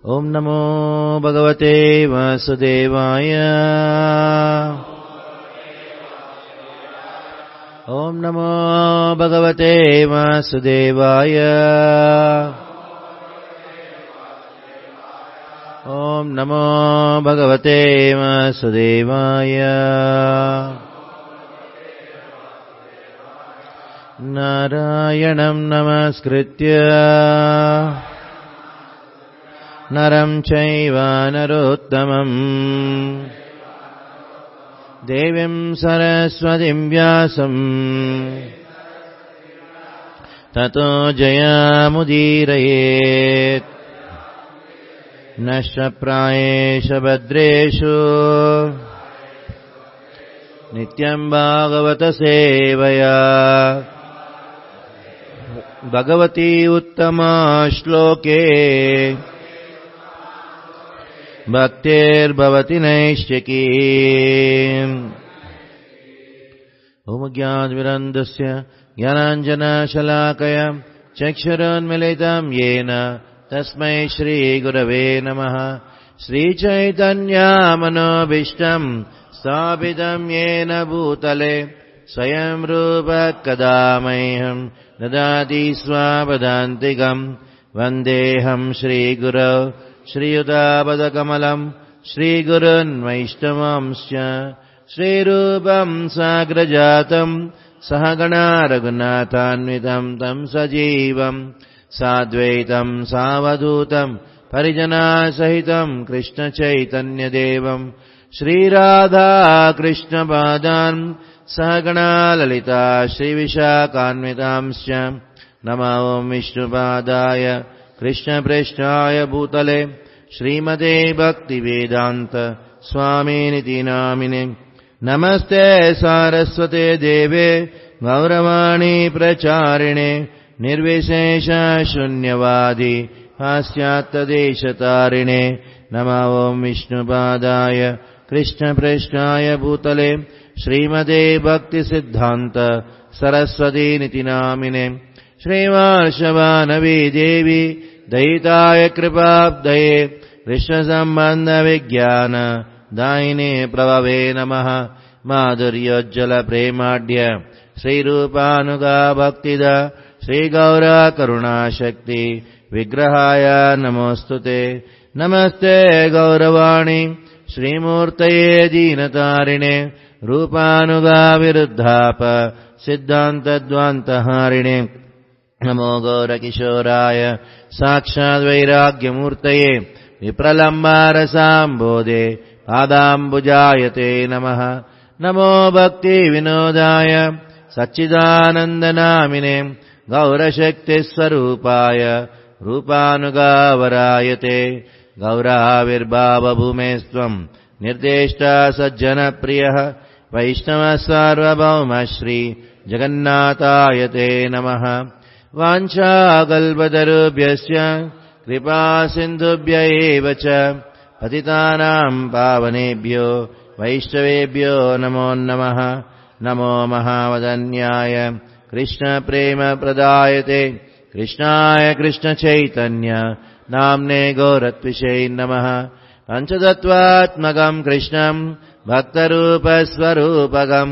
ओम नमो भगवते वासुदेवाय। ओम नमो भगवते वासुदेवाय। ओम नमो भगवते वासुदेवाय। नारायणं नमस्कृत्य नरं चैव नरोत्तमम् देवीं सरस्वतीं व्यासं ततो जयमुदीरयेत्। नष्टप्रायेषु भद्रेषु नित्यं भागवत सेवया भगवती उत्तमा श्लोके भक्तिर्भवति नैष्ठिकी। ओम ज्ञानविरन्दस्य ज्ञानाञ्जनशलाकया चक्षुरोन्मिलितं येन तस्मै श्रीगुरवे नमः। श्रीचैतन्यमनोभीष्टं स्थापितं येन भूतले स्वयं रूप कदा मह्यं ददाति स्वापदान्तिकम्। वन्देऽहं श्रीगुरौ श्रीयुतापदकमलं श्रीगुरुन् वैष्णवांश्च। श्रीरूपं साग्रजातं सहगणा रघुनाथान्वितं तं सजीवं साद्वैतं सावधूतं परिजनसहितं कृष्णचैतन्यदेवं श्रीराधा कृष्णपादान् सहगणा ललिता श्रीविशाखान्वितांश्च। नमो विष्णुपादाय कृष्णप्रेष्ठाय भूतले श्रीमते भक्तिवेदान्त स्वामिनिति नामिने। नमस्ते सारस्वते देवे गौरवाणी प्रचारिणे निर्विशेष शून्यवादी पाश्चात्यदेशतारिणे। नमो विष्णुपादाय कृष्णप्रेष्ठाय भूतले श्रीमते भक्तिसिद्धान्त सरस्वतीनिति नामिने। श्रीवार्षवानवी देवी दयिताय कृपाब्धये विश्वसम्बन्धविज्ञान दायिने प्रभवे नमः। माधुर्योज्ज्वलप्रेमाढ्य श्रीरूपानुगा भक्तिदा श्रीगौरा करुणाशक्ति विग्रहाय नमोऽस्तुते। नमस्ते गौरवाणी श्रीमूर्तये दीनतारिणे रूपानुगा विरुद्धाप सिद्धान्तद्वान्तहारिणे। नमो गौरकिशोराय साक्षाद्वैराग्यमूर्तये विप्रलम्बारसाम्बोधे पादाम्बुजायते नमः। नमो भक्तिविनोदाय सच्चिदानन्दनामिने गौरशक्तिस्वरूपाय रूपानुगावरायते। गौराविर्भावभूमेस्त्वं निर्देष्टा सज्जनप्रियः वैष्णवसार्वभौम श्री जगन्नाथायते नमः। वाञ्छाकल्पतरुभ्यश्च कृपासिन्धुभ्य एव च पतितानां पावनेभ्यो वैष्णवेभ्यो नमो नमः। नमो महावदन्याय कृष्णप्रेमप्रदायते कृष्णाय कृष्णचैतन्य नाम्ने गौरत्विषे नमः। पञ्चतत्त्वात्मकं कृष्णं भक्तरूपस्वरूपकं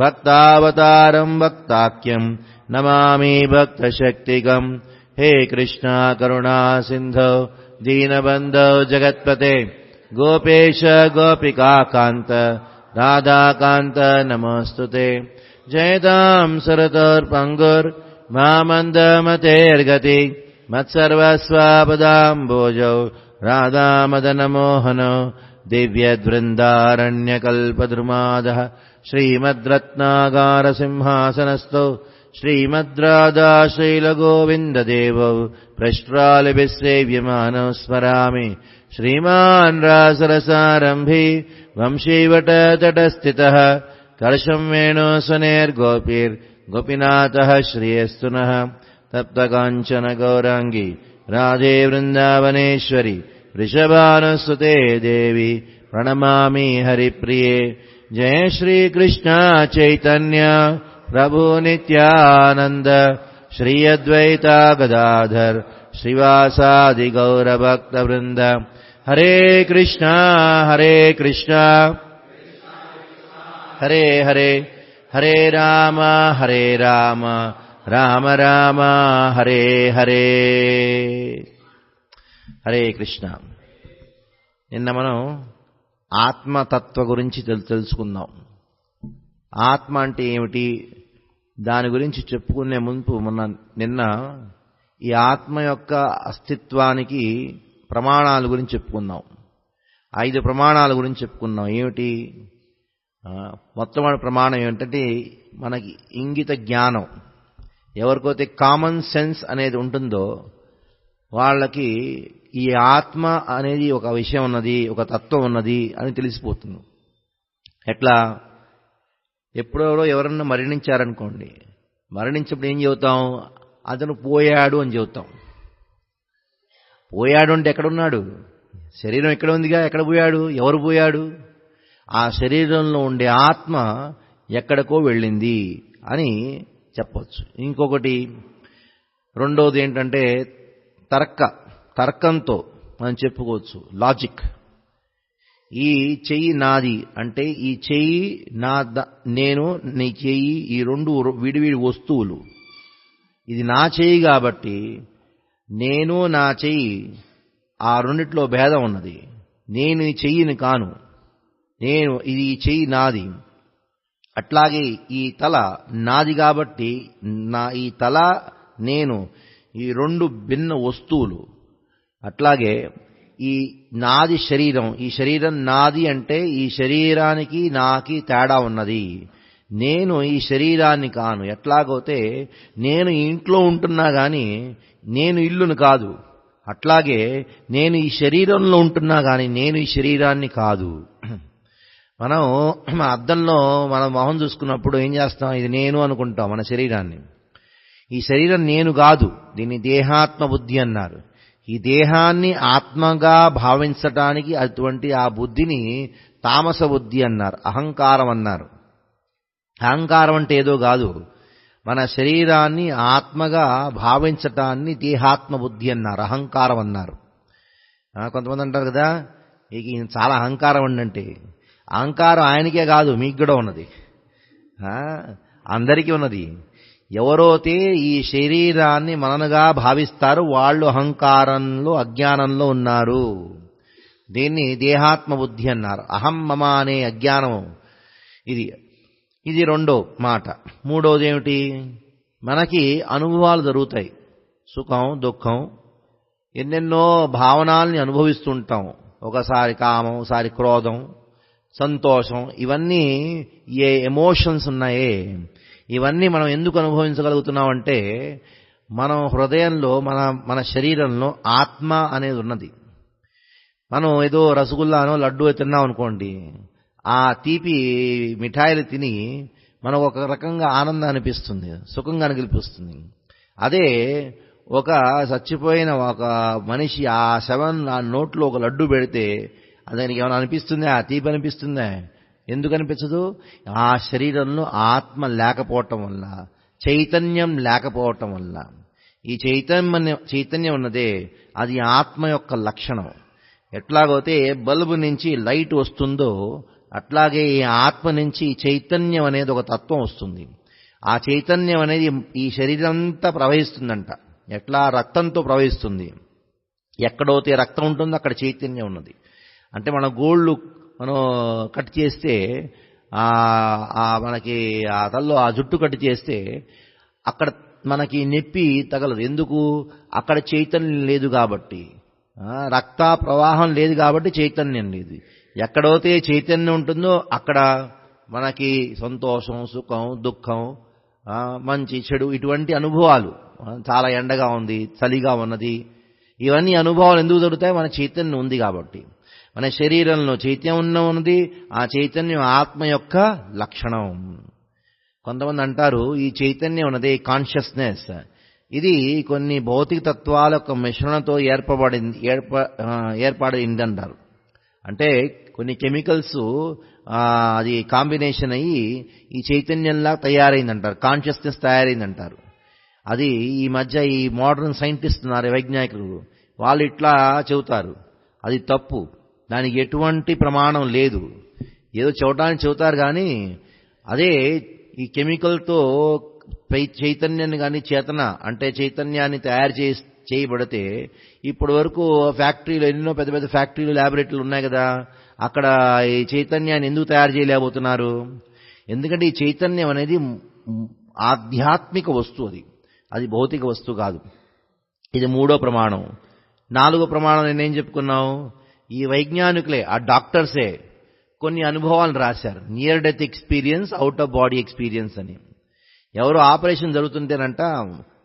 भक्तावतारं भक्ताख्यं नमामि भक्तशक्तिकम्। हे कृष्णा करुणा सिन्धो दीनबन्धो जगत्पते गोपेश गोपिकान्त राधाकान्त नमोऽस्तुते। जयतां सुरतोर्पङ्गुर्मामन्दमतेर्गति मत्सर्वस्वापदाम्बोजौ राधामदनमोहनो दिव्यद्वृन्दारण्यकल्पद्रुमादः श्रीमद्रत्नागारसिंहासनस्थौ श्रीमद्राधाशैलगोविन्ददेवौ प्रष्ट्रालिभिः सेव्यमानौ स्मरामि। श्रीमान् रासरसारम्भी वंशीवटतटस्थितः कर्षं वेणुस्वनेर्गोपीर्गोपीनाथः श्रियस्तु नः। तप्तकाञ्चन गौराङ्गी राधे वृन्दावनेश्वरि वृषभानुसुते देवी प्रणमामि हरिप्रिये। जय श्रीकृष्ण चैतन्य प्रभु नित्यानन्द श्री अद्वैता गदाधर శ్రీవాసాది గౌరభక్తవృంద. హరే కృష్ణ హరే కృష్ణ హరే హరే హరే రామ రామ రామ హరే హరే. హరే కృష్ణ. నిన్న మనం ఆత్మతత్వ గురించి తెలుసుకుందాం. ఆత్మ అంటే ఏమిటి, దాని గురించి చెప్పుకునే ముందు నిన్న ఈ ఆత్మ యొక్క అస్తిత్వానికి ప్రమాణాల గురించి చెప్పుకుందాం. 5 ప్రమాణాల గురించి చెప్పుకున్నాం. ఏమిటి మొట్టమొదటి ప్రమాణం ఏమిటంటే మనకి ఇంగిత జ్ఞానం. ఎవరికైతే కామన్ సెన్స్ అనేది ఉంటుందో వాళ్ళకి ఈ ఆత్మ అనేది ఒక విషయం ఉన్నది, ఒక తత్వం ఉన్నది అని తెలిసిపోతుంది. ఎట్లా? ఎప్పుడెవరో ఎవరన్నా మరణించారనుకోండి, మరణించినప్పుడు ఏం చెబుతాం? అతను పోయాడు అని చెబుతాం. పోయాడు అంటే ఎక్కడున్నాడు? శరీరం ఎక్కడ ఉందిగా, ఎక్కడ పోయాడు? ఎవరు పోయాడు? ఆ శరీరంలో ఉండే ఆత్మ ఎక్కడికో వెళ్ళింది అని చెప్పవచ్చు. ఇంకొకటి రెండోది ఏంటంటే తర్కంతో మనం చెప్పుకోవచ్చు, లాజిక్. ఈ చెయ్యి నాది అంటే ఈ చెయ్యి నేను, నీ చెయ్యి, ఈ 2 విడివిడి వస్తువులు. ఇది నా చెయ్యి కాబట్టి నేను నా చెయ్యి, ఆ రెండిట్లో భేదం ఉన్నది. నేను ఈ చెయ్యిని కాను, ఇది ఈ చెయ్యి నాది. అట్లాగే ఈ తల నాది కాబట్టి ఈ తల నేను, ఈ 2 భిన్న వస్తువులు. అట్లాగే ఈ నాది శరీరం, ఈ శరీరం నాది అంటే ఈ శరీరానికి నాకి తేడా ఉన్నది. నేను ఈ శరీరాన్ని కాను. ఎట్లాగోతే నేను ఇంట్లో ఉంటున్నా గాని నేను ఇల్లును కాదు, అట్లాగే నేను ఈ శరీరంలో ఉంటున్నా గాని నేను ఈ శరీరాన్ని కాదు. మనం అద్దంలో మన మొహం చూసుకున్నప్పుడు ఏం చేస్తాం? ఇది నేను అనుకుంటాం మన శరీరాన్ని. ఈ శరీరం నేను కాదు, దీన్ని దేహాత్మ బుద్ధి అన్నారు. ఈ దేహాన్ని ఆత్మగా భావించటానికి అటువంటి ఆ బుద్ధిని తామస బుద్ధి అన్నారు, అహంకారం అన్నారు. అహంకారం అంటే ఏదో కాదు, మన శరీరాన్ని ఆత్మగా భావించటాన్ని దేహాత్మ బుద్ధి అన్నారు, అహంకారం అన్నారు. కొంతమంది అంటారు కదా, ఈయన చాలా అహంకారం అంటే. అహంకారం ఆయనకే కాదు, మీకు కూడా ఉన్నది, అందరికీ ఉన్నది. ఎవరైతే ఈ శరీరాన్ని మననుగా భావిస్తారో వాళ్ళు అహంకారంలో, అజ్ఞానంలో ఉన్నారు. దీన్ని దేహాత్మ బుద్ధి అన్నారు. అహం మమ అనే అజ్ఞానం ఇది రెండో మాట. మూడోది ఏమిటి? మనకి అనుభవాలు జరుగుతాయి, సుఖం దుఃఖం, ఎన్నెన్నో భావనాల్ని అనుభవిస్తుంటాం. ఒకసారి కామం, ఒకసారి క్రోధం, సంతోషం. ఇవన్నీ ఏ ఎమోషన్స్ ఉన్నాయే, ఇవన్నీ మనం ఎందుకు అనుభవించగలుగుతున్నామంటే మనం హృదయంలో, మన శరీరంలో ఆత్మ అనేది ఉన్నది. మనం ఏదో రసగుల్లానో లడ్డూ తిన్నాం అనుకోండి, ఆ తీపి మిఠాయిలు తిని మనకు ఒక రకంగా ఆనందం అనిపిస్తుంది, సుఖంగా అనిపిస్తుంది. అదే ఒక చచ్చిపోయిన ఒక మనిషి ఆ శవం ఆ నోట్లో ఒక లడ్డు పెడితే దానికి ఏమైనా అనిపిస్తుందా? ఆ తీపి అనిపిస్తుందా? ఎందుకు అనిపించదు? ఆ శరీరంలో ఆత్మ లేకపోవటం వల్ల, చైతన్యం లేకపోవటం వల్ల. ఈ చైతన్యం ఉన్నదే అది ఆత్మ యొక్క లక్షణం. ఎట్లాగైతే బల్బు నుంచి లైట్ వస్తుందో అట్లాగే ఈ ఆత్మ నుంచి చైతన్యం అనేది ఒక తత్వం వస్తుంది. ఆ చైతన్యం అనేది ఈ శరీరం అంతా ప్రవహిస్తుందంట. ఎట్లా? రక్తంతో ప్రవహిస్తుంది. ఎక్కడైతే రక్తం ఉంటుందో అక్కడ చైతన్యం ఉన్నది. అంటే మన గోళ్ళు మనం కట్ చేస్తే మనకి ఆ తల్లో ఆ జుట్టు కట్ చేస్తే అక్కడ మనకి నొప్పి తగలదు. ఎందుకు? అక్కడ చైతన్యం లేదు కాబట్టి, రక్త ప్రవాహం లేదు కాబట్టి చైతన్యం లేదు. ఎక్కడైతే చైతన్యం ఉంటుందో అక్కడ మనకి సంతోషం, సుఖం, దుఃఖం, మంచి చెడు ఇటువంటి అనుభవాలు. చాలా ఎండగా ఉంది, చలిగా ఉన్నది, ఇవన్నీ అనుభవాలు ఎందుకు దొరుకుతాయి? మన చైతన్యం ఉంది కాబట్టి. మన శరీరంలో చైతన్యం ఉన్నది, ఆ చైతన్యం ఆత్మ యొక్క లక్షణం. కొంతమంది అంటారు ఈ చైతన్యం ఉన్నది కాన్షియస్నెస్, ఇది కొన్ని భౌతిక తత్వాల యొక్క మిశ్రణతో ఏర్పడింది అంటారు. అంటే కొన్ని కెమికల్స్ అది కాంబినేషన్ అయ్యి ఈ చైతన్యంలా తయారైందంటారు, కాన్షియస్నెస్ తయారైందంటారు. అది ఈ మధ్య ఈ మోడర్న్ సైంటిస్ట్ ఉన్నారు, వైజ్ఞానికులు, వాళ్ళు ఇట్లా చెబుతారు. అది తప్పు. దానికి ఎటువంటి ప్రమాణం లేదు. ఏదో చెబుతానికి చెబుతారు కానీ అదే ఈ కెమికల్తో చైతన్యాన్ని కానీ చేతన అంటే చైతన్యాన్ని తయారు చేయబడితే ఇప్పటి వరకు ఫ్యాక్టరీలు ఎన్నో పెద్ద పెద్ద ఫ్యాక్టరీలు ల్యాబొరేటరీలు ఉన్నాయి కదా, అక్కడ ఈ చైతన్యాన్ని ఎందుకు తయారు చేయలేకపోతున్నారు? ఎందుకంటే ఈ చైతన్యం అనేది ఆధ్యాత్మిక వస్తువు, అది భౌతిక వస్తువు కాదు. ఇది 3వ ప్రమాణం. 4వ ప్రమాణం నేనేం చెప్పుకున్నాం? ఈ వైజ్ఞానికులే, ఆ డాక్టర్సే కొన్ని అనుభవాలను రాశారు. Near death experience, out of body experience అని. ఎవరో ఆపరేషన్ జరుగుతుంటేనంట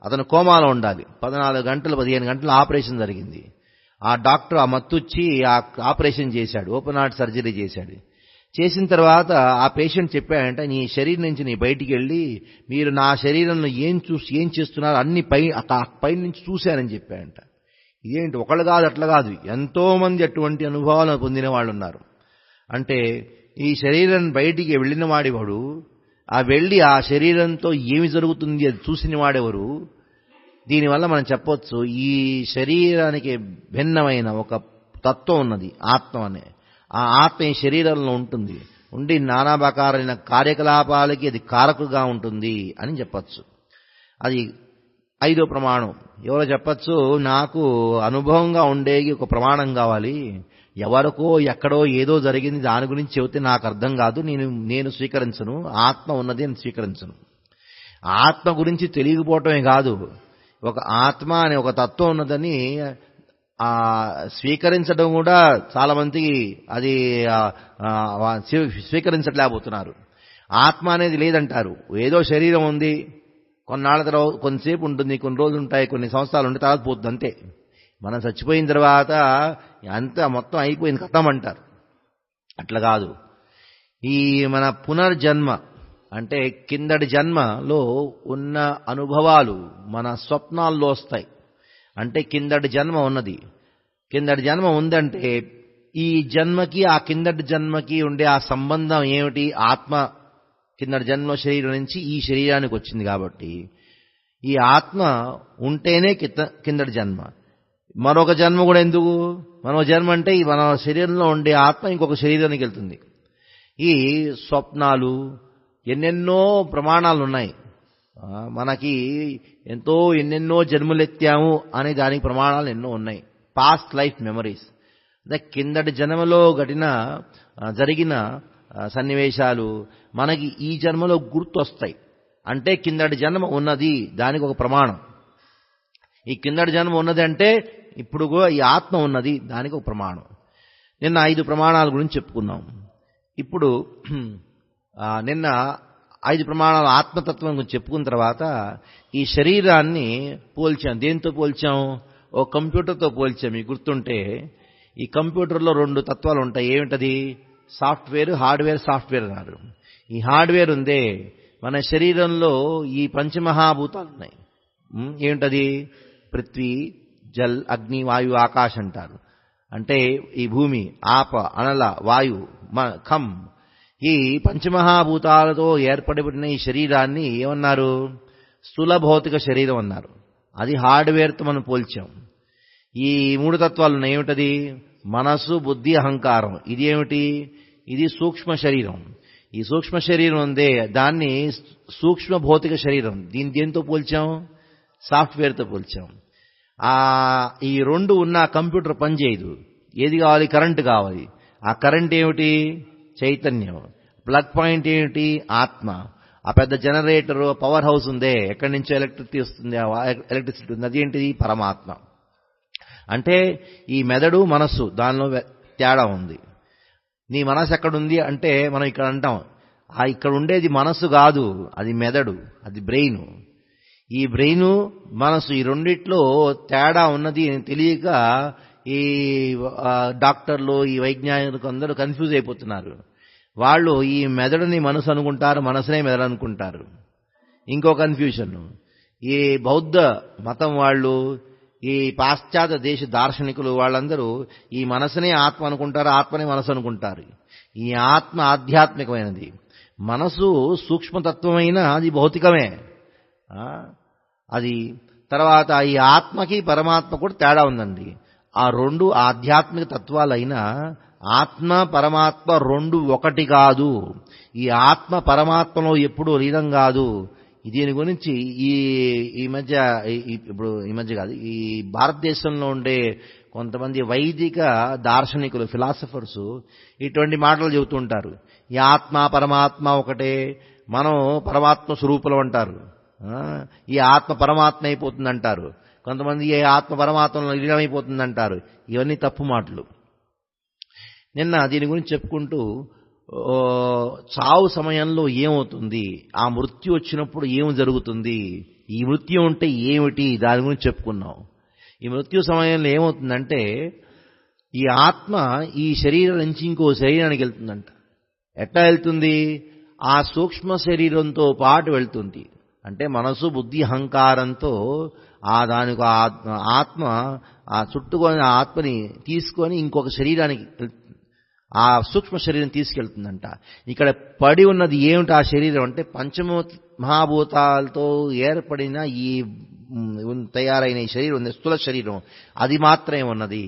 అతను కోమాలో ఉండాలి, 14 గంటలు 15 గంటలు ఆపరేషన్ జరిగింది. ఆ డాక్టర్ ఆ మత్తుచ్చి ఆ ఆపరేషన్ చేశాడు, ఓపెన్ హార్ట్ సర్జరీ చేశాడు. చేసిన తర్వాత ఆ పేషెంట్ చెప్పాడంట, నీ శరీరం నుంచి నీ బయటికి వెళ్ళి మీరు నా శరీరంలో ఏం చేస్తున్నారు అన్ని పై నుంచి చూశానని చెప్పాడంట. ఇదేంటి, ఒకళ్ళు కాదు అట్లా కాదు, ఎంతో మంది అటువంటి అనుభవాలను పొందిన వాళ్ళు ఉన్నారు. అంటే ఈ శరీరం బయటికి వెళ్ళిన వాడేవాడు, ఆ వెళ్ళి ఆ శరీరంతో ఏమి జరుగుతుంది అది చూసిన వాడెవరు? దీనివల్ల మనం చెప్పొచ్చు, ఈ శరీరానికి భిన్నమైన ఒక తత్వం ఉన్నది, ఆత్మ అనే. ఆ ఆత్మ ఈ శరీరంలో ఉంటుంది, ఉండి నానా ప్రకారైన కార్యకలాపాలకి అది కారకుగా ఉంటుంది అని చెప్పచ్చు. అది 5వ ప్రమాణం. ఎవరో చెప్పచ్చు, నాకు అనుభవంగా ఉండేది ఒక ప్రమాణం కావాలి, ఎవరికో ఎక్కడో ఏదో జరిగింది దాని గురించి చెబితే నాకు అర్థం కాదు, నేను స్వీకరించను, ఆత్మ ఉన్నది అని స్వీకరించను. ఆత్మ గురించి తెలియకపోవటమే కాదు, ఒక ఆత్మ అనే ఒక తత్వం ఉన్నదని స్వీకరించడం కూడా చాలా మందికి అది స్వీకరించట్లేకపోతున్నారు. ఆత్మ అనేది లేదంటారు. ఏదో శరీరం ఉంది, కొన్నాళ్ళ తర్వాత కొంతసేపు ఉంటుంది, కొన్ని రోజులు ఉంటాయి, కొన్ని సంవత్సరాలు ఉంటే తర్వాత పోతుంది, అంతే. మనం చచ్చిపోయిన తర్వాత అంతా మొత్తం అయిపోయింది, కథం అంటారు. అట్లా కాదు. ఈ మన పునర్జన్మ అంటే కిందటి జన్మలో ఉన్న అనుభవాలు మన స్వప్నాల్లో వస్తాయి. అంటే కిందటి జన్మ ఉన్నది, కిందటి జన్మ ఉందంటే ఈ జన్మకి ఆ కిందటి జన్మకి ఉండే ఆ సంబంధం ఏమిటి? ఆత్మ కిందటి జన్మ శరీరం నుంచి ఈ శరీరానికి వచ్చింది కాబట్టి ఈ ఆత్మ ఉంటేనే కిందటి జన్మ. మరొక జన్మ కూడా ఎందుకు? మరో జన్మ అంటే మన శరీరంలో ఉండే ఆత్మ ఇంకొక శరీరానికి వెళ్తుంది. ఈ స్వప్నాలు ఎన్నెన్నో ప్రమాణాలు ఉన్నాయి. మనకి ఎన్నెన్నో జన్మలెత్తాము అనే దానికి ప్రమాణాలు ఎన్నో ఉన్నాయి. పాస్ట్ లైఫ్ మెమరీస్ అంటే కిందటి జన్మలో జరిగిన సన్నివేశాలు మనకి ఈ జన్మలో గుర్తొస్తాయి. అంటే కిందటి జన్మ ఉన్నది, దానికి ఒక ప్రమాణం. ఈ కిందటి జన్మ ఉన్నది అంటే ఇప్పుడు ఈ ఆత్మ ఉన్నది, దానికి ఒక ప్రమాణం. నిన్న 5 ప్రమాణాల గురించి చెప్పుకున్నాం. ఇప్పుడు నిన్న 5 ప్రమాణాలు ఆత్మతత్వం గురించి చెప్పుకున్న తర్వాత ఈ శరీరాన్ని పోల్చాం. దేంతో పోల్చాం? ఓ కంప్యూటర్తో పోల్చాం. మీకు గుర్తుంటే ఈ కంప్యూటర్లో 2 తత్వాలు ఉంటాయి. ఏమిటది? Software, hardware. సాఫ్ట్వేర్ అన్నారు. ఈ హార్డ్వేర్ ఉందే, మన శరీరంలో ఈ పంచమహాభూతాలు ఉన్నాయి. ఏమిటది? పృథ్వీ, జల్, అగ్ని, వాయు, ఆకాశ్ అంటారు. అంటే ఈ భూమి, ఆప, అనల, వాయు, ఖం, ఈ పంచమహాభూతాలతో ఏర్పడిన ఈ శరీరాన్ని ఏమన్నారు? స్థూల భౌతిక శరీరం అన్నారు. అది హార్డ్వేర్తో మనం పోల్చాం. ఈ 3 తత్వాలు ఉన్నాయి. ఏమిటది? మనస్సు, బుద్ధి, అహంకారం. ఇది ఏమిటి? ఇది సూక్ష్మ శరీరం. ఈ సూక్ష్మ శరీరం ఉందే, దాన్ని సూక్ష్మ భౌతిక శరీరం. దీన్ని దేంతో పోల్చాం? సాఫ్ట్వేర్తో పోల్చాం. ఈ 2 ఉన్న కంప్యూటర్ పనిచేయదు. ఏది కావాలి? కరెంటు కావాలి. ఆ కరెంట్ ఏమిటి? చైతన్యం. ప్లగ్ పాయింట్ ఏమిటి? ఆత్మ. ఆ పెద్ద జనరేటర్, పవర్ హౌస్ ఉందే, ఎక్కడి నుంచో ఎలక్ట్రిసిటీ వస్తుంది, ఎలక్ట్రిసిటీ ఉంది, అదేంటిది? పరమాత్మ. అంటే ఈ మెదడు, మనస్సు, దానిలో తేడా ఉంది. నీ మనసు ఎక్కడుంది అంటే మనం ఇక్కడ అంటాం, ఇక్కడ ఉండేది మనస్సు కాదు, అది మెదడు, అది బ్రెయిన్. ఈ బ్రెయిన్, మనసు, ఈ రెండిట్లో తేడా ఉన్నది తెలియక ఈ డాక్టర్లు, ఈ వైజ్ఞానికులు అందరూ కన్ఫ్యూజ్ అయిపోతున్నారు. వాళ్ళు ఈ మెదడుని మనసు అనుకుంటారు, మనసునే మెదడు అనుకుంటారు. ఇంకో కన్ఫ్యూషన్, ఈ బౌద్ధ మతం వాళ్ళు, ఈ పాశ్చాత్య దేశ దార్శనికులు వాళ్ళందరూ ఈ మనసునే ఆత్మ అనుకుంటారు, ఆత్మనే మనసు అనుకుంటారు. ఈ ఆత్మ ఆధ్యాత్మికమైనది, మనసు సూక్ష్మతత్వమైన అది భౌతికమే. అది తర్వాత ఈ ఆత్మకి పరమాత్మ కూడా తేడా ఉందండి. ఆ రెండు ఆధ్యాత్మిక తత్వాలైన ఆత్మ పరమాత్మ రెండు ఒకటి కాదు. ఈ ఆత్మ పరమాత్మలో ఎప్పుడూ లీనం కాదు. దీని గురించి ఈ మధ్య కాదు, ఈ భారతదేశంలో ఉండే కొంతమంది వైదిక దార్శనికులు, ఫిలాసఫర్స్ ఇటువంటి మాటలు చెబుతుంటారు. ఈ ఆత్మ పరమాత్మ ఒకటే, మనం పరమాత్మ స్వరూపులం అంటారు. ఈ ఆత్మ పరమాత్మ అయిపోతుందంటారు. కొంతమంది ఈ ఆత్మ పరమాత్మలో లీనమైపోతుందంటారు. ఇవన్నీ తప్పు మాటలు. నిన్న దీని గురించి చెప్పుకుంటూ చావు సమయంలో ఏమవుతుంది, ఆ మృత్యు వచ్చినప్పుడు ఏం జరుగుతుంది, ఈ మృత్యు అంటే ఏమిటి, దాని గురించి చెప్పుకున్నాం. ఈ మృత్యు సమయంలో ఏమవుతుందంటే ఈ ఆత్మ ఈ శరీరం నుంచి ఇంకో శరీరానికి వెళ్తుందంట. ఎట్లా వెళ్తుంది? ఆ సూక్ష్మ శరీరంతో పాటు వెళ్తుంది. అంటే మనసు బుద్ధి అహంకారంతో దానికి ఆత్మ ఆ చుట్టుకొని ఆత్మని తీసుకొని ఇంకొక శరీరానికి ఆ సూక్ష్మ శరీరం తీసుకెళ్తుందంట. ఇక్కడ పడి ఉన్నది ఏమిటి ఆ శరీరం అంటే పంచమహాభూతాలతో ఏర్పడిన ఈ తయారైన ఈ శరీరం ఉంది, స్థూల శరీరం, అది మాత్రమే ఉన్నది.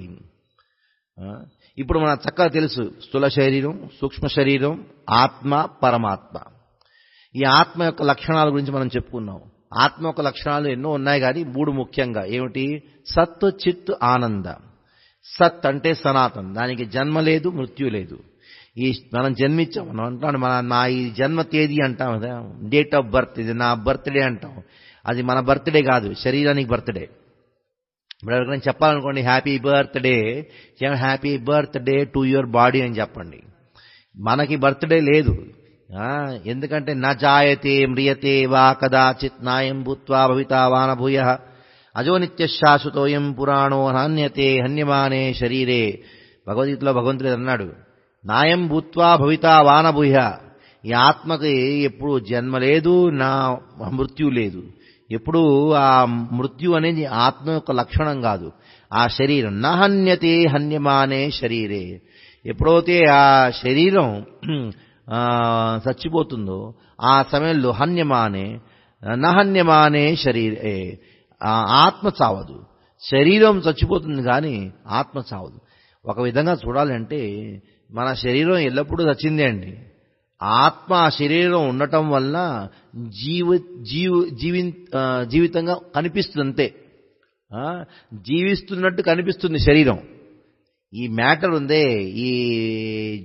ఇప్పుడు మనకు చక్కగా తెలుసు స్థూల శరీరం, సూక్ష్మ శరీరం, ఆత్మ, పరమాత్మ. ఈ ఆత్మ యొక్క లక్షణాల గురించి మనం చెప్పుకున్నాం. ఆత్మ యొక్క లక్షణాలు ఎన్నో ఉన్నాయి, కానీ మూడు ముఖ్యంగా ఏమిటి? సత్, చిత్, ఆనంద. సత్ అంటే సనాతన్, దానికి జన్మ లేదు, మృత్యు లేదు. మనం జన్మించాం, మనం అంటాం నా ఈ జన్మ తేదీ అంటాం కదా, డేట్ ఆఫ్ బర్త్, ఇది నా బర్త్డే అంటాం. అది మన బర్త్డే కాదు, శరీరానికి బర్త్డే. ఇప్పుడు ఎవరికైనా చెప్పాలనుకోండి happy birthday to your body అని చెప్పండి. మనకి బర్త్డే లేదు. ఎందుకంటే న జాయతే మ్రియతే వా కదాచిత్ నాయం భూత్వా భవితా వానభూయ అజో నిత్య శాశ్వతోయం పురాణో నాన్యతే హన్యమానే శరీరే. భగవద్గీతలో భగవంతుడు అన్నాడు, నాయం భూత్వా భవితా వానభూయ. ఈ ఆత్మకి ఎప్పుడు జన్మ లేదు, నా మృత్యు లేదు. ఎప్పుడు ఆ మృత్యు అనేది ఆత్మ యొక్క లక్షణం కాదు, ఆ శరీరం. నహన్యతే హన్యమానే శరీరే. ఎప్పుడైతే ఆ శరీరం చచ్చిపోతుందో ఆ సమయంలో నహన్యమానే శరీరే, ఆత్మ చావదు. శరీరం చచ్చిపోతుంది కానీ ఆత్మ చావదు. ఒక విధంగా చూడాలంటే మన శరీరం ఎల్లప్పుడూ చచ్చిందే అండి. ఆత్మ ఆ శరీరం ఉండటం వల్ల జీవితంగా కనిపిస్తుంది అంతే. జీవిస్తున్నట్టు కనిపిస్తుంది శరీరం. ఈ మ్యాటర్ ఉందే, ఈ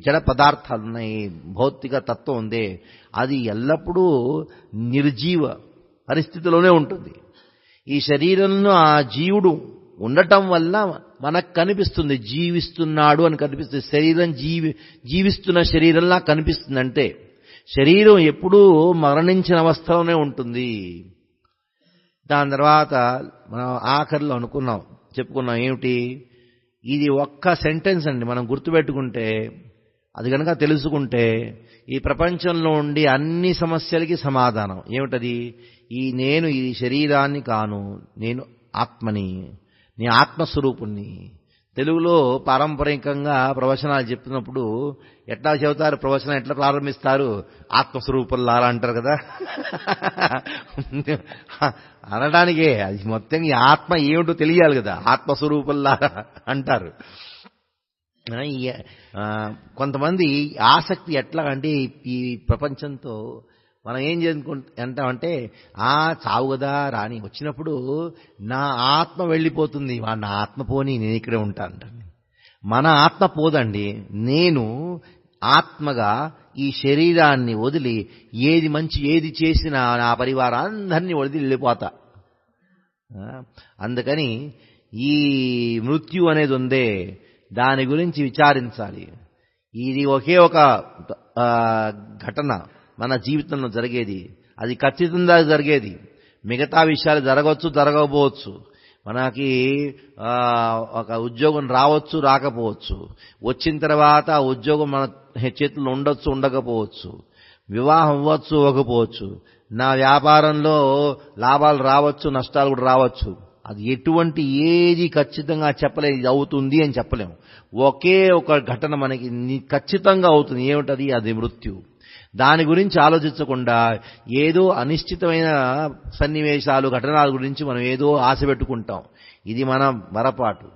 జడ పదార్థాలు ఉన్నాయి, భౌతిక తత్వం ఉందే, అది ఎల్లప్పుడూ నిర్జీవ పరిస్థితిలోనే ఉంటుంది. ఈ శరీరంలో ఆ జీవుడు ఉండటం వల్ల మనకు కనిపిస్తుంది, జీవిస్తున్నాడు అని కనిపిస్తుంది. శరీరం జీవిస్తున్న శరీరంలా కనిపిస్తుంది. అంటే శరీరం ఎప్పుడూ మరణించిన అవస్థలోనే ఉంటుంది. దాని తర్వాత మనం ఆఖరిలో చెప్పుకున్నాం ఏమిటి? ఇది ఒక్క సెంటెన్స్ అండి. మనం గుర్తుపెట్టుకుంటే, అది కనుక తెలుసుకుంటే ఈ ప్రపంచంలో ఉండి అన్ని సమస్యలకి సమాధానం ఏమిటది? నేను ఈ శరీరాన్ని కాను, నేను ఆత్మని, నీ ఆత్మస్వరూపుణ్ణి. తెలుగులో పారంపరికంగా ప్రవచనాలు చెప్తున్నప్పుడు ఎట్లా చెబుతారు? ప్రవచనం ఎట్లా ప్రారంభిస్తారు? ఆత్మస్వరూపుల్లారా అంటారు కదా. అనడానికే అది మొత్తం ఈ ఆత్మ ఏమిటో తెలియాలి కదా, ఆత్మస్వరూపుల్లారా అంటారు. కొంతమంది ఆసక్తి ఎట్లా అంటే ఈ ప్రపంచంతో మనం ఏం అంటామంటే చావు కదా రాని వచ్చినప్పుడు నా ఆత్మ వెళ్ళిపోతుంది, నా ఆత్మ పోని నేను ఇక్కడే ఉంటాను. మన ఆత్మ పోదండి. నేను ఆత్మగా ఈ శరీరాన్ని వదిలి ఏది మంచి ఏది చేసినా నా పరివారాన్ని వదిలి వెళ్ళిపోతా. అందుకని ఈ మృత్యు అనేది ఉందే, దాని గురించి విచారించాలి. ఇది ఒకే ఒక ఘటన మన జీవితంలో జరిగేది, అది ఖచ్చితంగా జరిగేది. మిగతా విషయాలు జరగవచ్చు, జరగకపోవచ్చు. మనకి ఒక ఉద్యోగం రావచ్చు, రాకపోవచ్చు. వచ్చిన తర్వాత ఆ ఉద్యోగం మన చేతుల్లో ఉండొచ్చు, ఉండకపోవచ్చు. వివాహం అవ్వచ్చు, అవ్వకపోవచ్చు. నా వ్యాపారంలో లాభాలు రావచ్చు, నష్టాలు కూడా రావచ్చు. అది ఎటువంటి ఏది ఖచ్చితంగా చెప్పలేదు, ఇది అవుతుంది అని చెప్పలేము. ఒకే ఒక ఘటన మనకి ఖచ్చితంగా అవుతుంది. ఏమిటది? అది మృత్యు. దాని గురించి ఆలోచించకుండా ఏదో అనిశ్చితమైన సన్నివేశాలు ఘటనల గురించి మనం ఏదో ఆశ పెట్టుకుంటాం. ఇది మన పొరపాటు.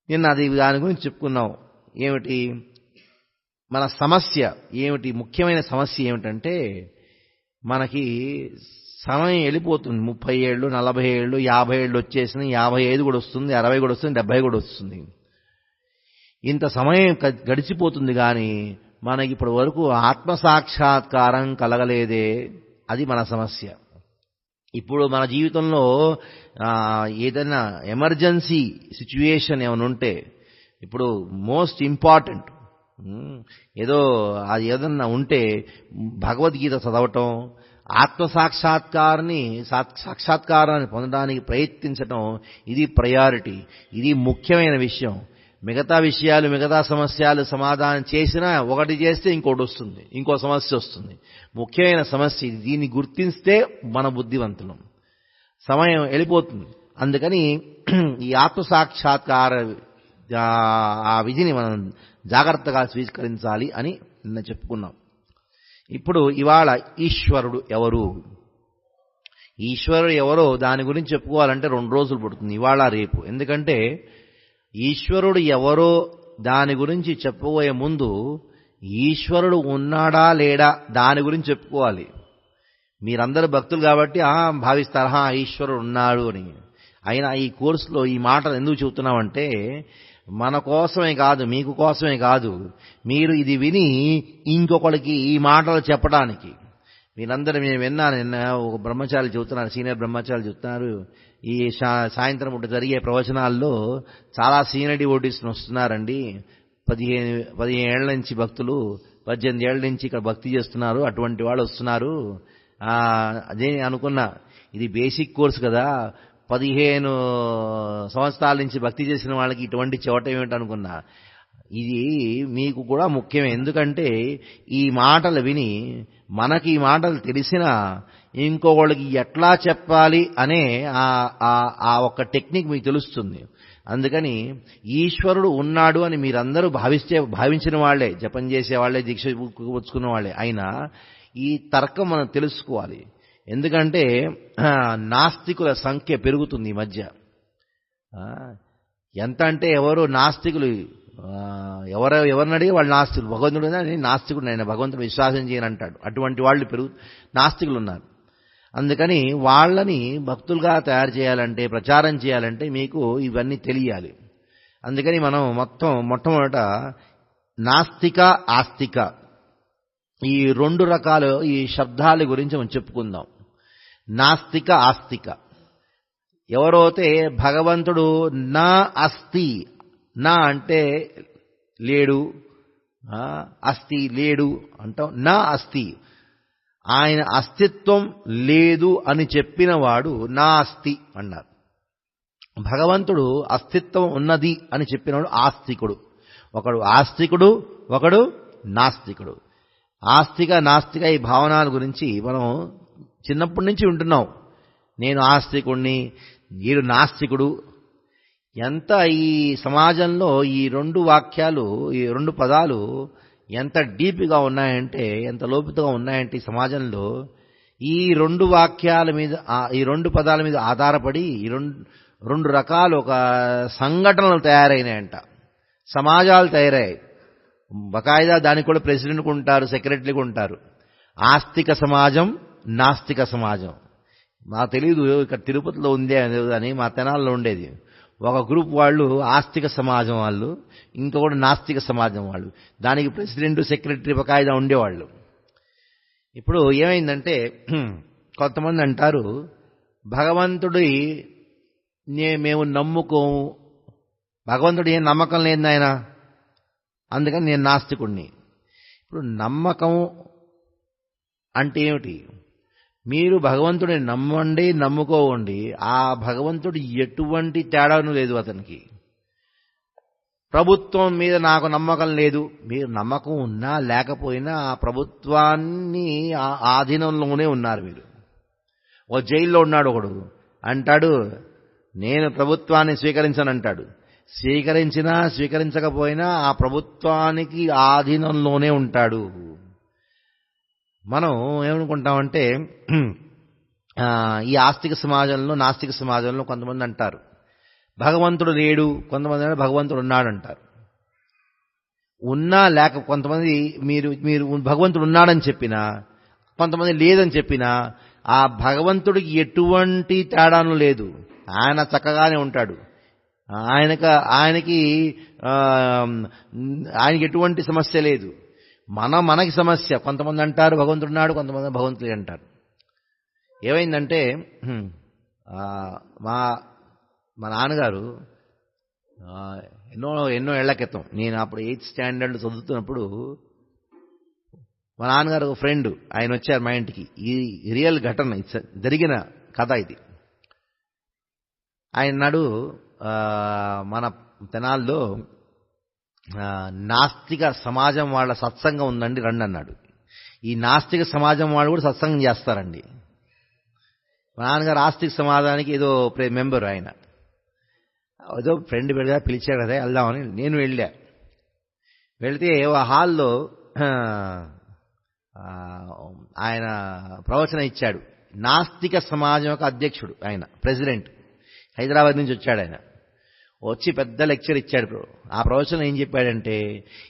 నిన్న దాని గురించి చెప్పుకున్నాం. ఏమిటి మన సమస్య ఏమిటి? ముఖ్యమైన సమస్య ఏమిటంటే మనకి సమయం వెళ్ళిపోతుంది. 30 ఏళ్ళు, 40 ఏళ్ళు, 50 ఏళ్ళు వచ్చేసినాయి. 55 కూడా వస్తుంది, 60 కూడా వస్తుంది, 70 కూడా వస్తుంది. ఇంత సమయం గడిచిపోతుంది కానీ మనకి ఇప్పటి వరకు ఆత్మసాక్షాత్కారం కలగలేదే. అది మన సమస్య. ఇప్పుడు మన జీవితంలో ఏదైనా ఎమర్జెన్సీ సిచ్యువేషన్ ఏమైనా ఉంటే, ఇప్పుడు మోస్ట్ ఇంపార్టెంట్ ఏదో అది ఏదన్నా ఉంటే భగవద్గీత చదవటం, సాక్షాత్కారాన్ని పొందడానికి ప్రయత్నించటం, ఇది ప్రయారిటీ. ఇది ముఖ్యమైన విషయం. మిగతా విషయాలు, మిగతా సమస్యలు సమాధానం చేసినా ఒకటి చేస్తే ఇంకోటి వస్తుంది, ఇంకో సమస్య వస్తుంది. ముఖ్యమైన సమస్య ఇది. దీన్ని గుర్తిస్తే మన బుద్ధివంతులం. సమయం వెళ్ళిపోతుంది. అందుకని ఈ ఆత్మసాక్షాత్కార ఆ విధిని మనం జాగ్రత్తగా స్వీకరించాలి అని నిన్న చెప్పుకున్నాం. ఇప్పుడు ఇవాళ ఈశ్వరుడు ఎవరు, ఈశ్వరుడు ఎవరో దాని గురించి చెప్పుకోవాలంటే 2 రోజులు పడుతుంది, ఇవాళ రేపు. ఎందుకంటే ఈశ్వరుడు ఎవరో దాని గురించి చెప్పుకోయే ముందు ఈశ్వరుడు ఉన్నాడా లేడా దాని గురించి చెప్పుకోవాలి. మీరందరూ భక్తులు కాబట్టి భావిస్తారా ఈశ్వరుడు ఉన్నాడు అని. అయినా ఈ కోర్సులో ఈ మాటలు ఎందుకు చెబుతున్నామంటే మన కోసమే కాదు, మీకు కోసమే కాదు, మీరు ఇది విని ఇంకొకరికి ఈ మాటలు చెప్పడానికి. మీరందరూ నేను విన్నాను, నిన్న ఒక బ్రహ్మచారి చెబుతున్నారు, సీనియర్ బ్రహ్మచారి చెబుతున్నారు, ఈ సాయంత్రం పూట జరిగే ప్రవచనాల్లో చాలా సీనియర్ డివోటీస్ని వస్తున్నారండి, 15 ఏళ్ల నుంచి భక్తులు, 18 ఏళ్ల నుంచి ఇక్కడ భక్తి చేస్తున్నారు, అటువంటి వాళ్ళు వస్తున్నారు. అదే అనుకున్నా, ఇది బేసిక్ కోర్సు కదా, 15 సంవత్సరాల నుంచి భక్తి చేసిన వాళ్ళకి ఇటువంటి చెవటం ఏమిటనుకున్నా. ఇది మీకు కూడా ముఖ్యమే. ఎందుకంటే ఈ మాటలు విని మనకి ఈ మాటలు తెలిసినా ఇంకొకళ్ళకి ఎట్లా చెప్పాలి అనే ఆ ఒక్క టెక్నిక్ మీకు తెలుస్తుంది. అందుకని ఈశ్వరుడు ఉన్నాడు అని మీరందరూ భావించిన వాళ్లే, జపం చేసేవాళ్లే, దీక్ష పుచ్చుకున్న వాళ్లే. అయినా ఈ తర్కం మనం తెలుసుకోవాలి. ఎందుకంటే నాస్తికుల సంఖ్య పెరుగుతుంది ఈ మధ్య. ఎంత అంటే ఎవరు నాస్తికులు, ఎవరిని అడిగి వాళ్ళు నాస్తికులు. భగవంతుడు నాస్తికుడు, ఆయన భగవంతుడు విశ్వాసం చేయని అంటాడు. అటువంటి వాళ్ళు నాస్తికులు ఉన్నారు. అందుకని వాళ్ళని భక్తులుగా తయారు చేయాలంటే, ప్రచారం చేయాలంటే మీకు ఇవన్నీ తెలియాలి. అందుకని మనం మొట్టమొదట నాస్తిక, ఆస్తిక ఈ 2 రకాలు ఈ శబ్దాల గురించి మనం చెప్పుకుందాం. నాస్తిక, ఆస్తిక. ఎవరైతే భగవంతుడు నా అస్తి, నా అంటే లేడు, అస్తి లేడు అంటాం, నా అస్తి, ఆయన అస్తిత్వం లేదు అని చెప్పిన వాడు నాస్తి అన్నారు. భగవంతుడు అస్తిత్వం ఉన్నది అని చెప్పినవాడు ఆస్తికుడు. ఒకడు ఆస్తికుడు, ఒకడు నాస్తికుడు. ఆస్తిక, నాస్తిక ఈ భావనాల గురించి మనం చిన్నప్పటి నుంచి ఉంటున్నాం. నేను ఆస్తికుడిని, వీడు నాస్తికుడు. ఎంత ఈ సమాజంలో ఈ 2 వాక్యాలు, ఈ 2 పదాలు ఎంత డీప్గా ఉన్నాయంటే, ఎంత లోతుగా ఉన్నాయంటే ఈ సమాజంలో ఈ 2 వాక్యాల మీద, ఈ 2 పదాల మీద ఆధారపడి ఈ 2 రకాలు ఒక సంఘటనలు తయారైనాయంట, సమాజాలు తయారయ్యాయి. బకాయిదా దానికి కూడా ప్రెసిడెంట్కి ఉంటారు, సెక్రటరీకి ఉంటారు. ఆస్తిక సమాజం, నాస్తిక సమాజం. నాకు తెలియదు ఇక్కడ తిరుపతిలో ఉందే అని, మా తెనాల్లో ఉండేది. ఒక గ్రూప్ వాళ్ళు ఆస్తిక సమాజం వాళ్ళు, ఇంకొకటి నాస్తిక సమాజం వాళ్ళు. దానికి ప్రెసిడెంట్, సెక్రటరీ బకాయిదా ఉండేవాళ్ళు. ఇప్పుడు ఏమైందంటే కొంతమంది అంటారు భగవంతుడి మేము నమ్ముకోము, భగవంతుడు ఏం నమ్మకం లేదు ఆయన, అందుకని నేను నాస్తికుడిని. ఇప్పుడు నమ్మకం అంటే ఏమిటి? మీరు భగవంతుడిని నమ్మండి, నమ్ముకోవండి, ఆ భగవంతుడు ఎటువంటి తేడాను లేదు అతనికి. ప్రభుత్వం మీద నాకు నమ్మకం లేదు, మీరు నమ్మకం ఉన్నా లేకపోయినా ఆ ప్రభుత్వాన్ని ఆధీనంలోనే ఉన్నారు మీరు. ఓ జైల్లో ఉన్నాడు ఒకడు, అంటాడు నేను ప్రభుత్వాన్ని స్వీకరించనంటాడు. మనం ఏమనుకుంటామంటే ఈ ఆస్తిక సమాజంలో, నాస్తిక సమాజంలో కొంతమంది అంటారు భగవంతుడు లేడు, కొంతమంది భగవంతుడు ఉన్నాడంటారు. ఉన్నా లేక కొంతమంది మీరు భగవంతుడు ఉన్నాడని చెప్పినా, కొంతమంది లేదని చెప్పినా ఆ భగవంతుడికి ఎటువంటి తేడాను లేదు. ఆయన చక్కగానే ఉంటాడు. ఆయనకి ఎటువంటి సమస్య లేదు. మనకి సమస్య. కొంతమంది అంటారు భగవంతుడు ఉన్నాడు, కొంతమంది భగవంతుడు అంటారు. ఏమైందంటే మా నాన్నగారు ఎన్నో ఏళ్ల క్రితం, నేను అప్పుడు 8th స్టాండర్డ్ చదువుతున్నప్పుడు, మా నాన్నగారు ఒక ఫ్రెండ్ ఆయన వచ్చారు మా ఇంటికి. ఈ రియల్ ఘటన, జరిగిన కథ ఇది. ఆయన నాడు మన తెనాల్లో నాస్తిక సమాజం వాళ్ళ సత్సంగం ఉందండి, రండి అన్నాడు. ఈ నాస్తిక సమాజం వాళ్ళు కూడా సత్సంగం చేస్తారండి. మా నాన్నగారు ఆస్తిక సమాజానికి ఏదో మెంబర్. ఆయన ఏదో ఫ్రెండ్ పిలిచాడు కదా వెళ్దామని నేను వెళితే హాల్లో ఆయన ప్రవచనం ఇచ్చాడు. నాస్తిక సమాజం యొక్క అధ్యక్షుడు ఆయన, ప్రెసిడెంట్. హైదరాబాద్ నుంచి వచ్చాడు ఆయన. వచ్చి పెద్ద లెక్చర్ ఇచ్చాడు. ఆ ప్రవచనం ఏం చెప్పాడంటే,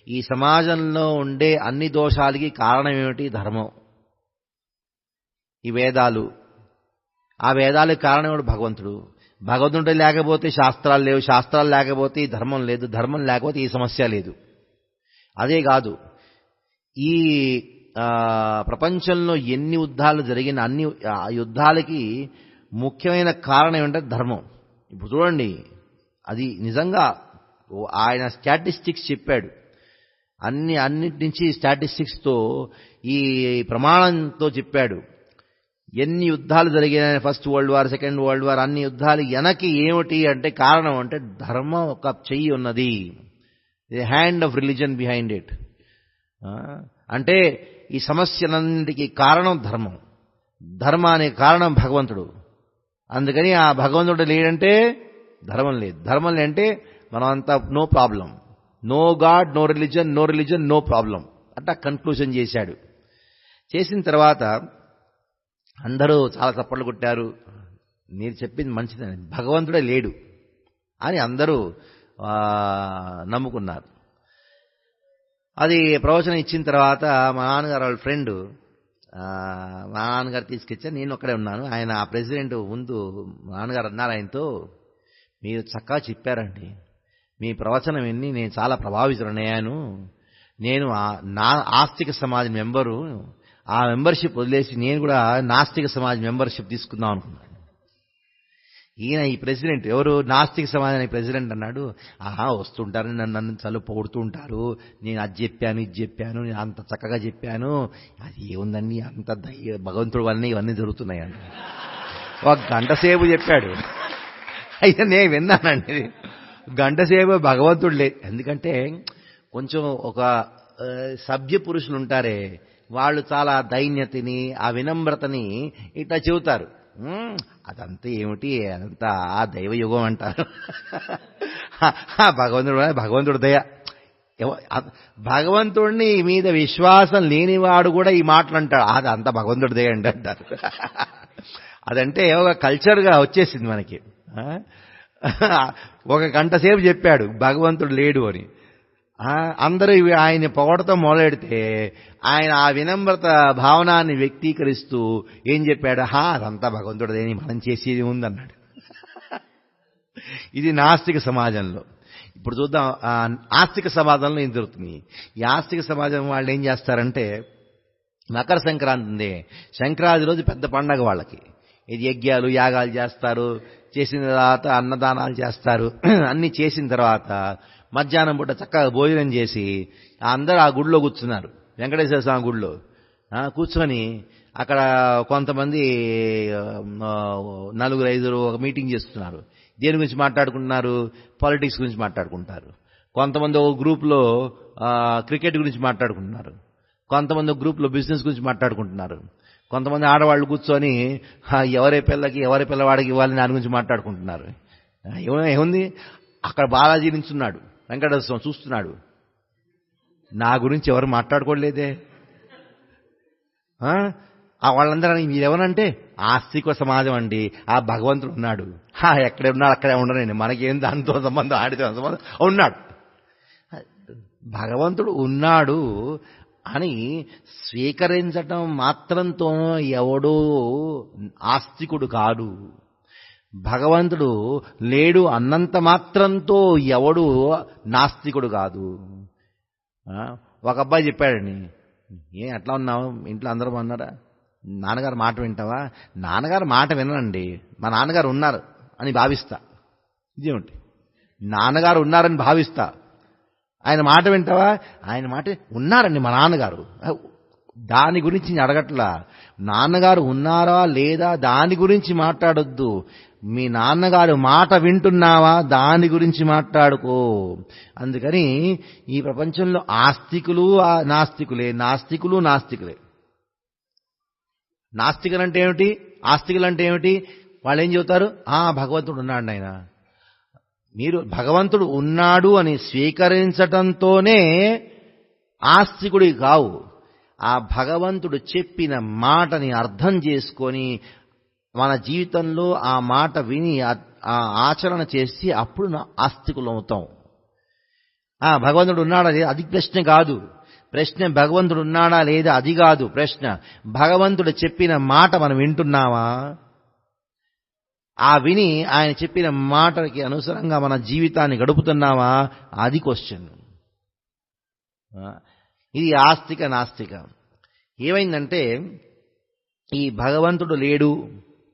ఈ సమాజంలో ఉండే అన్ని దోషాలకి కారణం ఏమిటి? ధర్మం. ఈ వేదాలు, ఆ వేదాలకు కారణం ఏమిటి? భగవంతుడు. భగవంతుడు లేకపోతే శాస్త్రాలు లేవు, శాస్త్రాలు లేకపోతే ఈ ధర్మం లేదు, ధర్మం లేకపోతే ఈ సమస్య లేదు. అదే కాదు, ఈ ప్రపంచంలో ఎన్ని యుద్ధాలు జరిగిన అన్ని యుద్ధాలకి ముఖ్యమైన కారణం ఏమంటే ధర్మం. ఇప్పుడు చూడండి, అది నిజంగా ఆయన స్టాటిస్టిక్స్ చెప్పాడు. అన్నిటి నుంచి స్టాటిస్టిక్స్తో, ఈ ప్రమాణంతో చెప్పాడు. ఎన్ని యుద్ధాలు జరిగినాయి, first world war, second world war, అన్ని యుద్ధాలు వెనక్కి ఏమిటి అంటే కారణం అంటే ధర్మం ఒక చెయ్యి ఉన్నది. The hand of religion behind it. అంటే ఈ సమస్యలన్నిటికీ కారణం ధర్మం. ధర్మానికి కారణం భగవంతుడు. అందుకని ఆ భగవంతుడు లేడంటే ధర్మం లేదు. ధర్మం లేదంటే మనం అంతా no problem. No god, no religion, no religion, no problem. అట్లా కన్క్లూజన్ చేశాడు. చేసిన తర్వాత అందరూ చాలా చప్పట్లు కొట్టారు. మీరు చెప్పింది మంచిదని, భగవంతుడే లేడు అని అందరూ నమ్ముకున్నారు. అది ప్రవచనం ఇచ్చిన తర్వాత మా నాన్నగారు వాళ్ళ ఫ్రెండ్, మా నాన్నగారు తీసుకొచ్చారు. నేను అక్కడే ఉన్నాను. ఆయన ఆ ప్రెసిడెంట్ ముందు మా నాన్నగారు అన్నారు ఆయనతో, మీరు చక్కగా చెప్పారండి, మీ ప్రవచనం విని నేను చాలా ప్రభావితుడయ్యాను. నేను నా ఆస్తిక సమాజ్ మెంబరు, ఆ మెంబర్షిప్ వదిలేసి నేను కూడా నాస్తిక సమాజ్ మెంబర్షిప్ తీసుకుందాం అనుకున్నాను. ఈయన ఈ ప్రెసిడెంట్, ఎవరు నాస్తిక సమాజానికి ప్రెసిడెంట్ అన్నాడు, వస్తుంటారు నన్ను చలు పొగుడుతూ ఉంటారు, నేను అది చెప్పాను ఇది చెప్పాను, నేను అంత చక్కగా చెప్పాను, అది ఏముందండి అంత భగవంతుడు వల్ల ఇవన్నీ జరుగుతున్నాయి అండి. ఒక గంట సేపు చెప్పాడు. అయితే నేను విన్నానండి, గంట సేపు భగవంతుడు లేదు. ఎందుకంటే కొంచెం ఒక సభ్య పురుషులు ఉంటారే, వాళ్ళు చాలా దైన్యతని, ఆ వినమ్రతని ఇట్లా చెబుతారు. అదంతా ఏమిటి, అదంతా ఆ దైవయుగం అంటారు. భగవంతుడు దయ. భగవంతుడిని మీద విశ్వాసం లేనివాడు కూడా ఈ మాటలు అంటాడు, అదంతా భగవంతుడి దయ అంటారు. అదంటే ఒక కల్చర్గా వచ్చేసింది మనకి. ఒక గంట సేపు చెప్పాడు భగవంతుడు లేడు అని. అందరూ ఆయన పొగడతో మొదలెడితే ఆయన ఆ వినమ్రత భావనాన్ని వ్యక్తీకరిస్తూ ఏం చెప్పాడు, అదంతా భగవంతుడిదేని, మనం చేసేది ఉందన్నాడు. ఇది నాస్తిక సమాజంలో. ఇప్పుడు చూద్దాం ఆస్తిక సమాజంలో ఏం జరుగుతుంది. ఈ ఆస్తిక సమాజం వాళ్ళు ఏం చేస్తారంటే, మకర సంక్రాంతి ఉంది, సంక్రాంతి రోజు పెద్ద పండగ వాళ్ళకి. ఇది యజ్ఞాలు యాగాలు చేస్తారు, చేసిన తర్వాత అన్నదానాలు చేస్తారు. అన్నీ చేసిన తర్వాత మధ్యాహ్నం పూట చక్కగా భోజనం చేసి అందరూ ఆ గుడిలో కూర్చున్నారు, వెంకటేశ్వర స్వామి గుడిలో కూర్చొని అక్కడ కొంతమంది 4-5 ఒక మీటింగ్ చేస్తున్నారు. దేని గురించి మాట్లాడుకుంటున్నారు? పాలిటిక్స్ గురించి మాట్లాడుకుంటారు. కొంతమంది ఒక గ్రూప్లో క్రికెట్ గురించి మాట్లాడుకుంటున్నారు. కొంతమంది ఒక గ్రూప్లో బిజినెస్ గురించి మాట్లాడుకుంటున్నారు. కొంతమంది ఆడవాళ్ళు కూర్చొని ఎవరి పిల్లవాడికి ఇవ్వాలని దాని గురించి మాట్లాడుకుంటున్నారు. ఏముంది, అక్కడ బాలాజీ నించున్నాడు, వెంకటేశ్వర స్వామి చూస్తున్నాడు, నా గురించి ఎవరు మాట్లాడుకోలేదే. వాళ్ళందరూ మీరెవరంటే ఆస్తిక సమాజం అండి, ఆ భగవంతుడు ఉన్నాడు. ఎక్కడే ఉన్నాడు అక్కడే ఉండనండి, మనకేం దాంతో సంబంధం, ఆడితో సంబంధం. ఉన్నాడు, భగవంతుడు ఉన్నాడు అని స్వీకరించటం మాత్రంతో ఎవడో ఆస్తికుడు కాడు. భగవంతుడు లేడు అన్నంత మాత్రంతో ఎవడు నాస్తికుడు కాదు. ఒక అబ్బాయి చెప్పాడండి, ఎట్లా ఉన్నావు, ఇంట్లో అందరూ అన్నారా, నాన్నగారు మాట వింటావా? నాన్నగారు మాట విననండి, మా నాన్నగారు ఉన్నారు అని భావిస్తా. ఇదేమిటి, నాన్నగారు ఉన్నారని భావిస్తా, ఆయన మాట వింటావా? ఆయన మాట ఉన్నారండి మా నాన్నగారు, దాని గురించి అడగట్లా. నాన్నగారు ఉన్నారా లేదా దాని గురించి మాట్లాడొద్దు, మీ నాన్నగారు మాట వింటున్నావా దాని గురించి మాట్లాడుకో. అందుకని ఈ ప్రపంచంలో ఆస్తికులు నాస్తికులే, నాస్తికులు నాస్తికులే. నాస్తికులంటే ఏమిటి, ఆస్తికులంటే ఏమిటి? వాళ్ళు ఏం చెబుతారు, భగవంతుడు ఉన్నాడు ఆయన. మీరు భగవంతుడు ఉన్నాడు అని స్వీకరించటంతోనే ఆస్తికుడి కావు. ఆ భగవంతుడు చెప్పిన మాటని అర్థం చేసుకొని మన జీవితంలో ఆ మాట విని ఆచరణ చేసి అప్పుడు ఆస్తికులు అవుతాం. భగవంతుడు ఉన్నాడా లేదా అది ప్రశ్న కాదు. ప్రశ్న భగవంతుడు ఉన్నాడా లేదా అది కాదు ప్రశ్న. భగవంతుడు చెప్పిన మాట మనం వింటున్నావా, విని ఆయన చెప్పిన మాటకి అనుసారంగా మన జీవితాన్ని గడుపుతున్నావా, అది క్వశ్చన్. ఇది ఆస్తిక నాస్తిక. ఏమైందంటే ఈ భగవంతుడు లేడు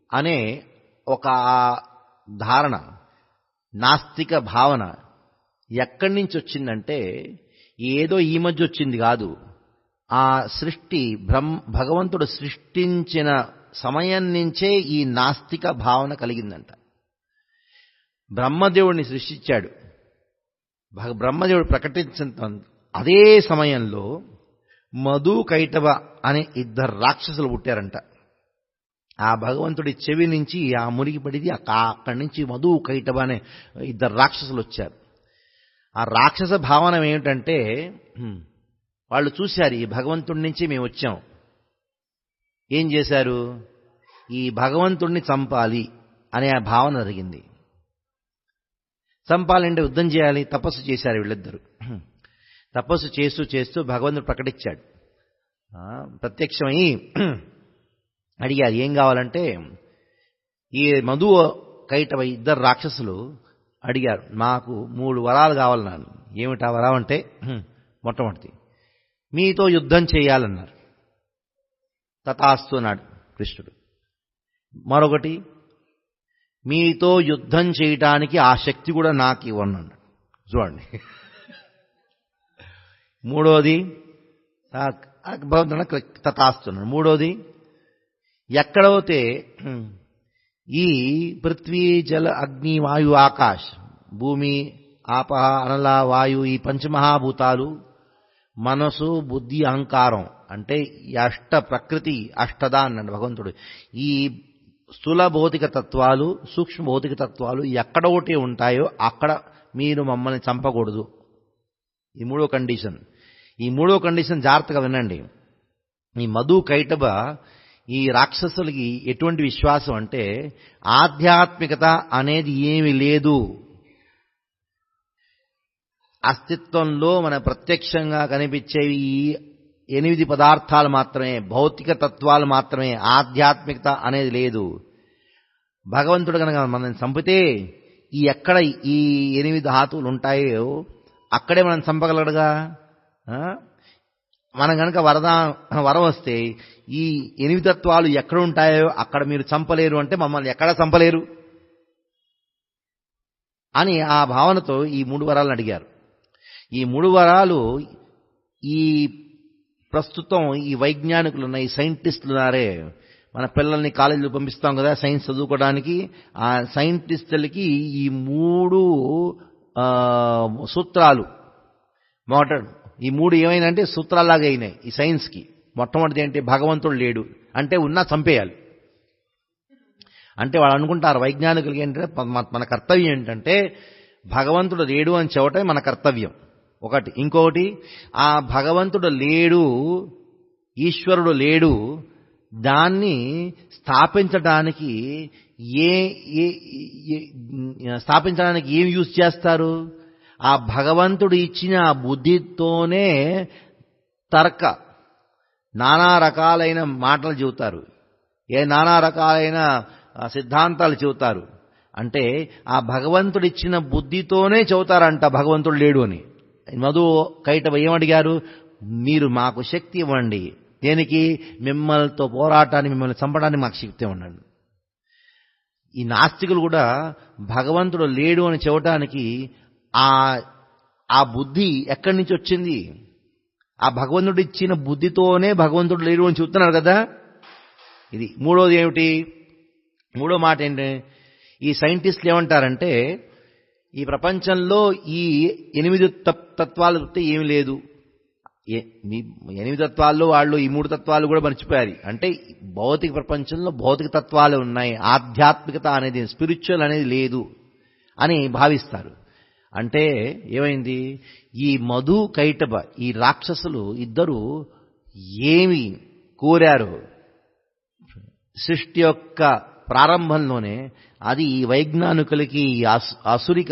అనే ఒక ధారణ, నాస్తిక భావన ఎక్కడి నుంచి వచ్చిందంటే ఏదో ఈ మధ్య వచ్చింది కాదు. ఆ సృష్టి భగవంతుడు సృష్టించిన సమయం నుంచే ఈ నాస్తిక భావన కలిగిందంట. బ్రహ్మదేవుడిని సృష్టించాడు, బ్రహ్మదేవుడు ప్రకటించిన అదే సమయంలో మధు కైటవ అనే ఇద్దరు రాక్షసులు పుట్టారంట. ఆ భగవంతుడి చెవి నుంచి మురిగిపడింది, అక్కడి నుంచి మధు కైటవ అనే ఇద్దరు రాక్షసులు వచ్చారు. ఆ రాక్షస భావన ఏమిటంటే వాళ్ళు చూశారు ఈ భగవంతుడి నుంచి మేము వచ్చాం, ఏం చేశారు, ఈ భగవంతుడిని చంపాలి అనే ఆ భావన జరిగింది. చంపాలంటే యుద్ధం చేయాలి, తపస్సు చేశారు వీళ్ళిద్దరు. తపస్సు చేస్తూ చేస్తూ భగవంతుడు ప్రకటించాడు, ప్రత్యక్షమై అడిగారు ఏం కావాలంటే. ఈ మధు కైటవ ఇద్దరు రాక్షసులు అడిగారు, మాకు 3 వరాలు కావాలి నాన్న. ఏమిటా వరం అంటే, మొట్టమొదటి మీతో యుద్ధం చేయాలన్నారు, తథాస్తు అన్నాడు కృష్ణుడు. మరొకటి మీతో యుద్ధం చేయటానికి ఆ శక్తి కూడా నాకు ఇవ్వన్నాడు. చూడండి. మూడోది తథాస్తున్నాడు. మూడోది ఎక్కడైతే ఈ పృథ్వీ జల అగ్ని వాయు ఆకాశ్ భూమి ఆపహ అనల వాయు ఈ పంచమహాభూతాలు మనసు బుద్ధి అహంకారం అంటే ఈ ప్రకృతి అష్టదా అన్నాడు భగవంతుడు. ఈ స్థూల భౌతిక తత్వాలు సూక్ష్మ భౌతిక తత్వాలు ఎక్కడ ఒకటి ఉంటాయో అక్కడ మీరు మమ్మల్ని చంపకూడదు. ఈ మూడో కండిషన్. ఈ మూడో కండిషన్ జాగ్రత్తగా వినండి. ఈ మధు కైటబ ఈ రాక్షసులకి ఎటువంటి విశ్వాసం అంటే ఆధ్యాత్మికత అనేది ఏమీ లేదు. అస్తిత్వంలో మన ప్రత్యక్షంగా కనిపించేవి 8 పదార్థాలు మాత్రమే, భౌతిక తత్వాలు మాత్రమే, ఆధ్యాత్మికత అనేది లేదు. భగవంతుడు కనుక మనం చంపితే ఎక్కడ ఈ 8 ధాతువులు ఉంటాయో అక్కడే మనం చంపగలడుగా. మనం కనుక వరం వస్తే ఈ 8 తత్వాలు ఎక్కడ ఉంటాయో అక్కడ మీరు చంపలేరు అంటే మమ్మల్ని ఎక్కడ చంపలేరు అని ఆ భావనతో ఈ 3 వరాలను అడిగారు. ఈ 3 వరాలు ఈ ప్రస్తుతం ఈ వైజ్ఞానికులు ఉన్న ఈ సైంటిస్టులు ఉన్నారే, మన పిల్లల్ని కాలేజీలో పంపిస్తాం కదా సైన్స్ చదువుకోవడానికి, ఆ సైంటిస్టులకి ఈ 3 సూత్రాలు ఈ 3 ఏమైందంటే సూత్రాల్లాగా అయినాయి ఈ సైన్స్కి. మొట్టమొదటిది ఏంటి, భగవంతుడు లేడు అంటే ఉన్నా చంపేయాలి. అంటే వాళ్ళు అనుకుంటారు వైజ్ఞానికులకి ఏంటంటే మన కర్తవ్యం ఏంటంటే భగవంతుడు లేడు అని చెప్పటమే మన కర్తవ్యం ఒకటి. ఇంకొకటి ఆ భగవంతుడు లేడు ఈశ్వరుడు లేడు, దాన్ని స్థాపించడానికి స్థాపించడానికి ఏం యూజ్ చేస్తారు? ఆ భగవంతుడు ఇచ్చిన ఆ బుద్ధితోనే నానా రకాలైన మాటలు చెబుతారు, నానా రకాలైన సిద్ధాంతాలు చెబుతారు. అంటే ఆ భగవంతుడిచ్చిన బుద్ధితోనే చెబుతారంట భగవంతుడు లేడు అని. మధు కైటవ ఏమడిగారు? మీరు మాకు శక్తి ఇవ్వండి. దేనికి? మిమ్మల్తో పోరాటాన్ని, మిమ్మల్ని చంపడానికి మాకు శక్తి ఇవ్వండి. ఈ నాస్తికులు కూడా భగవంతుడు లేడు అని చెప్పడానికి ఆ బుద్ధి ఎక్కడి నుంచి వచ్చింది? ఆ భగవంతుడు ఇచ్చిన బుద్ధితోనే భగవంతుడు లేడు అని చెప్తున్నారు కదా. ఇది మూడోది ఏమిటి? మూడో మాట ఏంటి? ఈ సైంటిస్టులు ఏమంటారంటే, ఈ ప్రపంచంలో ఈ 8 తత్వాలు చెప్తే ఏమి లేదు. 8 తత్వాల్లో వాళ్ళు ఈ 3 తత్వాలు కూడా మర్చిపోయారు. అంటే భౌతిక ప్రపంచంలో భౌతిక తత్వాలు ఉన్నాయి, ఆధ్యాత్మికత అనేది, స్పిరిచువల్ అనేది లేదు అని భావిస్తారు. అంటే ఏమైంది? ఈ మధు కైటబ ఈ రాక్షసులు ఇద్దరు ఏమి కోరారు? సృష్టి యొక్క ప్రారంభంలోనే అది ఈ వైజ్ఞానికులకి, అసురిక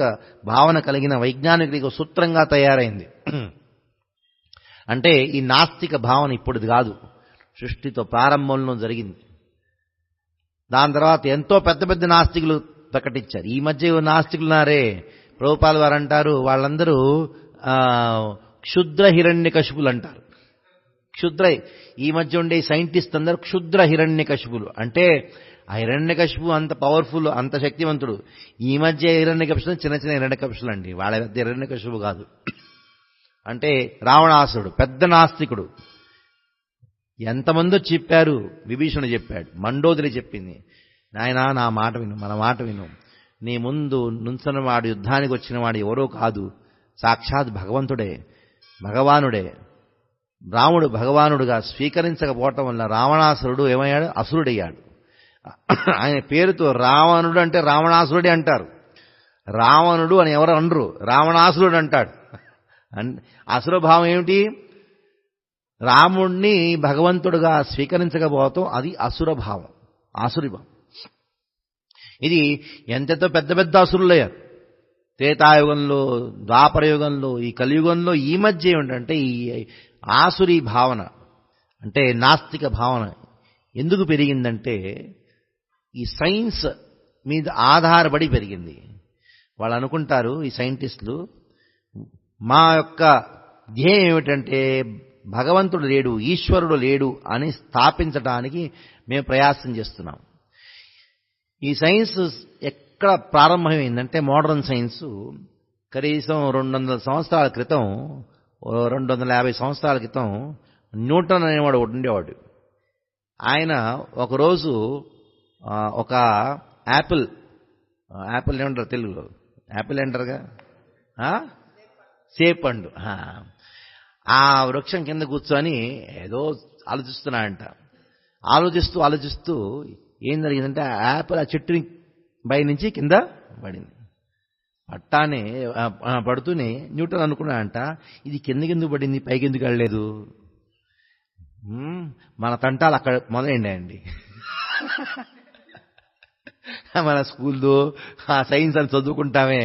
భావన కలిగిన వైజ్ఞానికులకి సూత్రంగా తయారైంది. అంటే ఈ నాస్తిక భావన ఇప్పుడుది కాదు, సృష్టితో ప్రారంభంలో జరిగింది. దాని తర్వాత ఎంతో పెద్ద పెద్ద నాస్తికులు ప్రకటించారు. ఈ మధ్య నాస్తికులున్నారే, ప్రభుపాల్ వారు అంటారు, వాళ్ళందరూ క్షుద్ర హిరణ్యకశిపులు అంటారు. ఈ మధ్య ఉండే సైంటిస్ట్ అందరూ క్షుద్ర హిరణ్యకశిపులు. అంటే ఆ హిరణ్యకశిపు అంత పవర్ఫుల్, అంత శక్తివంతుడు. ఈ మధ్య హిరణ్యకశిపులు చిన్న చిన్న హిరణ్యకశిపులు అండి, వాళ్ళ పెద్ద హిరణ్యకశిపు కాదు. అంటే రావణాసురుడు పెద్ద నాస్తికుడు. ఎంతమందో చెప్పారు, విభీషణుడు చెప్పాడు, మండోదరి చెప్పింది, నాయనా నా మాట విను, మన మాట విను, నీ ముందు నుంచున్నవాడు, యుద్ధానికి వచ్చినవాడు ఎవరో కాదు, సాక్షాత్ భగవంతుడే, భగవానుడే. రాముడు భగవానుడుగా స్వీకరించకపోవటం వల్ల రావణాసురుడు ఏమయ్యాడు? అసురుడయ్యాడు. ఆయన పేరుతో రావణుడు అంటే రావణాసురుడే అంటారు. రావణుడు అని ఎవరు అనరు, రావణాసురుడు అంటాడు. అసురభావం ఏమిటి? రాముణ్ణి భగవంతుడుగా స్వీకరించకపోవటం అది అసురభావం, ఆసురిభావం. ఇది ఎంతెంతో పెద్ద పెద్ద అసురులయ్యారు. త్రేతాయుగంలో, ద్వాపరయుగంలో, ఈ కలియుగంలో ఈ మధ్య ఏమిటంటే ఈ ఆసురీ భావన, అంటే నాస్తిక భావన ఎందుకు పెరిగిందంటే ఈ సైన్స్ మీద ఆధారపడి పెరిగింది. వాళ్ళు అనుకుంటారు, ఈ సైంటిస్టులు, మా యొక్క ధ్యేయం ఏమిటంటే భగవంతుడు లేడు, ఈశ్వరుడు లేడు అని స్థాపించడానికి మేము ప్రయాసం చేస్తున్నాం. ఈ సైన్స్ ఎక్కడ ప్రారంభమైందంటే, మోడర్న్ సైన్స్ కనీసం 200 సంవత్సరాల క్రితం, 250 సంవత్సరాల క్రితం న్యూటన్ అనేవాడు ఉండేవాడు. ఆయన ఒకరోజు ఒక యాపిల్ ఏమంటారు తెలుగులో? యాపిల్ అంటారుగా, సేపండు, ఆ వృక్షం కింద కూర్చొని ఏదో ఆలోచిస్తున్నాడంట. ఆలోచిస్తూ ఏం జరిగిందంటే, ఆ యాపిల్ ఆ చెట్టుని పై నుంచి కింద పడింది. పడుతూనే న్యూటన్ అనుకున్నాడంట, ఇది కిందకెందుకు పడింది, పైకి ఎందుకు వెళ్ళలేదు? మన తంటాలు అక్కడ మొదలైండాయండి. మన స్కూల్లో ఆ సైన్స్ అని చదువుకుంటామే,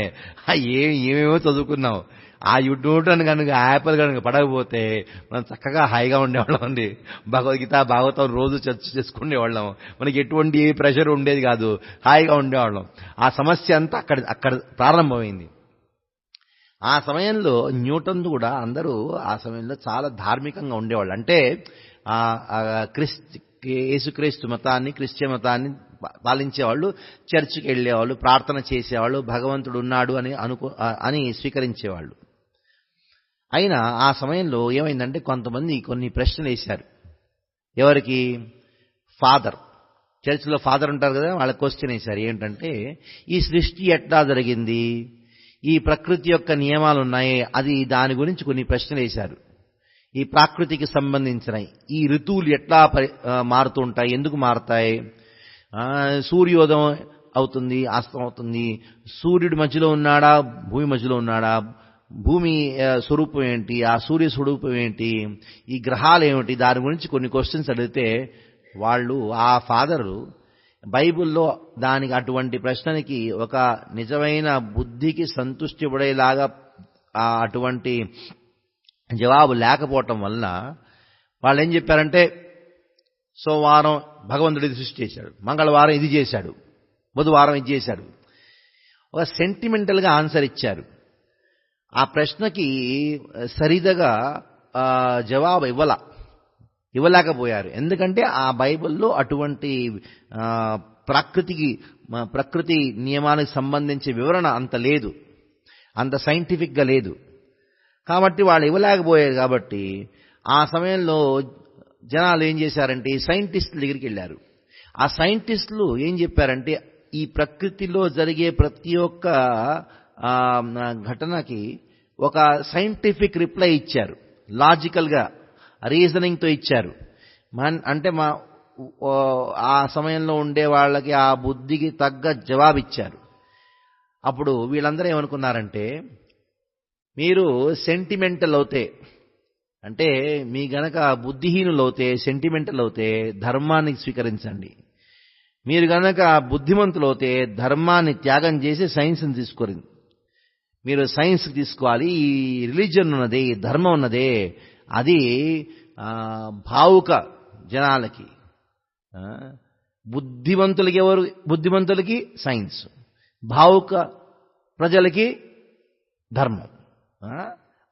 ఏమేమో చదువుకున్నాం. ఆ న్యూటన్ కనుక, యాపిల్ కనుక పడకపోతే మనం చక్కగా హాయిగా ఉండేవాళ్ళం అండి. భగవద్గీత, భాగవతం రోజు చర్చ చేసుకునేవాళ్ళం. మనకి ఎటువంటి ప్రెషర్ ఉండేది కాదు, హాయిగా ఉండేవాళ్ళం. ఆ సమస్య అంతా అక్కడ ప్రారంభమైంది. ఆ సమయంలో న్యూటన్ కూడా అందరూ ఆ సమయంలో చాలా ధార్మికంగా ఉండేవాళ్ళు. అంటే యేసుక్రీస్తు మతాన్ని, క్రిస్టియన్ మతాన్ని పాలించేవాళ్ళు, చర్చికి వెళ్ళేవాళ్ళు, ప్రార్థన చేసేవాళ్ళు, భగవంతుడు ఉన్నాడు అని స్వీకరించేవాళ్ళు. అయినా ఆ సమయంలో ఏమైందంటే, కొంతమంది కొన్ని ప్రశ్నలు వేశారు. ఎవరికి? చర్చిలో ఫాదర్ ఉంటారు కదా, వాళ్ళ క్వశ్చన్ వేశారు. ఏంటంటే, ఈ సృష్టి ఎట్లా జరిగింది, ఈ ప్రకృతి యొక్క నియమాలు ఉన్నాయి, అది దాని గురించి కొన్ని ప్రశ్నలు వేశారు. ఈ ప్రకృతికి సంబంధించినవి, ఈ ఋతువులు ఎట్లా మారుతూ ఉంటాయి, ఎందుకు మారుతాయి, సూర్యోదయం అవుతుంది, అస్తం అవుతుంది, సూర్యుడి మధ్యలో ఉన్నాడా, భూమి మధ్యలో ఉన్నాడా, భూమి స్వరూపం ఏంటి, ఆ సూర్య స్వరూపం ఏంటి, ఈ గ్రహాలు ఏమిటి, దాని గురించి కొన్ని క్వశ్చన్స్ అడిగితే వాళ్ళు ఆ ఫాదరు బైబిల్లో దానికి అటువంటి ప్రశ్నకి ఒక నిజమైన బుద్ధికి సంతృష్టి పడేలాగా అటువంటి జవాబు లేకపోవటం వల్ల వాళ్ళు ఏం చెప్పారంటే, సోమవారం భగవంతుడు ఇది సృష్టి చేశాడు, మంగళవారం ఇది చేశాడు, బుధవారం ఇది చేశాడు. ఒక సెంటిమెంటల్గా ఆన్సర్ ఇచ్చారు. ఆ ప్రశ్నకి సరిదగా జవాబు ఇవ్వలేకపోయారు. ఎందుకంటే ఆ బైబిల్లో అటువంటి ప్రకృతి నియమానికి సంబంధించి వివరణ అంత లేదు, అంత సైంటిఫిక్గా లేదు. కాబట్టి వాళ్ళు ఇవ్వలేకపోయారు. కాబట్టి ఆ సమయంలో జనాలు ఏం చేశారంటే సైంటిస్టుల దగ్గరికి వెళ్ళారు. ఆ సైంటిస్టులు ఏం చెప్పారంటే, ఈ ప్రకృతిలో జరిగే ప్రతి ఒక్క ఘటనకి ఒక సైంటిఫిక్ రిప్లై ఇచ్చారు, లాజికల్గా రీజనింగ్తో ఇచ్చారు. అంటే ఆ సమయంలో ఉండే వాళ్ళకి ఆ బుద్ధికి తగ్గ జవాబిచ్చారు. అప్పుడు వీళ్ళందరూ ఏమనుకున్నారంటే, మీరు సెంటిమెంటల్ అవుతే, అంటే మీ గనక బుద్ధిహీనులు అవుతే, సెంటిమెంటల్ అవుతే ధర్మాన్ని స్వీకరించండి. మీరు గనక బుద్ధిమంతులు అవుతే ధర్మాన్ని త్యాగం చేసి సైన్స్ని తీసుకోరు. మీరు సైన్స్ తీసుకోవాలి. ఈ రిలీజియన్ ఉన్నదే, ఈ ధర్మం ఉన్నదే, అది భావుక జనాలకి, బుద్ధిమంతులకి ఎవరు, బుద్ధిమంతులకి సైన్స్, భావుక ప్రజలకి ధర్మం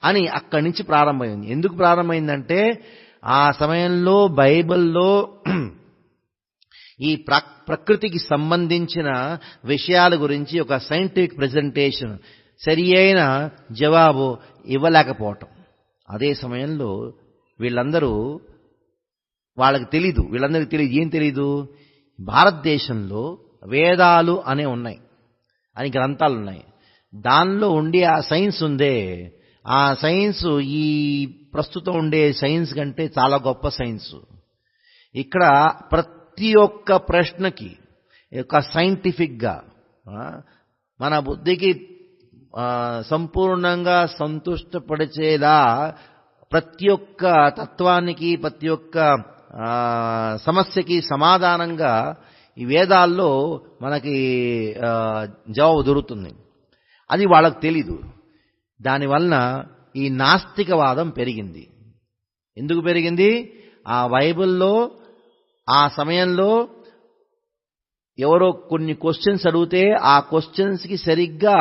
అని అక్కడి నుంచి ప్రారంభమైంది. ఎందుకు ప్రారంభమైందంటే, ఆ సమయంలో బైబిల్లో ఈ ప్రకృతికి సంబంధించిన విషయాల గురించి ఒక సైంటిఫిక్ ప్రెజెంటేషన్, సరి అయిన జవాబు ఇవ్వలేకపోవటం. అదే సమయంలో వాళ్ళకి తెలీదు, వీళ్ళందరికీ తెలియదు. ఏం తెలీదు? భారతదేశంలో వేదాలు అనే ఉన్నాయి, అని గ్రంథాలు ఉన్నాయి. దానిలో ఉండే ఆ సైన్స్ ఉందే, ఆ సైన్స్ ఈ ప్రస్తుతం ఉండే సైన్స్ కంటే చాలా గొప్ప సైన్స్. ఇక్కడ ప్రతి ఒక్క ప్రశ్నకి ఒక సైంటిఫిక్గా మన బుద్ధికి సంపూర్ణంగా సంతుష్టపరిచేలా ప్రతి ఒక్క తత్వానికి, ప్రతి ఒక్క సమస్యకి సమాధానంగా ఈ వేదాల్లో మనకి జవాబు దొరుకుతుంది. అది వాళ్ళకు తెలీదు. దానివలన ఈ నాస్తికవాదం పెరిగింది. ఎందుకు పెరిగింది? ఆ బైబిల్లో ఆ సమయంలో ఎవరో కొన్ని క్వశ్చన్స్ అడిగితే ఆ క్వశ్చన్స్కి సరిగ్గా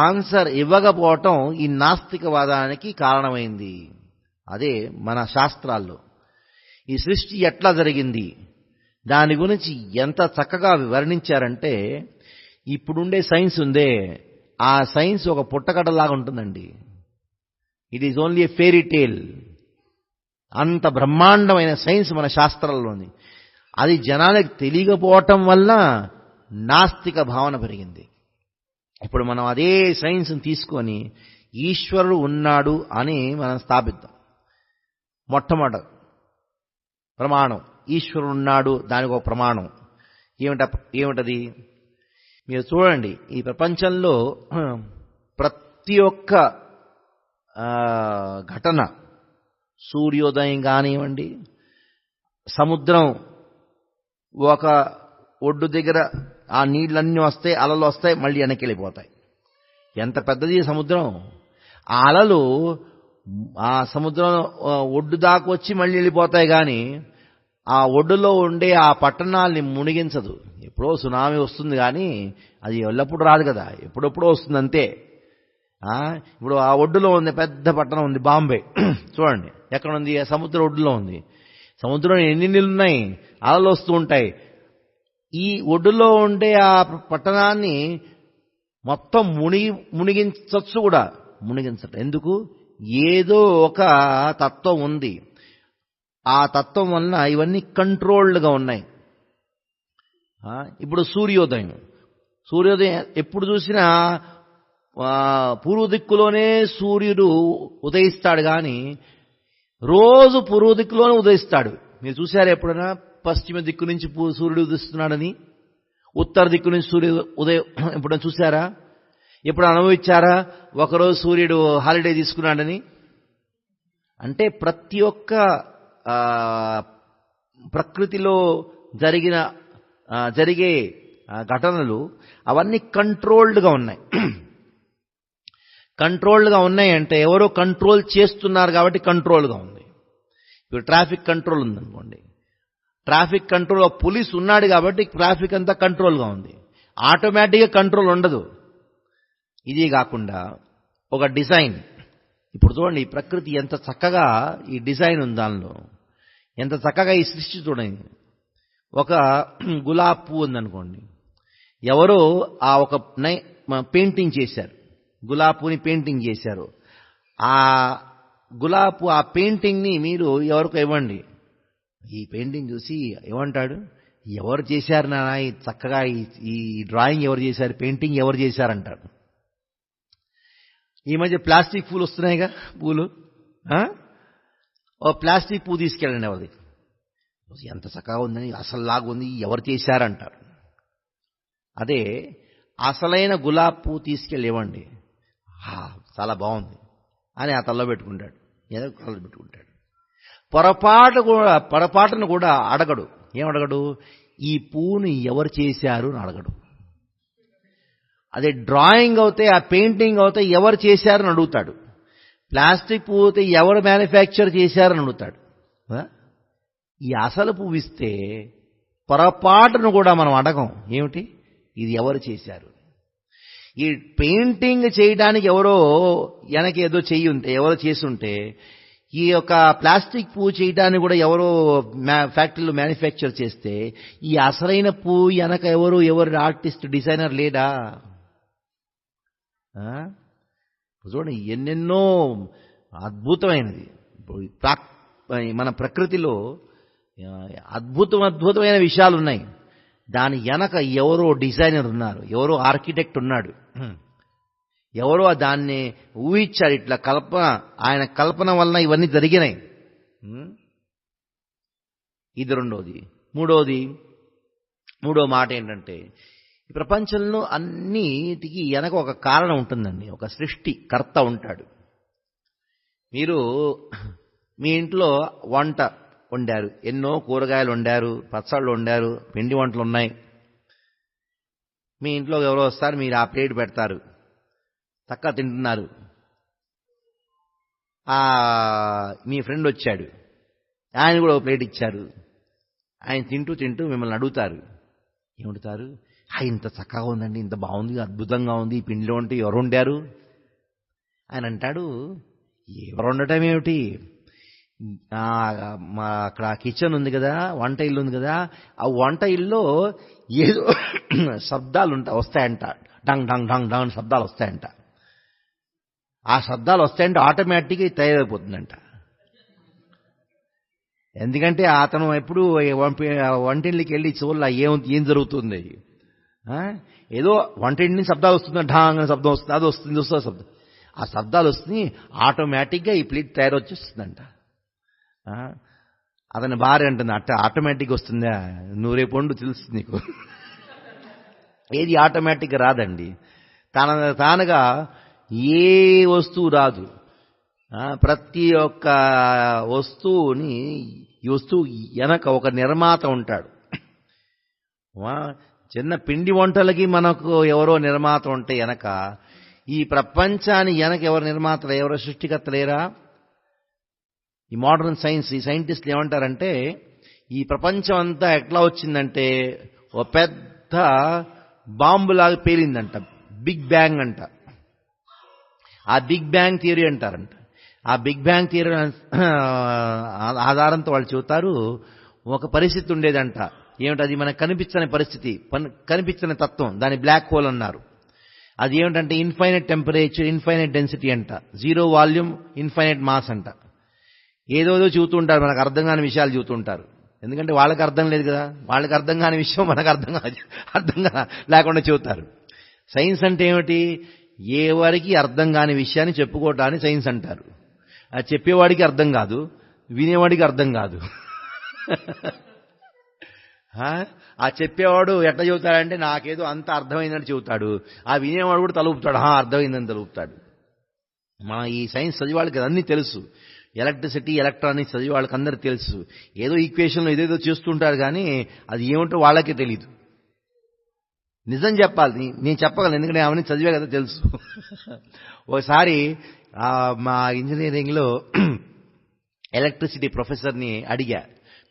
ఆన్సర్ ఇవ్వకపోవటం ఈ నాస్తికవాదానికి కారణమైంది. అదే మన శాస్త్రాల్లో ఈ సృష్టి ఎట్లా జరిగింది దాని గురించి ఎంత చక్కగా వర్ణించారంటే, ఇప్పుడుండే సైన్స్ ఉందే, ఆ సైన్స్ ఒక పుట్టకథలాగా ఉంటుందండి. It is only a fairy tale. అంత బ్రహ్మాండమైన సైన్స్ మన శాస్త్రాల్లో ఉంది. అది జనాలకు తెలియకపోవటం వల్ల నాస్తిక భావన పెరిగింది. ఇప్పుడు మనం అదే సైన్స్ని తీసుకొని ఈశ్వరుడు ఉన్నాడు అని మనం స్థాపిద్దాం. మొట్టమొదటి ప్రమాణం ఈశ్వరుడు ఉన్నాడు, దానికి ఒక ప్రమాణం. ఏమిటది? మీరు చూడండి, ఈ ప్రపంచంలో ప్రతి ఒక్క ఘటన, సూర్యోదయం కానివ్వండి, సముద్రం ఒక ఒడ్డు దగ్గర ఆ నీళ్ళన్నీ వస్తాయి, అలలు వస్తాయి, మళ్ళీ వెనక్కి వెళ్ళిపోతాయి. ఎంత పెద్దది సముద్రం! ఆ అలలు ఆ సముద్రం ఒడ్డు దాకా వచ్చి మళ్ళీ వెళ్ళిపోతాయి, కానీ ఆ ఒడ్డులో ఉండే ఆ పట్టణాల్ని మునిగించదు. ఎప్పుడో సునామీ వస్తుంది, కానీ అది ఎల్లప్పుడూ రాదు కదా, ఎప్పుడెప్పుడో వస్తుంది అంతే. ఇప్పుడు ఆ ఒడ్డులో ఉంది పెద్ద పట్టణం ఉంది, బాంబే. చూడండి ఎక్కడ ఉంది? సముద్ర ఒడ్డులో ఉంది. సముద్రంలో ఎన్ని నీళ్ళు ఉన్నాయి, అలలు వస్తూ ఉంటాయి. ఈ ఒడ్డులో ఉండే ఆ పట్టణాన్ని మొత్తం మునిగించచ్చు కూడా, మునిగించటం ఎందుకు? ఏదో ఒక తత్వం ఉంది. ఆ తత్వం వలన ఇవన్నీ కంట్రోల్డ్గా ఉన్నాయి. ఇప్పుడు సూర్యోదయం ఎప్పుడు చూసినా పూర్వ దిక్కులోనే సూర్యుడు ఉదయిస్తాడు, కానీ రోజు పూర్వ దిక్కులోనే ఉదయిస్తాడు. మీరు చూసారా ఎప్పుడైనా పశ్చిమ దిక్కు నుంచి సూర్యుడు ఉదయిస్తున్నాడని? ఉత్తర దిక్కు నుంచి సూర్యుడు ఉదయం ఎప్పుడైనా చూసారా? ఎప్పుడు అనుభవించారా ఒకరోజు సూర్యుడు హాలిడే తీసుకున్నాడని? అంటే ప్రతి ఒక్క ప్రకృతిలో జరిగే ఘటనలు అవన్నీ కంట్రోల్డ్గా ఉన్నాయి. కంట్రోల్డ్గా ఉన్నాయంటే ఎవరో కంట్రోల్ చేస్తున్నారు కాబట్టి కంట్రోల్గా ఉంది. ఇప్పుడు ట్రాఫిక్ కంట్రోల్ ఉందనుకోండి, ట్రాఫిక్ కంట్రోల్ పోలీస్ ఉన్నాడు కాబట్టి ట్రాఫిక్ అంతా కంట్రోల్గా ఉంది. ఆటోమేటిక్గా కంట్రోల్ ఉండదు. ఇది కాకుండా ఒక డిజైన్. ఇప్పుడు చూడండి ఈ ప్రకృతి ఎంత చక్కగా ఈ డిజైన్ ఉంది, దానిలో ఎంత చక్కగా ఈ సృష్టి చూడండి. ఒక గులాబీ పువ్వు ఉందనుకోండి, ఎవరో ఆ ఒక పెయింటింగ్ చేశారు, గులాబీ పువ్వుని పెయింటింగ్ చేశారు. ఆ గులాబీ ఆ పెయింటింగ్ని మీరు ఎవరికో ఇవ్వండి. ఈ పెయింటింగ్ చూసి ఏమంటాడు, ఎవరు చేశారు నాన్న ఈ చక్కగా ఈ డ్రాయింగ్ ఎవరు చేశారు, పెయింటింగ్ ఎవరు చేశారంటాడు. ఈ మధ్య ప్లాస్టిక్ పూలు వస్తున్నాయిగా, పూలు. ఓ ప్లాస్టిక్ పువ్వు తీసుకెళ్ళండి ఎవరిది, ఎంత చక్కగా ఉందని, అసలు లాగా ఉంది, ఎవరు చేశారంటారు. అదే అసలైన గులాబీ పువ్వు తీసుకెళ్ళి ఇవ్వండి, చాలా బాగుంది అని ఆ తల్లో పెట్టుకుంటాడు, ఏదో కళ్ళు పెట్టుకుంటాడు. పొరపాటును కూడా అడగడు. ఏమడగడు, ఈ పువ్వుని ఎవరు చేశారు అని అడగడు. అదే డ్రాయింగ్ అవుతే, ఆ పెయింటింగ్ అవుతే ఎవరు చేశారని అడుగుతాడు. ప్లాస్టిక్ పువ్వు అయితే ఎవరు మ్యానుఫ్యాక్చర్ చేశారని అడుగుతాడు. ఈ అసలు పువ్వు ఇస్తే పొరపాటును కూడా మనం అడగం, ఏమిటి ఇది ఎవరు చేశారు. ఈ పెయింటింగ్ చేయడానికి ఎవరో వెనక ఏదో చెయ్యి ఉంటే, ఎవరో చేసి ఉంటే, ఈ యొక్క ప్లాస్టిక్ పువ్వు చేయడానికి కూడా ఎవరో ఫ్యాక్టరీలో మ్యానుఫ్యాక్చర్ చేస్తే, ఈ అసలైన పువ్వు వెనక ఎవరు ఆర్టిస్ట్ డిజైనర్ లేడా? చూడండి ఎన్నెన్నో అద్భుతమైనది మన ప్రకృతిలో, అద్భుతమైన విషయాలు ఉన్నాయి. దాని వెనక ఎవరో డిజైనర్ ఉన్నారు, ఎవరో ఆర్కిటెక్ట్ ఉన్నాడు, ఎవరో దాన్ని ఊహించారు. ఇట్లా ఆయన కల్పన వలన ఇవన్నీ జరిగినాయి. ఇది రెండోది. మూడో మాట ఏంటంటే, ఈ ప్రపంచంలో అన్నిటికీ వెనక ఒక కారణం ఉంటుందండి, ఒక సృష్టికర్త ఉంటాడు. మీరు మీ ఇంట్లో వంట వండారు, ఎన్నో కూరగాయలు వండారు, పచ్చళ్ళు వండారు, పిండి వంటలు ఉన్నాయి. మీ ఇంట్లో ఎవరో వస్తారు, మీరు ఆ ప్లేట్ పెడతారు, చక్కగా తింటున్నారు. మీ ఫ్రెండ్ వచ్చాడు, ఆయన కూడా ఒక ప్లేట్ ఇచ్చారు. ఆయన తింటూ మిమ్మల్ని అడుగుతారు, ఏమడుగుతారు, ఇంత చక్కగా ఉందండి, ఇంత బాగుంది, అద్భుతంగా ఉంది, ఈ పిండిలో ఉంటే ఎవరు వండారు? ఆయన అంటాడు, ఎవరు వండటం ఏమిటి, అక్కడ కిచెన్ ఉంది కదా, వంట ఇల్లు ఉంది కదా, ఆ వంట ఇల్లులో ఏదో శబ్దాలు వస్తాయంట, డంగ్ డంగ్ డంగ్ డంగ్ శబ్దాలు వస్తాయంట. ఆ శబ్దాలు వస్తాయంటే ఆటోమేటిక్గా తయారైపోతుందంట. ఎందుకంటే అతను ఎప్పుడు వంటింటికి వెళ్ళి చూడాల ఏం జరుగుతుంది. ఏదో వంటింటి శబ్దాలు వస్తుంది, ఢాంగ్ అని శబ్దం వస్తుంది, అది వస్తుంది శబ్దం. ఆ శబ్దాలు వస్తుంది, ఆటోమేటిక్గా ఈ ప్లేట్ తయారొచ్చేస్తుందంట. అతని భార్య అంటుంది, ఆటోమేటిక్గా వస్తుందా, నువ్వు రేపు వండు తెలుస్తుంది నీకు. ఏది ఆటోమేటిక్గా రాదండి, తానుగా ఏ వస్తువు రాదు. ప్రతి ఒక్క వస్తువుని, ఈ వస్తువు వెనక ఒక నిర్మాత ఉంటాడు. చిన్న పిండి వంటలకి మనకు ఎవరో నిర్మాత ఉంటే వెనక, ఈ ప్రపంచాన్ని వెనక ఎవరు నిర్మాత, ఎవరో సృష్టికర్త లేరా? ఈ మోడర్న్ సైన్స్, ఈ సైంటిస్టులు ఏమంటారంటే, ఈ ప్రపంచం అంతా ఎట్లా వచ్చిందంటే ఒక పెద్ద బాంబులాగా పేలిందంట, బిగ్ బ్యాంగ్ అంట. ఆ బిగ్ బ్యాంగ్ థియరీ అంటారంట. ఆ బిగ్ బ్యాంగ్ థియరీ ఆధారంతో వాళ్ళు చెబుతారు, ఒక పరిస్థితి ఉండేదంట. ఏమిటది? మనకు కనిపించని పరిస్థితి, కనిపించని తత్వం, దాని బ్లాక్ హోల్ అన్నారు. అది ఏమిటంటే ఇన్ఫైనైట్ టెంపరేచర్, ఇన్ఫైనైట్ డెన్సిటీ అంట, జీరో వాల్యూమ్, ఇన్ఫైనైట్ మాస్ అంట. ఏదోదో చూస్తుంటారు, మనకు అర్థం కాని విషయాలు చూస్తుంటారు. ఎందుకంటే వాళ్ళకి అర్థం లేదు కదా, వాళ్ళకి అర్థం కాని విషయం మనకు అర్థం లేకుండా చెబుతారు. సైన్స్ అంటే ఏమిటి? ఎవరికి అర్థం కాని విషయాన్ని చెప్పుకోవటాన్ని సైన్స్ అంటారు. అది చెప్పేవాడికి అర్థం కాదు, వినేవాడికి అర్థం కాదు. ఆ చెప్పేవాడు ఎట్లా చెబుతాడంటే నాకేదో అంత అర్థమైందని చెబుతాడు, ఆ వినేవాడు కూడా తలుపుతాడు, అర్థమైందని తలుపుతాడు. మన ఈ సైన్స్ చదివే వాళ్ళకి అన్నీ తెలుసు, ఎలక్ట్రిసిటీ ఎలక్ట్రానిక్స్ చదివే వాళ్ళకి అందరికీ తెలుసు. ఏదో ఈక్వేషన్లో ఏదేదో చేస్తుంటారు కానీ అది ఏమిటో వాళ్ళకే తెలియదు. నిజం చెప్పాలి, నేను చెప్పగలను, ఎందుకంటే అవన్నీ చదివే కదా తెలుసు. ఒకసారి మా ఇంజనీరింగ్లో ఎలక్ట్రిసిటీ ప్రొఫెసర్ని అడిగా,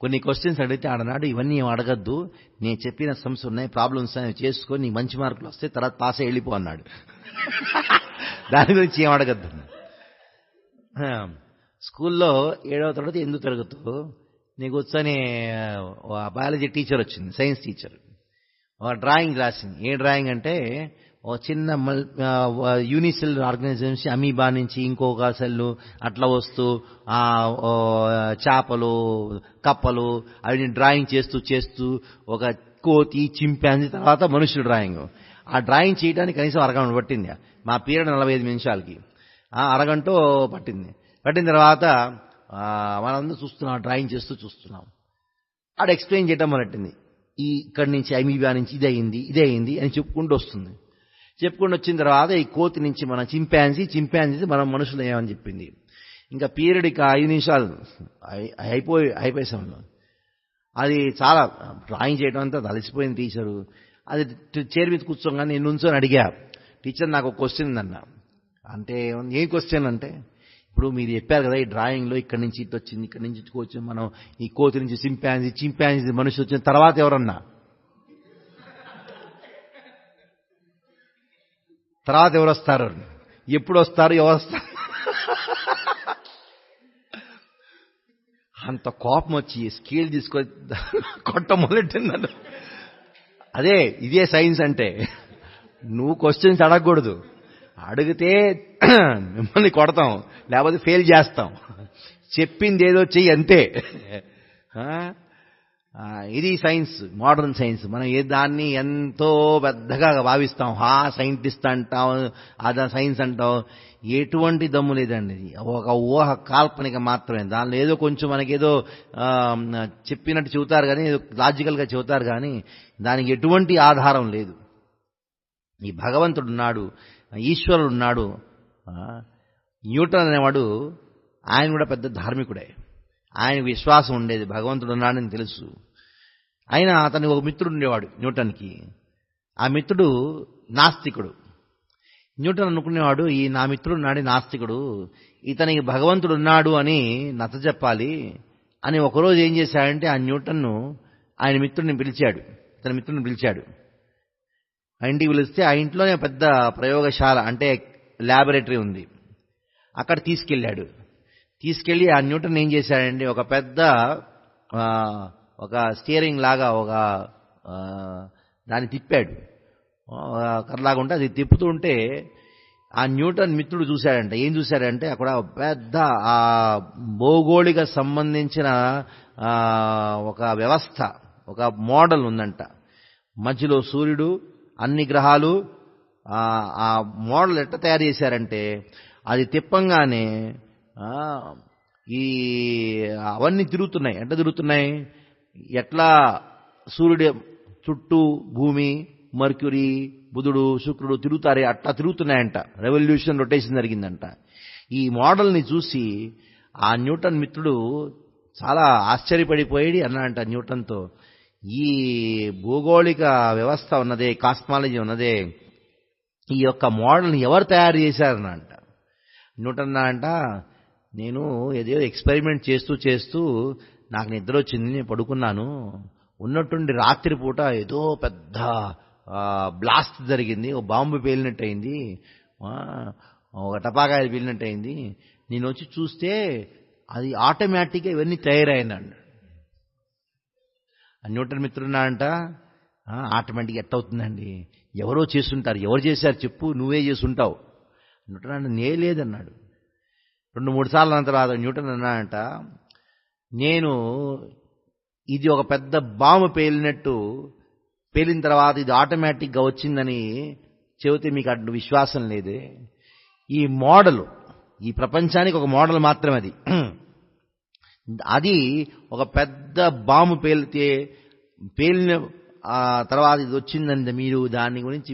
కొన్ని క్వశ్చన్స్ అడిగితే ఆడనాడు ఇవన్నీ ఏం అడగద్దు, నేను చెప్పిన సమ్స్ ఉన్నాయి, ప్రాబ్లమ్స్ ఉన్నాయి, చేసుకొని నీకు మంచి మార్కులు వస్తే తర్వాత పాస్ అయ్యి వెళ్ళిపో అన్నాడు. దాని గురించి ఏం అడగద్దు. స్కూల్లో 7వ తరగతి 8వ తరగతిలో నీకు వచ్చని బయాలజీ టీచర్ వచ్చింది, సైన్స్ టీచర్. ఒక డ్రాయింగ్ రాసింది. ఏ డ్రాయింగ్ అంటే ఒక చిన్న యూనిసెల్ ఆర్గనైజేషన్ అమీబా నుంచి ఇంకొక సెల్లు అట్లా వస్తూ చేపలు కప్పలు అవి డ్రాయింగ్ చేస్తూ చేస్తూ ఒక కోతి చింపాంజీ తర్వాత మనుషుల డ్రాయింగ్. ఆ డ్రాయింగ్ చేయడానికి కనీసం అరగంట పట్టింది. మా పీరియడ్ 45 నిమిషాలకి అరగంట పట్టింది. పట్టిన తర్వాత మనందరూ చూస్తున్నాం, డ్రాయింగ్ చేస్తూ చూస్తున్నాం. ఆడ ఎక్స్ప్లెయిన్ చేయడం మొదలెట్టింది. ఇక్కడి నుంచి అమీబా నుంచి ఇదే అయింది అని చెప్పుకుంటూ వస్తుంది. చెప్పుకుంటూ వచ్చిన తర్వాత ఈ కోతి నుంచి మన చింపాంజీ మనం మనుషులు ఏమని చెప్పింది. ఇంకా పీరియడ్కి 5 నిమిషాలు అయిపోయే సమయంలో అది చాలా డ్రాయింగ్ చేయడం అంతా అలసిపోయింది టీచరు. అది చైర్ మీద కూర్చోగానే నేను నుంచొని అడిగా, టీచర్ నాకు ఒక క్వశ్చన్ ఉందన్నా. అంటే ఏం క్వశ్చన్ అంటే, ఇప్పుడు మీరు చెప్పారు కదా ఈ డ్రాయింగ్లో ఇక్కడి నుంచి ఇటు వచ్చింది, ఇక్కడి నుంచి ఇటుకు వచ్చింది, మనం ఈ కోతి నుంచి చింపాంజీ మనిషి వచ్చిన తర్వాత ఎవరన్నా తర్వాత ఎవరు వస్తారు, ఎప్పుడు వస్తారు, ఎవరు వస్తారు? అంత కోపం వచ్చి స్కేల్ తీసుకొని కొట్ట మొదలెట్టిందన్న. ఇదే సైన్స్ అంటే. నువ్వు క్వశ్చన్స్ అడగకూడదు, అడిగితే మిమ్మల్ని కొడతాం, లేకపోతే ఫెయిల్ చేస్తాం. చెప్పింది ఏదో చెయ్యి అంతే. ఇది సైన్స్, మోడర్న్ సైన్స్. మనం దాన్ని ఎంతో పెద్దగా భావిస్తాం, సైంటిస్ట్ అంటాం, అదా సైన్స్ అంటాం. ఎటువంటి దమ్ము లేదండి, ఒక ఊహ కాల్పనిక మాత్రమే. దానిలో ఏదో కొంచెం మనకేదో చెప్పినట్టు చెబుతారు కానీ, లాజికల్గా చెబుతారు కానీ దానికి ఎటువంటి ఆధారం లేదు. ఈ భగవంతుడు ఉన్నాడు, ఈశ్వరుడు ఉన్నాడు. న్యూటన్ అనేవాడు ఆయన కూడా పెద్ద ధార్మికుడే, ఆయన విశ్వాసం ఉండేది, భగవంతుడు ఉన్నాడని తెలుసు. అయినా అతనికి ఒక మిత్రుడు ఉండేవాడు న్యూటన్కి. ఆ మిత్రుడు నాస్తికుడు. న్యూటన్ అనుకునేవాడు, ఈ నా మిత్రుడు నాడి నాస్తికుడు, ఇతనికి భగవంతుడు ఉన్నాడు అని నచ్చజెప్పాలి అని ఒకరోజు ఏం చేశాడంటే ఆ న్యూటన్ను ఆయన మిత్రుడిని పిలిచాడు. తన మిత్రుడిని పిలిచాడు. ఆ ఇంటికి పిలిస్తే ఆ ఇంట్లోనే పెద్ద ప్రయోగశాల అంటే ల్యాబొరేటరీ ఉంది. అక్కడ తీసుకెళ్ళి ఆ న్యూటన్ ఏం చేశాడంటే ఒక పెద్ద ఒక స్టీరింగ్ లాగా ఒక దాన్ని తిప్పాడు, కర్రలాగా ఉంటే అది తిప్పుతూ ఉంటే ఆ న్యూటన్ మిత్రుడు చూశాడంట. ఏం చూశాడంటే అక్కడ పెద్ద ఆ భౌగోళిక సంబంధించిన ఒక వ్యవస్థ, ఒక మోడల్ ఉందంట. మధ్యలో సూర్యుడు, అన్ని గ్రహాలు. ఆ మోడల్ ఎట్లా తయారు చేశారంటే అది తిప్పంగానే అవన్నీ తిరుగుతున్నాయి. ఎట్లా తిరుగుతున్నాయి, ఎట్లా సూర్యుడు చుట్టూ భూమి, మర్క్యూరీ, బుధుడు, శుక్రుడు తిరుగుతారే అట్లా తిరుగుతున్నాయంట. రొటేషన్ జరిగిందంట. ఈ మోడల్ని చూసి ఆ న్యూటన్ మిత్రుడు చాలా ఆశ్చర్యపడిపోయి అన్నాడంట న్యూటన్తో, ఈ భూగోళిక వ్యవస్థ ఉన్నదే, కాస్మాలజీ ఉన్నదే, ఈ యొక్క మోడల్ని ఎవరు తయారు చేశారనంట. న్యూటన్ అంట, నేను ఏదో ఎక్స్పెరిమెంట్ చేస్తూ నాకు నిద్ర వచ్చింది, నేను పడుకున్నాను. ఉన్నట్టుండి రాత్రిపూట ఏదో పెద్ద బ్లాస్ట్ జరిగింది, ఒక బాంబు పేలినట్టు అయింది, ఒక టపాకాయలు పేలినట్టు అయింది. నేను వచ్చి చూస్తే అది ఆటోమేటిక్గా ఇవన్నీ తయారైందండి. న్యూటన్ మిత్రున్నా అంట, ఆటోమేటిక్గా ఎట్ట అవుతుందండి, ఎవరో చేస్తుంటారు, ఎవరు చేశారు చెప్పు, నువ్వే చేసుంటావు. న్యూటన్ అంటే నే లేదన్నాడు. 2-3 సార్లు అన్న తర్వాత న్యూటన్ అన్నాడంట, నేను ఇది ఒక పెద్ద బాంబు పేలిన తర్వాత ఇది ఆటోమేటిక్గా వచ్చిందని చెబితే మీకు అటు విశ్వాసం లేదే. ఈ మోడల్ ఈ ప్రపంచానికి ఒక మోడల్ మాత్రమే. అది ఒక పెద్ద బాంబు పేలితే పేలిన తర్వాత ఇది వచ్చిందంటే మీరు దాని గురించి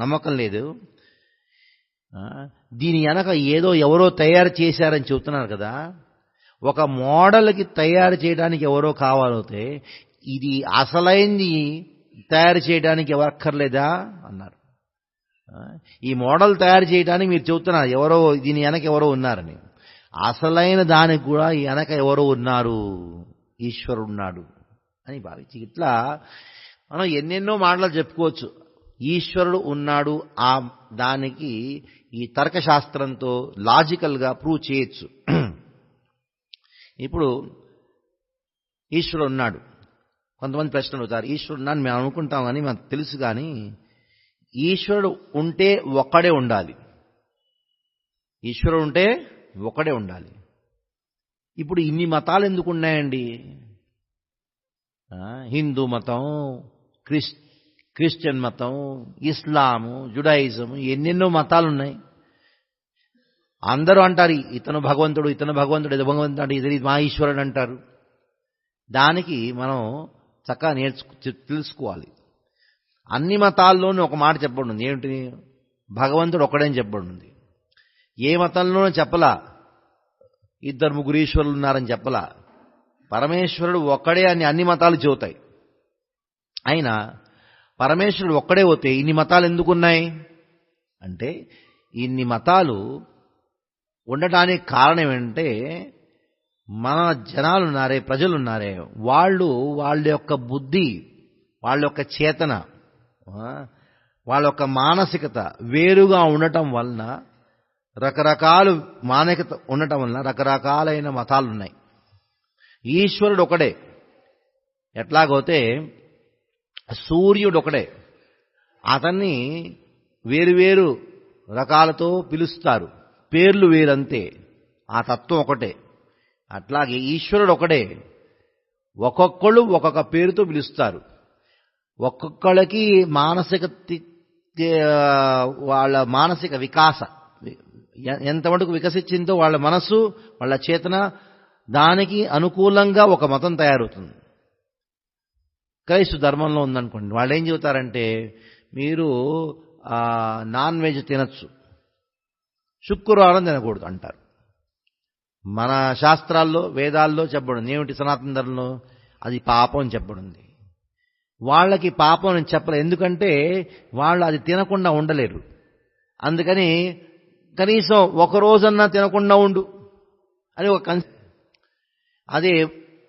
నమ్మకం లేదు. దీని వెనక ఏదో ఎవరో తయారు చేశారని చెబుతున్నారు కదా. ఒక మోడల్కి తయారు చేయడానికి ఎవరో కావాలవుతే ఇది అసలైంది తయారు చేయడానికి ఎవరు అక్కర్లేదా అన్నారు. ఈ మోడల్ తయారు చేయడానికి మీరు చెబుతున్నారు ఎవరో దీని వెనక ఎవరో ఉన్నారని. అసలైన దానికి కూడా ఈ వెనక ఎవరో ఉన్నారు, ఈశ్వరుడు ఉన్నాడు అని భావించి ఇట్లా మనం ఎన్నెన్నో మాటలు చెప్పుకోవచ్చు. ఈశ్వరుడు ఉన్నాడు దానికి ఈ తర్కశాస్త్రంతో లాజికల్గా ప్రూవ్ చేయొచ్చు. ఇప్పుడు ఈశ్వరుడు ఉన్నాడు, కొంతమంది ప్రశ్నలు అవుతారు. ఈశ్వరుడు ఉన్నాడు మేము అనుకుంటాం కానీ మనకు తెలుసు, కానీ ఈశ్వరుడు ఉంటే ఒక్కడే ఉండాలి. ఈశ్వరుడు ఉంటే ఒకడే ఉండాలి. ఇప్పుడు ఇన్ని మతాలు ఎందుకు ఉన్నాయండి? హిందూ మతం, క్రిస్టియన్ మతం, ఇస్లాము, జుడాయిజం, ఎన్నెన్నో మతాలు ఉన్నాయి. అందరూ అంటారు ఇతను భగవంతుడు, ఇతను భగవంతుడు, ఇది భగవంతుడు అంటే ఇది మా ఈశ్వరుడు అంటారు. దానికి మనం చక్కగా తెలుసుకోవాలి. అన్ని మతాల్లోనూ ఒక మాట చెప్పబడి ఉంది. ఏమిటి? భగవంతుడు ఒకడని చెప్పబడి ఉంది. ఏ మతంలోనూ చెప్పలా ఇద్దరు ముగ్గురు ఈశ్వరులు ఉన్నారని చెప్పలా. పరమేశ్వరుడు ఒక్కడే అని అన్ని మతాలు చెబుతాయి. అయినా పరమేశ్వరుడు ఒక్కడే పోతే ఇన్ని మతాలు ఎందుకున్నాయి అంటే, ఇన్ని మతాలు ఉండటానికి కారణం ఏంటంటే మన జనాలు ఉన్నారే, ప్రజలు ఉన్నారే, వాళ్ళ యొక్క బుద్ధి, వాళ్ళ యొక్క చేతన, వాళ్ళ యొక్క మానసికత వేరుగా ఉండటం వలన, రకరకాలు మానసికత ఉండటం వలన రకరకాలైన మతాలు ఉన్నాయి. ఈశ్వరుడు ఒకడే. ఎట్లాగోతే సూర్యుడు ఒకడే, అతన్ని వేరువేరు రకాలతో పిలుస్తారు, పేర్లు వేరంతే, ఆ తత్వం ఒకటే. అట్లాగే ఈశ్వరుడు ఒకడే, ఒక్కొక్కళ్ళు ఒక్కొక్క పేరుతో పిలుస్తారు. ఒక్కొక్కళ్ళకి వాళ్ళ మానసిక వికాస ఎంతమటుకు వికసించిందో వాళ్ళ మనస్సు, వాళ్ళ చేతన, దానికి అనుకూలంగా ఒక మతం తయారవుతుంది. క్రైస్తు ధర్మంలో ఉందనుకోండి, వాళ్ళు ఏం చెబుతారంటే మీరు నాన్ వెజ్ తినచ్చు, శుక్రవారం తినకూడదు అంటారు. మన శాస్త్రాల్లో వేదాల్లో చెప్పబడింది ఏమిటి? సనాతన ధర్మంలో అది పాపం అని చెప్పబడింది. వాళ్ళకి పాపం అని చెప్పలేదు, ఎందుకంటే వాళ్ళు అది తినకుండా ఉండలేరు. అందుకని కనీసం ఒక రోజన్నా తినకుండా ఉండు అని ఒక అదే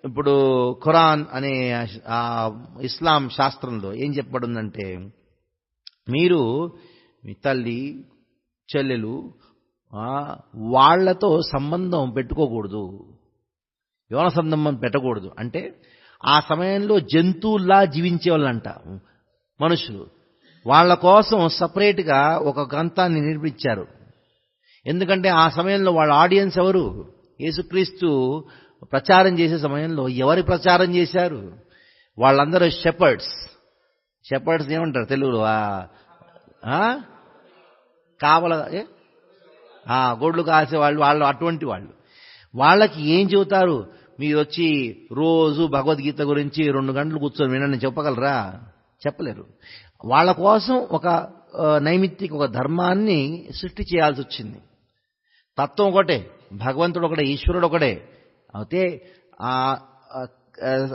ఇప్పుడు ఖురాన్ అనే ఇస్లాం శాస్త్రంలో ఏం చెప్పబడిందంటే, మీరు మీ తల్లి చెల్లెలు వాళ్లతో సంబంధం పెట్టుకోకూడదు, యౌన సంబంధం పెట్టకూడదు. అంటే ఆ సమయంలో జంతువుల్లా జీవించే వాళ్ళంట మనుషులు. వాళ్ళ కోసం సపరేట్గా ఒక గ్రంథాన్ని నిర్మించారు. ఎందుకంటే ఆ సమయంలో వాళ్ళ ఆడియన్స్ ఎవరు? యేసుక్రీస్తు ప్రచారం చేసే సమయంలో ఎవరి ప్రచారం చేశారు? వాళ్ళందరూ షెపర్డ్స్. ఏమంటారు తెలుగులో? కావల గొడ్లు కాసేవాళ్ళు, వాళ్ళు అటువంటి వాళ్ళు. వాళ్ళకి ఏం చెబుతారు? మీరు వచ్చి రోజు భగవద్గీత గురించి 2 గంటలు కూర్చొని వినండి చెప్పగలరా? చెప్పలేరు. వాళ్ళ కోసం ఒక నైమిత్తిక ఒక ధర్మాన్ని సృష్టి చేయాల్సి వచ్చింది. తత్వం ఒకటే, భగవంతుడు ఒకటే, ఈశ్వరుడు ఒకటే. అయితే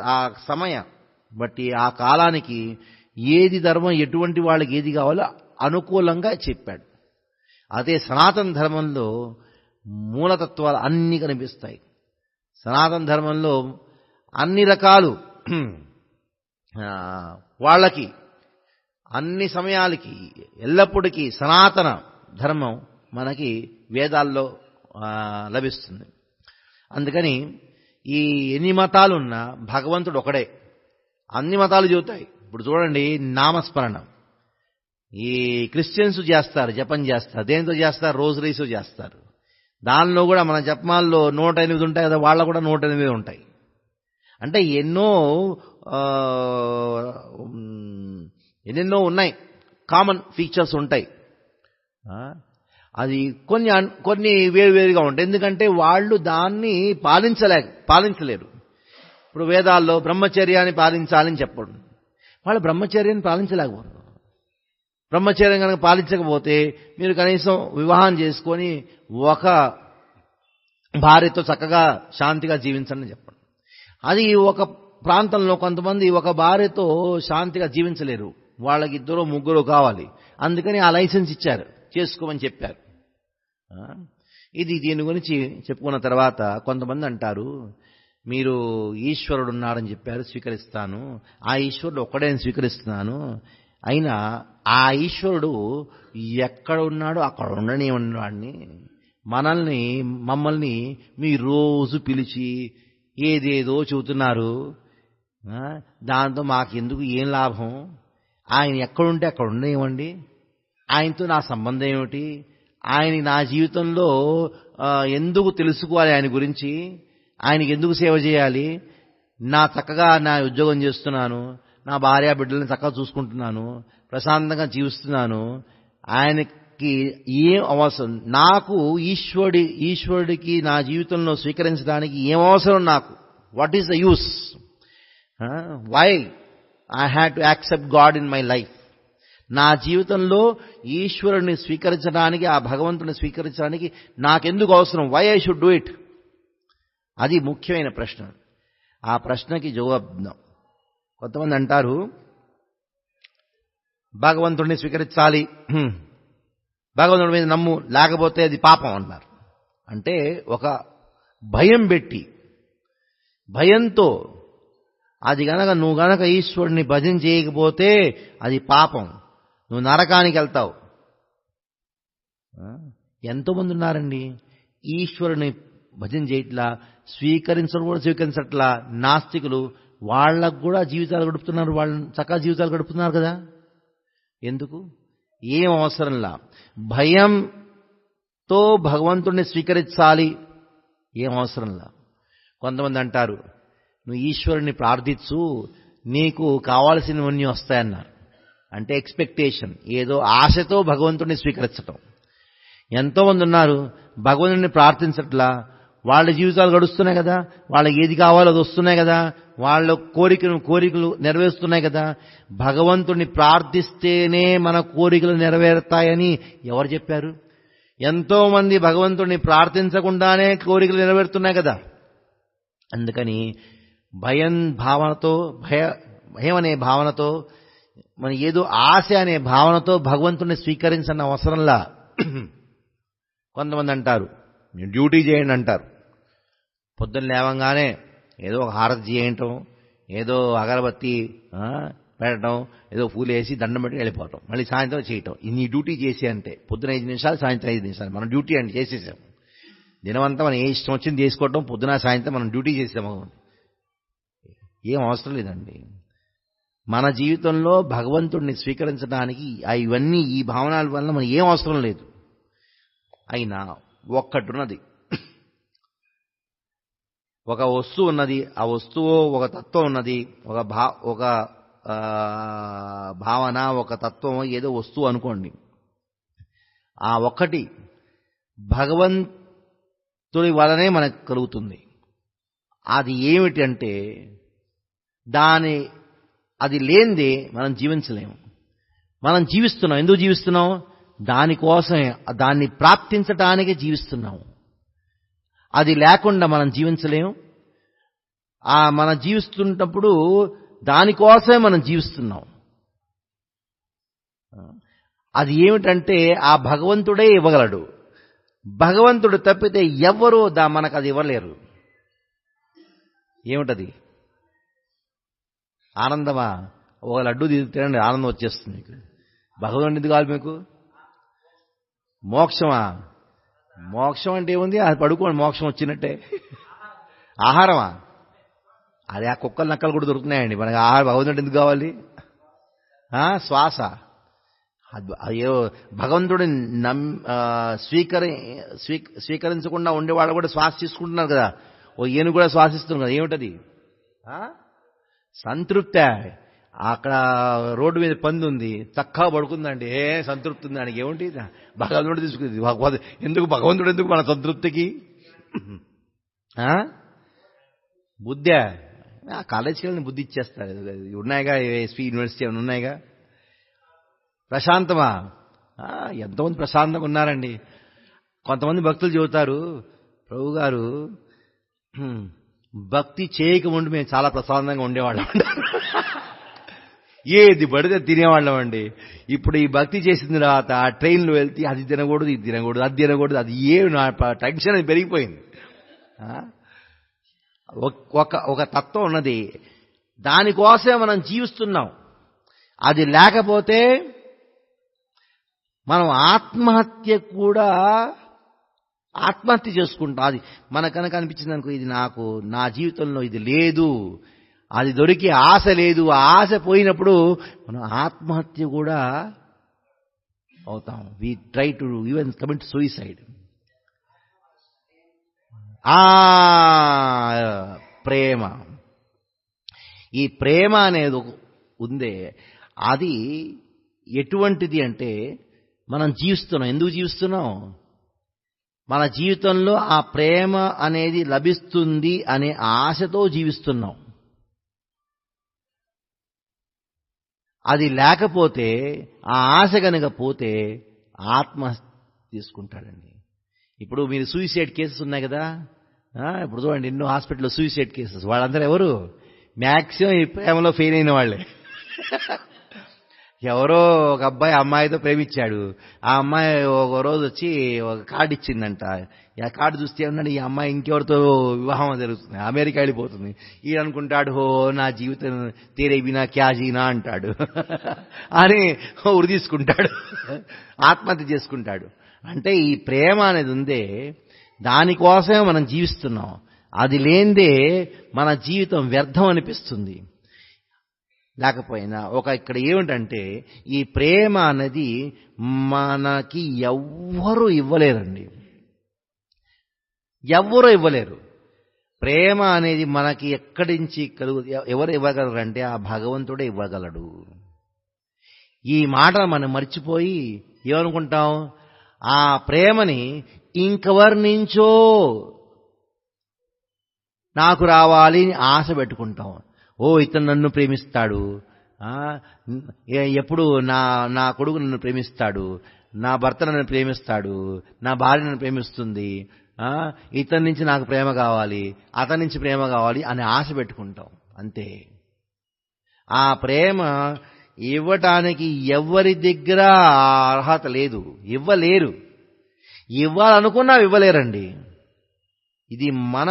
ఆ సమయం బట్టి ఆ కాలానికి ఏది ధర్మం, ఎటువంటి వాళ్ళకి ఏది కావాలో అనుకూలంగా చెప్పాడు. అదే సనాతన ధర్మంలో మూలతత్వాలు అన్నీ కనిపిస్తాయి. సనాతన ధర్మంలో అన్ని రకాలు వాళ్ళకి అన్ని సమయాలకి ఎల్లప్పుడికి సనాతన ధర్మం మనకి వేదాల్లో లభిస్తుంది. అందుకని ఈ ఎన్ని మతాలున్నా భగవంతుడు ఒకడే. అన్ని మతాలు చెబుతాయి. ఇప్పుడు చూడండి, నామస్మరణ ఈ క్రిస్టియన్స్ చేస్తారు, జపం చేస్తారు. దేనితో చేస్తారు? రోజరీస్ చేస్తారు. దానిలో కూడా మన జపమాల్లో 108 ఉంటాయి కదా, వాళ్ళ కూడా 108 ఉంటాయి. అంటే ఎన్నెన్నో ఉన్నాయి, కామన్ ఫీచర్స్ ఉంటాయి. అది కొన్ని వేరువేరుగా ఉంటాయి. ఎందుకంటే వాళ్ళు దాన్ని పాలించలేరు. ఇప్పుడు వేదాల్లో బ్రహ్మచర్యాన్ని పాలించాలని చెప్పడం, వాళ్ళు బ్రహ్మచర్యాన్ని పాలించలేకపోతారు. బ్రహ్మచర్యం కనుక పాలించకపోతే మీరు కనీసం వివాహం చేసుకొని ఒక భార్యతో చక్కగా శాంతిగా జీవించండి చెప్పండి. అది ఒక ప్రాంతంలో కొంతమంది ఒక భార్యతో శాంతిగా జీవించలేరు, వాళ్ళకి 2 3 కావాలి. అందుకని ఆ లైసెన్స్ ఇచ్చారు, చేసుకోమని చెప్పారు. ఇది దీని గురించి చెప్పుకున్న తర్వాత కొంతమంది అంటారు, మీరు ఈశ్వరుడు ఉన్నాడని చెప్పారు, స్వీకరిస్తాను, ఆ ఈశ్వరుడు ఒక్కడే స్వీకరిస్తున్నాను, అయినా ఆ ఈశ్వరుడు ఎక్కడ ఉన్నాడో అక్కడ ఉండని ఉన్నవాడిని మమ్మల్ని మీరు రోజు పిలిచి ఏదేదో చెబుతున్నారు, దాంతో మాకెందుకు ఏం లాభం, ఆయన ఎక్కడుంటే అక్కడ ఉండనివ్వండి, ఆయనతో నా సంబంధం ఏమిటి, ఆయన నా జీవితంలో ఎందుకు తెలుసుకోవాలి, ఆయన గురించి ఆయనకి ఎందుకు సేవ చేయాలి, చక్కగా నా ఉద్యోగం చేస్తున్నాను, నా భార్య బిడ్డలను చక్కగా చూసుకుంటున్నాను, ప్రశాంతంగా జీవిస్తున్నాను, ఆయనకి ఏం అవసరం, నాకు ఈశ్వరుడికి నా జీవితంలో స్వీకరించడానికి ఏం అవసరం, నాకు what is the use, why I had to accept god in my life, నా జీవితంలో ఈశ్వరుని స్వీకరించడానికి, ఆ భగవంతుని స్వీకరించడానికి నాకెందుకు అవసరం, why I should do it, అది ముఖ్యమైన ప్రశ్న. ఆ ప్రశ్నకి జవాబు కొంతమంది అంటారు, భగవంతుడిని స్వీకరించాలి, భగవంతుడి మీద నమ్ము, లేకపోతే అది పాపం అన్నారు. అంటే ఒక భయం పెట్టి, భయంతో అది నువ్వు గనక ఈశ్వరుని భజన చేయకపోతే అది పాపం, నువ్వు నరకానికి వెళ్తావు. ఎంతోమంది ఉన్నారండి ఈశ్వరుని భజన చేయట్లా, స్వీకరించట్లా, నాస్తికులు, వాళ్ళకు కూడా జీవితాలు గడుపుతున్నారు, వాళ్ళు చక్కగా జీవితాలు గడుపుతున్నారు కదా. ఎందుకు? ఏం అవసరంలా, భయంతో భగవంతుడిని స్వీకరించాలి, ఏం అవసరంలా. కొంతమంది అంటారు, నువ్వు ఈశ్వరుని ప్రార్థించు, నీకు కావాల్సినవన్నీ వస్తాయన్నారు. అంటే ఎక్స్పెక్టేషన్, ఏదో ఆశతో భగవంతుడిని స్వీకరించటం. ఎంతోమంది ఉన్నారు భగవంతుడిని ప్రార్థించట్లా, వాళ్ళ జీవితాలు గడుస్తున్నాయి కదా, వాళ్ళకి ఏది కావాలో అది వస్తున్నాయి కదా, వాళ్ళ కోరికలు నెరవేరుస్తున్నాయి కదా. భగవంతుడిని ప్రార్థిస్తేనే మన కోరికలు నెరవేరుతాయని ఎవరు చెప్పారు? ఎంతో మంది భగవంతుడిని ప్రార్థించకుండానే కోరికలు నెరవేరుతున్నాయి కదా. అందుకని భయం అనే భావనతో, మన ఏదో ఆశ అనే భావనతో భగవంతుడిని స్వీకరించిన అవసరంలా. కొంతమంది అంటారు, మీరు డ్యూటీ చేయండి అంటారు. పొద్దున్న లేవంగానే ఏదో ఒక హారతి చేయటం, ఏదో అగరబత్తి పెట్టడం, ఏదో పూలు వేసి దండం పెట్టి వెళ్ళిపోవటం, మళ్ళీ సాయంత్రం చేయటం. నీ డ్యూటీ చేసి అంటే పొద్దున 5 నిమిషాలు, సాయంత్రం 5 నిమిషాలు మనం డ్యూటీ అంటే చేసేసాం. దినమంతా మనం ఏ ఇష్టం వచ్చింది చేసుకోవటం, పొద్దున సాయంత్రం మనం డ్యూటీ చేసాము. ఏం అవసరం లేదండి. మన జీవితంలో భగవంతుడిని స్వీకరించడానికి ఇవన్నీ, ఈ భావనల వల్ల మనకి ఏం అవసరం లేదు. అయినా ఒక్కటి ఉన్నది, ఒక వస్తువు ఉన్నది, ఆ వస్తువు ఒక తత్వం ఉన్నది, ఒక భావన, ఒక తత్వం, ఏదో వస్తువు అనుకోండి. ఆ ఒక్కటి భగవంతుడి వలనే మనకు కలుగుతుంది. అది ఏమిటి అంటే, అది లేనిదే మనం జీవించలేము. మనం జీవిస్తున్నాం, ఎందుకు జీవిస్తున్నాం? దానికోసమే, దాన్ని ప్రాప్తించటానికి జీవిస్తున్నాము. అది లేకుండా మనం జీవించలేము. మనం జీవిస్తున్నప్పుడు దానికోసమే మనం జీవిస్తున్నాం. అది ఏమిటంటే ఆ భగవంతుడే ఇవ్వగలడు. భగవంతుడు తప్పితే ఎవ్వరూ మనకు అది ఇవ్వలేరు. ఏమిటది? ఆనందమా? ఒక లడ్డు తింటే ఆనందం వచ్చేస్తుంది మీకు. భగవంతుడు ఎందుకు కావాలి మీకు? మోక్షమా? మోక్షం అంటే ఏముంది, అది పడుకోండి, మోక్షం వచ్చినట్టే. ఆహారమా? అది ఆ కుక్కలు నక్కలు కూడా దొరుకుతున్నాయండి మనకి. ఆహారం భగవంతుడు ఎందుకు కావాలి? శ్వాస, అయ్యో భగవంతుడిని స్వీకరించకుండా ఉండేవాళ్ళు కూడా శ్వాస తీసుకుంటున్నారు కదా. ఓ ఏనుగు కూడా శ్వాసిస్తున్నారు కదా. ఏమిటది? సంతృప్తి. అక్కడ రోడ్డు మీద పంది ఉంది, చక్కగా పడుకుందండి, సంతృప్తి ఉంది దానికి. ఏమిటి? భగవంతుడు తీసుకుంది. భగవంతుడు ఎందుకు మన సంతృప్తికి? బుద్ధ ఆ కాలేజీకి వెళ్ళిన బుద్ధి ఇచ్చేస్తారు. ఉన్నాయిగా ఎస్పీ యూనివర్సిటీ ఏమైనా ఉన్నాయిగా. ప్రశాంతమా? ఎంతోమంది ప్రశాంతంగా ఉన్నారండి. కొంతమంది భక్తులు చెబుతారు, ప్రభు గారు భక్తి చేయకముందు మేము చాలా ప్రశాంతంగా ఉండేవాళ్ళం. ఏది పడితే తినేవాళ్ళం అండి. ఇప్పుడు ఈ భక్తి చేసిన తర్వాత ఆ ట్రైన్లో వెళ్తే అది తినకూడదు, ఇది తినకూడదు, అది తినకూడదు, అది నా టెన్షన్ అది పెరిగిపోయింది. ఒక తత్వం ఉన్నది, దానికోసమే మనం జీవిస్తున్నాం. అది లేకపోతే మనం ఆత్మహత్య చేసుకుంటాం. అది మనకు కనుక అనిపించింది అనుకో, ఇది నాకు నా జీవితంలో ఇది లేదు, అది దొరికి ఆశ లేదు, ఆ ఆశ పోయినప్పుడు మనం ఆత్మహత్య కూడా అవుతాం. We try to even commit suicide. ప్రేమ, ఈ ప్రేమ అనేది ఉందే, అది ఎటువంటిది అంటే మనం జీవిస్తున్నాం. ఎందుకు జీవిస్తున్నాం? మన జీవితంలో ఆ ప్రేమ అనేది లభిస్తుంది అనే ఆశతో జీవిస్తున్నాం. అది లేకపోతే, ఆ ఆశ కనుక పోతే ఆత్మహత్య తీసుకుంటాడండి. ఇప్పుడు మీరు సూయిసైడ్ కేసెస్ ఉన్నాయి కదా, ఇప్పుడు చూడండి ఎన్నో హాస్పిటల్లో సూయిసైడ్ కేసెస్. వాళ్ళందరూ ఎవరు? మ్యాక్సిమం ఈ ప్రేమలో ఫెయిల్ అయిన వాళ్ళే. ఎవరో ఒక అబ్బాయి అమ్మాయితో ప్రేమించాడు. ఆ అమ్మాయి ఒక రోజు వచ్చి ఒక కార్డు ఇచ్చిందంట. ఆ కార్డు చూస్తే ఉన్నాడు, ఈ అమ్మాయి ఇంకెవరితో వివాహం జరుగుతుంది, అమెరికా వెళ్ళిపోతుంది. ఈయన అనుకుంటాడు, హో నా జీవితం తేరే బినా క్యా జీనా అంటాడు అని ఉరి తీసుకుంటాడు, ఆత్మహత్య చేసుకుంటాడు. అంటే ఈ ప్రేమ అనేది ఉందే, దానికోసమే మనం జీవిస్తున్నాం. అది లేనిదే మన జీవితం వ్యర్థం అనిపిస్తుంది. లేకపోయినా ఇక్కడ ఏమిటంటే, ఈ ప్రేమ అనేది మనకి ఎవ్వరూ ఇవ్వలేరండి. ఎవ్వరూ ఇవ్వలేరు. ప్రేమ అనేది మనకి ఎక్కడి నుంచి ఎవరు ఇవ్వగలరంటే ఆ భగవంతుడే ఇవ్వగలడు. ఈ మాటను మనం మర్చిపోయి ఏమనుకుంటాం? ఆ ప్రేమని ఇంకెవరి నుంచో నాకు రావాలి ఆశ పెట్టుకుంటాం. ఇతను నన్ను ప్రేమిస్తాడు, ఎప్పుడు నా కొడుకు నన్ను ప్రేమిస్తాడు, నా భర్త నన్ను ప్రేమిస్తాడు, నా భార్య నన్ను ప్రేమిస్తుంది, ఇతని నుంచి నాకు ప్రేమ కావాలి, అతని నుంచి ప్రేమ కావాలి అని ఆశ పెట్టుకుంటాం. అంతే. ఆ ప్రేమ ఇవ్వటానికి ఎవరి దగ్గర అర్హత లేదు, ఇవ్వలేరు. ఇవ్వాలనుకున్నా ఇవ్వలేరండి. ఇది మన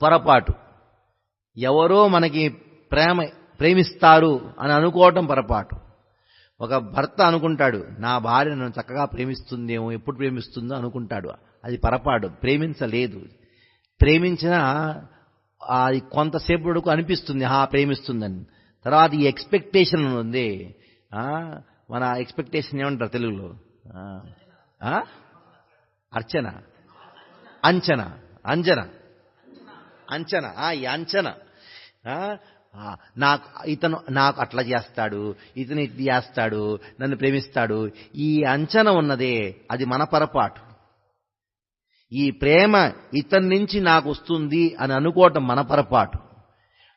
పొరపాటు. ఎవరో మనకి ప్రేమిస్తారు అని అనుకోవటం పొరపాటు. ఒక భర్త అనుకుంటాడు, నా భార్య నన్ను చక్కగా ప్రేమిస్తుందేమో, ఎప్పుడు ప్రేమిస్తుందో అనుకుంటాడు. అది పొరపాటు. ప్రేమించలేదు. ప్రేమించినా అది కొంతసేపు వరకు అనిపిస్తుంది ప్రేమిస్తుందని. తర్వాత ఈ ఎక్స్పెక్టేషన్ ఉంది. మన ఎక్స్పెక్టేషన్ ఏమంటారు తెలుగులో? అంచనా. ఈ అంచనా, ఇతను నాకు అట్లా చేస్తాడు, ఇతను ఇది చేస్తాడు, నన్ను ప్రేమిస్తాడు. ఈ అంచనా ఉన్నదే, అది మన పొరపాటు. ఈ ప్రేమ ఇతని నుంచి నాకు వస్తుంది అని అనుకోవటం మన పొరపాటు.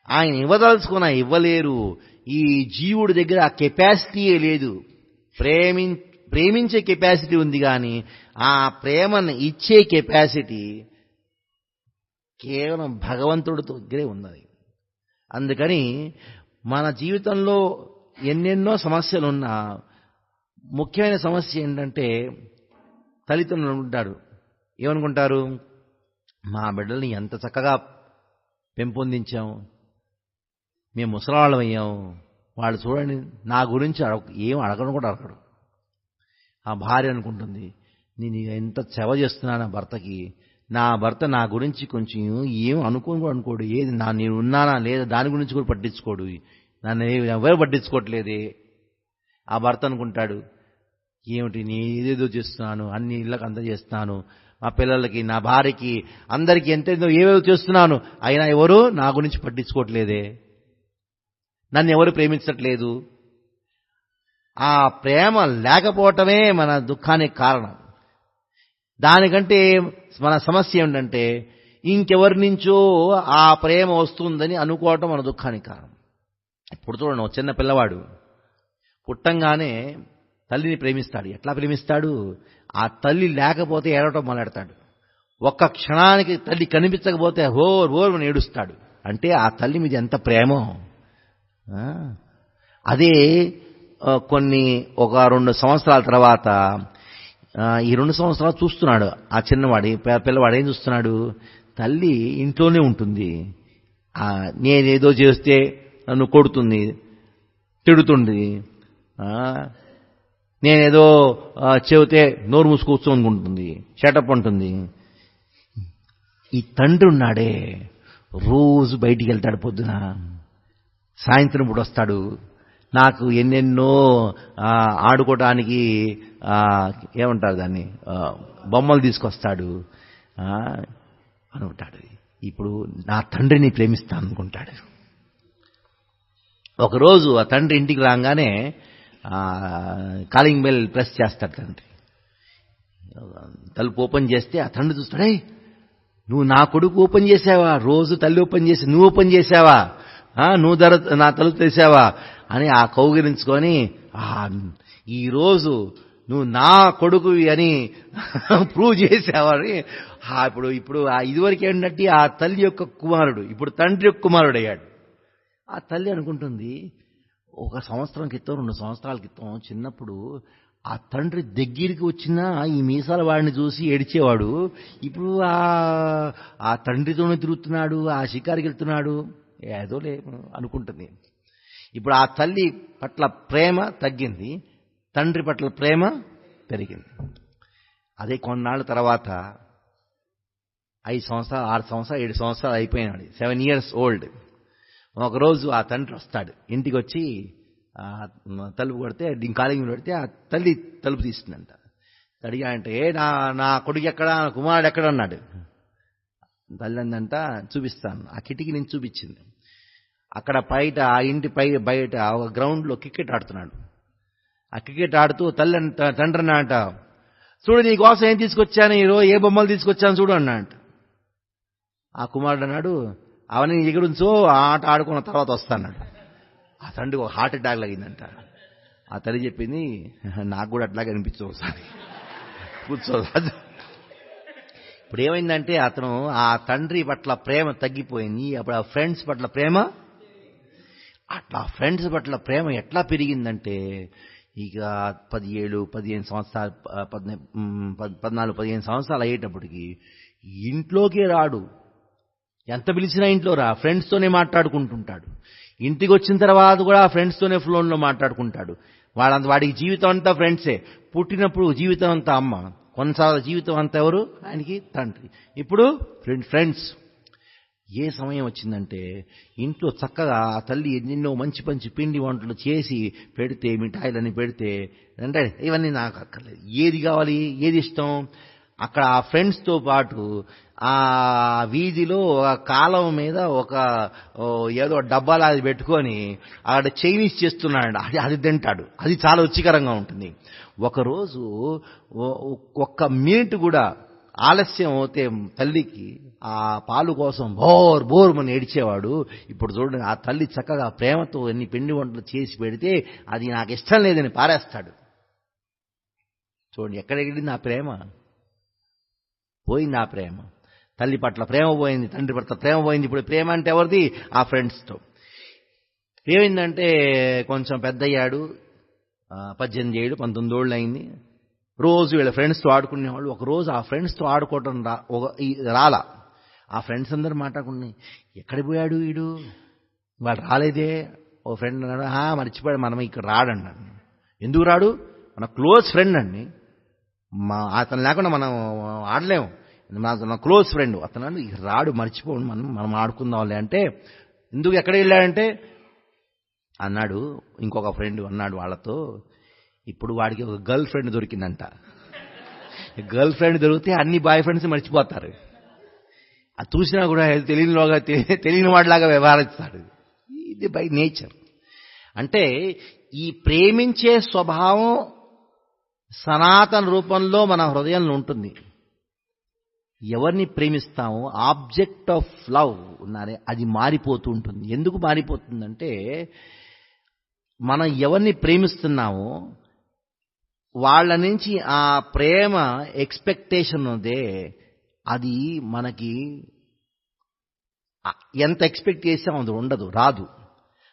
ఆయన ఇవ్వదలుచుకున్నా ఇవ్వలేరు. ఈ జీవుడి దగ్గర ఆ కెపాసిటీయే లేదు. ప్రేమించే కెపాసిటీ ఉంది, కానీ ఆ ప్రేమను ఇచ్చే కెపాసిటీ కేవలం భగవంతుడితో దగ్గరే ఉన్నది. అందుకని మన జీవితంలో ఎన్నెన్నో సమస్యలున్నా ముఖ్యమైన సమస్య ఏంటంటే, తల్లిదండ్రులు ఉంటారు, ఏమనుకుంటారు? మా బిడ్డల్ని ఎంత చక్కగా పెంపొందించాం, మేము ముసలాళ్ళం అయ్యాం, వాళ్ళు చూడండి నా గురించి ఏం అడగడం కూడా అడగడు. ఆ భార్య అనుకుంటుంది, నేను ఎంత సేవ చేస్తున్నాను నా భర్తకి, నా భర్త నా గురించి కొంచెం ఏం అనుకోడు, ఏది నేను ఉన్నానా లేదా దాని గురించి కూడా పట్టించుకోడు, నన్ను ఎవరు పట్టించుకోవట్లేదే. ఆ భర్త అనుకుంటాడు, ఏమిటి నేను ఏదేదో చేస్తున్నాను, అన్ని ఇళ్ళకి అంత చేస్తున్నాను, మా పిల్లలకి, నా భార్యకి, అందరికీ ఎంతేదో ఏవేదో చేస్తున్నాను, అయినా ఎవరు నా గురించి పట్టించుకోవట్లేదే, నన్ను ఎవరు ప్రేమించట్లేదు. ఆ ప్రేమ లేకపోవటమే మన దుఃఖానికి కారణం. దానికంటే మన సమస్య ఏమిటంటే, ఇంకెవరి నుంచో ఆ ప్రేమ వస్తుందని అనుకోవటం మన దుఃఖానికి కారణం. ఇప్పుడు చూడండి, ఒక చిన్న పిల్లవాడు పుట్టంగానే తల్లిని ప్రేమిస్తాడు. ఎట్లా ప్రేమిస్తాడు? ఆ తల్లి లేకపోతే ఏడవటం మొదలెడతాడు. ఒక్క క్షణానికి తల్లి కనిపించకపోతే హోర్ ఏడుస్తాడు. అంటే ఆ తల్లి మీద ఎంత ప్రేమో. అదే ఒక 2 సంవత్సరాల తర్వాత, ఈ 2 సంవత్సరాలు చూస్తున్నాడు ఆ చిన్నవాడి పిల్లవాడు. ఏం చూస్తున్నాడు? తల్లి ఇంట్లోనే ఉంటుంది. నేనేదో చేస్తే నన్ను కొడుతుంది, తిడుతుంది. నేనేదో చెబితే నోరు మూసుకూర్చోనుకుంటుంది, షటప్ ఉంటుంది. ఈ తండ్రి ఉన్నాడే, రోజు బయటికి వెళ్తాడు. పొద్దున సాయంత్రం పూట వస్తాడు. నాకు ఎన్నెన్నో ఆడుకోవడానికి ఏమంటారు దాన్ని, బొమ్మలు తీసుకొస్తాడు అనుకుంటాడు. ఇప్పుడు నా తండ్రిని ప్రేమిస్తాను అనుకుంటాడు. ఒకరోజు ఆ తండ్రి ఇంటికి రాగానే కాలింగ్ బెల్ ప్రెస్ చేస్తాడు తండ్రి. తలుపు ఓపెన్ చేస్తే ఆ తండ్రి చూస్తాడే, నువ్వు నా కొడుకు ఓపెన్ చేసావా? రోజు తల్లి ఓపెన్ చేసి నువ్వు ఓపెన్ చేసావా? నువ్వు నా తలుపు తెసావా అని ఆ కౌగిలించుకొని, ఈరోజు నువ్వు నా కొడుకువి అని ప్రూవ్ చేసావని ఇప్పుడు ఇదివరకు ఏంటంటే ఆ తల్లి యొక్క కుమారుడు ఇప్పుడు తండ్రి యొక్క కుమారుడు అయ్యాడు. ఆ తల్లి అనుకుంటుంది, 1 సంవత్సరం క్రితం 2 సంవత్సరాల క్రితం చిన్నప్పుడు ఆ తండ్రి దగ్గరికి వచ్చినా ఈ మీసాల వాడిని చూసి ఏడిచేవాడు. ఇప్పుడు ఆ తండ్రితోనే తిరుగుతున్నాడు, ఆ షికారికి వెళ్తున్నాడు, ఏదో లే అనుకుంటుంది. ఇప్పుడు ఆ తల్లి పట్ల ప్రేమ తగ్గింది, తండ్రి పట్ల ప్రేమ పెరిగింది. అదే కొన్నాళ్ళ తర్వాత 5 సంవత్సరాలు 6 సంవత్సరాలు 7 సంవత్సరాలు అయిపోయినాడు, 7 years old. ఒకరోజు ఆ తండ్రి వస్తాడు. ఇంటికి వచ్చి తలుపు కొడితే, కాలింగ్ పెడితే ఆ తల్లి తలుపు తీస్తుందంట. అడిగాడంటే, నా కొడుకు ఎక్కడా, నా కుమారుడు ఎక్కడ అన్నాడు. తల్లి అందంట, చూపిస్తాను. ఆ కిటికీ నుంచి చూపించింది. అక్కడ బయట, ఆ ఇంటి బయట ఒక గ్రౌండ్లో క్రికెట్ ఆడుతున్నాడు. ఆ క్రికెట్ ఆడుతూ తండ్రి అన్నాడంట, చూడు నీ కోసం ఏం తీసుకొచ్చాను, ఈరోజు ఏ బొమ్మలు తీసుకొచ్చాను చూడు అన్నాడంట. ఆ కుమారుడు అన్నాడు, అవన్నీ ఎగురుంచో, ఆట ఆడుకున్న తర్వాత వస్తాన్నాడు. ఆ తండ్రికి ఒక హార్ట్ అటాక్ లాగిందంట. ఆ తల్లి చెప్పింది, నాకు కూడా అట్లాగే అనిపించు ఒకసారి, కూర్చోరాదు. ఇప్పుడు ఏమైందంటే అతను ఆ తండ్రి పట్ల ప్రేమ తగ్గిపోయింది. అప్పుడు ఆ ఫ్రెండ్స్ పట్ల ప్రేమ, అట్లా ఫ్రెండ్స్ పట్ల ప్రేమ ఎట్లా పెరిగిందంటే, ఇక 17-15 సంవత్సరాలు 14-15 సంవత్సరాలు అయ్యేటప్పటికి ఇంట్లోకే రాడు. ఎంత పిలిచినా ఇంట్లో రా, ఫ్రెండ్స్తోనే మాట్లాడుకుంటుంటాడు. ఇంటికి వచ్చిన తర్వాత కూడా ఫ్రెండ్స్తోనే ఫోన్లో మాట్లాడుకుంటాడు. వాడికి జీవితం అంతా ఫ్రెండ్సే. పుట్టినప్పుడు జీవితం అంతా అమ్మ, కొన్నిసార్లు జీవితం అంతా ఎవరు? ఆయనకి తండ్రి. ఇప్పుడు ఫ్రెండ్స్. ఏ సమయం వచ్చిందంటే ఇంట్లో చక్కగా ఆ తల్లి ఎన్నెన్నో మంచి మంచి పిండి వంటలు చేసి పెడితే, మిఠాయిలని పెడితే, అంటే ఇవన్నీ నాకు అక్కర్లేదు, ఏది కావాలి, ఏది ఇష్టం. అక్కడ ఆ ఫ్రెండ్స్తో పాటు ఆ వీధిలో ఒక కాలం మీద ఏదో డబ్బాలా అది పెట్టుకొని అక్కడ చైనీస్ చేస్తున్నాడు. అది తింటాడు. అది చాలా రుచికరంగా ఉంటుంది. ఒకరోజు 1 మినిట్ కూడా ఆలస్యం అవుతే తల్లికి ఆ పాలు కోసం బోర్మని ఏడ్చేవాడు. ఇప్పుడు చూడండి, ఆ తల్లి చక్కగా ప్రేమతో ఎన్ని పిండి వంటలు చేసి పెడితే అది నాకు ఇష్టం లేదని పారేస్తాడు. చూడండి, ఎక్కడెళ్ళింది ఆ ప్రేమ? పోయింది ఆ ప్రేమ. తల్లి పట్ల ప్రేమ పోయింది, తండ్రి పట్ల ప్రేమ పోయింది. ఇప్పుడు ప్రేమ అంటే ఎవరిది? ఆ ఫ్రెండ్స్తో. ఏమైందంటే కొంచెం పెద్ద అయ్యాడు, 18 ఏళ్ళు 19 ఏళ్ళు అయింది. రోజు వీళ్ళ ఫ్రెండ్స్తో ఆడుకునేవాళ్ళు. ఒకరోజు ఆ ఫ్రెండ్స్తో ఆడుకోవటం రాలా. ఆ ఫ్రెండ్స్ అందరూ మాట్లాడుకుని, ఎక్కడికి పోయాడు వీడు, వాడు రాలేదే. ఓ ఫ్రెండ్ అన్నాడు, మర్చిపోయాడు, మనం ఇక్కడ రాడన్నాడు. ఎందుకు రాడు? మన క్లోజ్ ఫ్రెండ్ అండి, అతను లేకుండా మనం ఆడలేము, నా క్లోజ్ ఫ్రెండ్ అతను రాడు, మర్చిపోండి, మనం ఆడుకుందాంలే అంటే, ఎందుకు ఎక్కడ వెళ్ళాడంటే అన్నాడు. ఇంకొక ఫ్రెండ్ అన్నాడు వాళ్ళతో, ఇప్పుడు వాడికి ఒక గర్ల్ ఫ్రెండ్ దొరికిందంట. గర్ల్ ఫ్రెండ్ దొరికితే అన్ని బాయ్ ఫ్రెండ్స్ మర్చిపోతారు. అది చూసినా కూడా తెలియని వాడిలాగా వ్యవహరిస్తాడు. ఇది బై నేచర్. అంటే ఈ ప్రేమించే స్వభావం సనాతన రూపంలో మన హృదయంలో ఉంటుంది. ఎవరిని ప్రేమిస్తామో ఆబ్జెక్ట్ ఆఫ్ లవ్ ఉన్నారే అది మారిపోతూ ఉంటుంది. ఎందుకు మారిపోతుందంటే మనం ఎవరిని ప్రేమిస్తున్నామో వాళ్ళ నుంచి ఆ ప్రేమ ఎక్స్పెక్టేషన్ ఉందే అది మనకి ఎంత ఎక్స్పెక్ట్ చేసాం అది ఉండదు, రాదు.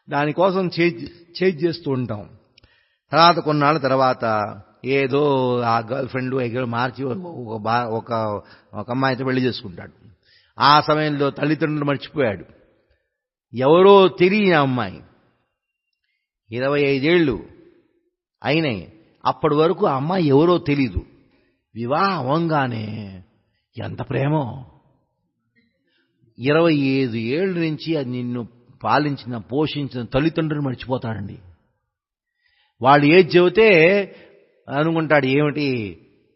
దానికోసం చేంజ్ చేస్తూ ఉంటాం. తర్వాత కొన్నాళ్ళ తర్వాత ఏదో ఆ గర్ల్ ఫ్రెండ్ మార్చి ఒక అమ్మాయితో పెళ్లి చేసుకుంటాడు. ఆ సమయంలో తల్లిదండ్రులు మర్చిపోయాడు. ఎవరో తెలియని అమ్మాయి 25 ఏళ్ళు అయినాయి. అప్పటి వరకు ఆ అమ్మాయి ఎవరో తెలీదు. వివాహం అవంగానే ఎంత ప్రేమో. 25 ఏళ్ళ నుంచి అది నిన్ను పాలించిన పోషించిన తల్లిదండ్రులు మర్చిపోతాడండి. వాళ్ళు ఏది చెబితే అనుకుంటాడు, ఏమిటి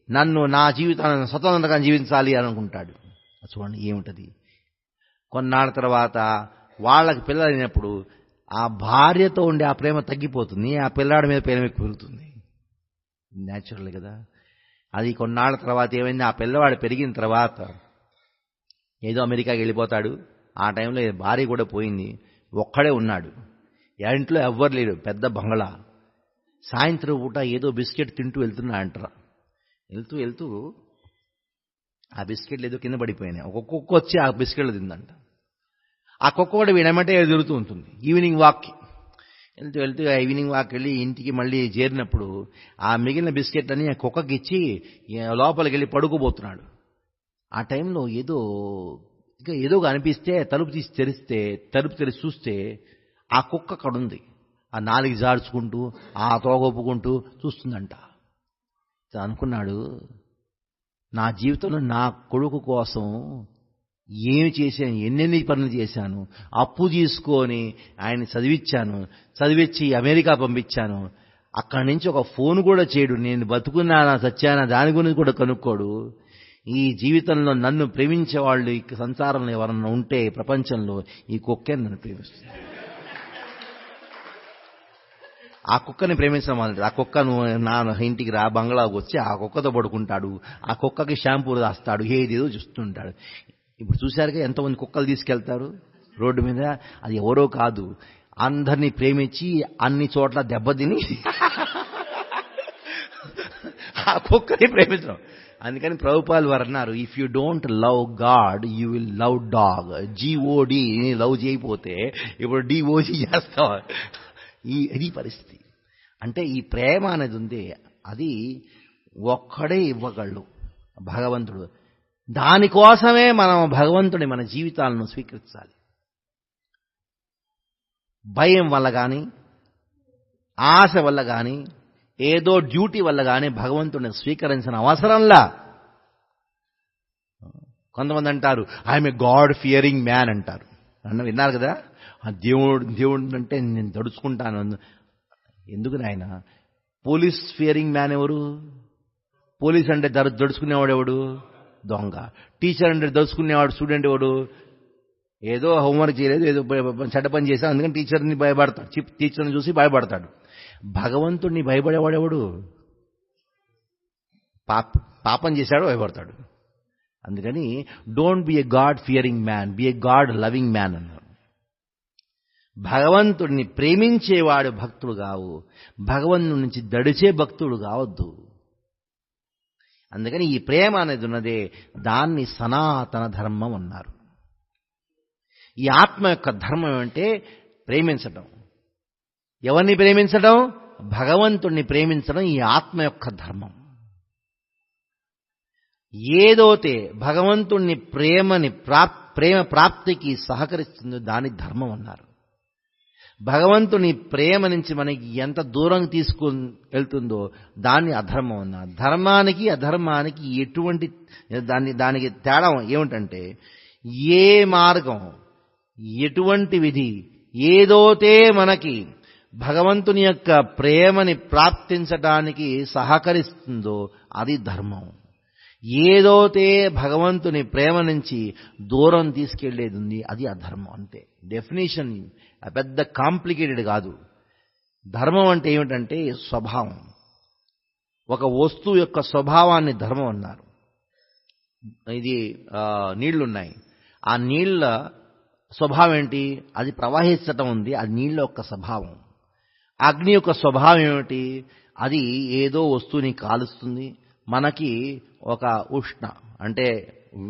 నన్ను నా జీవితాన్ని స్వతంత్రంగా జీవించాలి అనుకుంటాడు. చూడండి ఏమిటది. కొన్నాళ్ళ తర్వాత వాళ్ళకి పిల్లలైనప్పుడు ఆ భార్యతో ఉండే ఆ ప్రేమ తగ్గిపోతుంది, ఆ పిల్లాడి మీద ప్రేమ ఎక్కువ పెరుగుతుంది. న్యాచురల్ కదా. అది కొన్నాళ్ళ తర్వాత ఏమైంది, ఆ పిల్లవాడు పెరిగిన తర్వాత ఏదో అమెరికాకి వెళ్ళిపోతాడు. ఆ టైంలో భార్య కూడా పోయింది, ఒక్కడే ఉన్నాడు. ఇంట్లో ఎవ్వరు లేడు, పెద్ద బంగ్లా. సాయంత్రం పూట ఏదో బిస్కెట్ తింటూ వెళ్తున్నా అంటారా. వెళ్తూ ఆ బిస్కెట్లు ఏదో కింద పడిపోయినాయి. ఒక కుక్క వచ్చి ఆ బిస్కెట్లు తిందంట. ఆ కుక్క కూడా వీడమంటే తిరుగుతూ ఉంటుంది. ఈవినింగ్ వాక్కి వెళ్తూ ఈవినింగ్ వాక్ వెళ్ళి ఇంటికి మళ్ళీ చేరినప్పుడు ఆ మిగిలిన బిస్కెట్లని ఆ కుక్కకి ఇచ్చి లోపలికి వెళ్ళి పడుకోబోతున్నాడు. ఆ టైంలో ఏదో అనిపిస్తే తలుపు తెరిచి చూస్తే ఆ కుక్క అక్కడ ఉంది. ఆ నాలుగు జాడ్చుకుంటూ ఆ తోగొప్పుకుంటూ చూస్తుందంట. అనుకున్నాడు, నా జీవితంలో నా కొడుకు కోసం ఏమి చేశాను, ఎన్నెన్ని పనులు చేశాను. అప్పు తీసుకొని ఆయన చదివించి అమెరికా పంపించాను. అక్కడి నుంచి ఒక ఫోన్ కూడా చేయడు. నేను బతుకున్నానా చచ్చానా దాని గురించి కూడా కనుక్కోడు. ఈ జీవితంలో నన్ను ప్రేమించే వాళ్ళు ఈ సంసారంలో ఎవరన్నా ఉంటే ప్రపంచంలో ఈ కుక్కే నన్ను ప్రేమిస్తుంది. ఆ కుక్కని ప్రేమించడం అంటే ఆ కుక్క నువ్వు నా ఇంటికి రా, బంగ్లాకు వచ్చి ఆ కుక్కతో పడుకుంటాడు, ఆ కుక్కకి షాంపూ రాస్తాడు, ఏదేదో చూస్తుంటాడు. ఇప్పుడు చూశారుగా ఎంతమంది కుక్కలు తీసుకెళ్తారు రోడ్డు మీద. అది ఎవరో కాదు, అందరినీ ప్రేమించి అన్ని చోట్ల దెబ్బతిని ఆ కుక్కని ప్రేమించడం. అందుకని ప్రభుపాల్ వారు అన్నారు, if you don't love God you will love dog. GOD love చేయకపోతే ఇప్పుడు డిఓజీ చేస్తావా. ఇది పరిస్థితి. అంటే ఈ ప్రేమ అనేది ఉంది, అది ఒక్కడే ఇవ్వగలడు భగవంతుడు. దానికోసమే మనం భగవంతుడి మన జీవితాలను స్వీకరించాలి. భయం వల్ల కానీ, ఆశ వల్ల కానీ, ఏదో డ్యూటీ వల్ల కానీ భగవంతుడిని స్వీకరించిన అవసరంలా. కొంతమంది అంటారు, I'm a god fearing man అంటారు. విన్నారు కదా, దేవుడు అంటే నేను దడుచుకుంటాను. ఎందుకు నాయన? పోలీస్ ఫియరింగ్ మ్యాన్ ఎవరు? పోలీస్ అంటే దడుచుకునేవాడు ఎవడు? దొంగ. టీచర్ అంటే దడుచుకునేవాడు స్టూడెంట్ ఎవడు? ఏదో హోంవర్క్ చేయలేదు, ఏదో చెడ్డ పని చేశాడు అందుకని టీచర్ని భయపడతాడు, టీచర్ని చూసి భయపడతాడు. భగవంతుడిని భయపడేవాడెవడు? పాపం చేశాడు భయపడతాడు. అందుకని don't be a god fearing man, be a god loving man అన్నారు. భగవంతుడిని ప్రేమించేవాడు భక్తుడు కావు, భగవంతుడి నుంచి దడిచే భక్తుడు కావద్దు. అందుకని ఈ ప్రేమ అనేది ఉన్నదే, దాన్ని సనాతన ధర్మం అన్నారు. ఈ ఆత్మ యొక్క ధర్మం అంటే ప్రేమించడం. ఎవరిని ప్రేమించడం? భగవంతుడిని ప్రేమించడం ఈ ఆత్మ యొక్క ధర్మం. ఏదైతే భగవంతుడిని ప్రేమ ప్రాప్తికి సహకరిస్తుందో దాని ధర్మం అన్నారు. భగవంతుని ప్రేమ నుంచి మనకి ఎంత దూరం తీసుకుని వెళ్తుందో దాన్ని అధర్మం అన్నారు. ధర్మానికి అధర్మానికి ఎటువంటి దానికి తేడా ఏమిటంటే, ఏ మార్గం, ఎటువంటి విధి ఏదోతే మనకి భగవంతుని యొక్క ప్రేమని ప్రాప్తించడానికి సహకరిస్తుందో అది ధర్మం. ఏదోతే భగవంతుని ప్రేమ నుంచి దూరం తీసుకెళ్లేది ఉంది అది అధర్మం. అంతే. డెఫినేషన్ పెద్ద కాంప్లికేటెడ్ కాదు. ధర్మం అంటే ఏమిటంటే స్వభావం. ఒక వస్తువు యొక్క స్వభావాన్ని ధర్మం అన్నారు. ఇది నీళ్లున్నాయి. ఆ నీళ్ల స్వభావం ఏంటి? అది ప్రవహించటం ఉంది, అది నీళ్ళ యొక్క స్వభావం. అగ్ని యొక్క స్వభావం ఏమిటి? అది ఏదో వస్తువుని కాలుస్తుంది. మనకి ఒక ఉష్ణ అంటే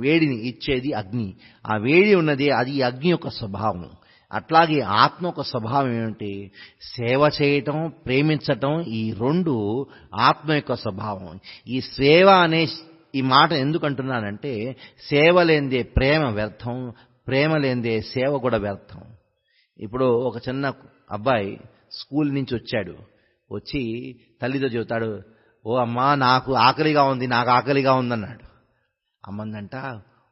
వేడిని ఇచ్చేది అగ్ని. ఆ వేడి ఉన్నది, అది అగ్ని యొక్క స్వభావం. అట్లాగే ఆత్మ యొక్క స్వభావం ఏమిటి? సేవ చేయటం, ప్రేమించటం, ఈ రెండు ఆత్మ యొక్క స్వభావం. ఈ సేవ అనే ఈ మాట ఎందుకు అంటున్నానంటే, సేవ లేనిదే ప్రేమ వ్యర్థం, ప్రేమ లేనిదే సేవ కూడా వ్యర్థం. ఇప్పుడు ఒక చిన్న అబ్బాయి స్కూల్ నుంచి వచ్చాడు, వచ్చి తల్లితో చెబుతాడు, ఓ అమ్మా నాకు ఆకలిగా ఉంది, నాకు ఆకలిగా ఉందన్నాడు. అమ్మందంట,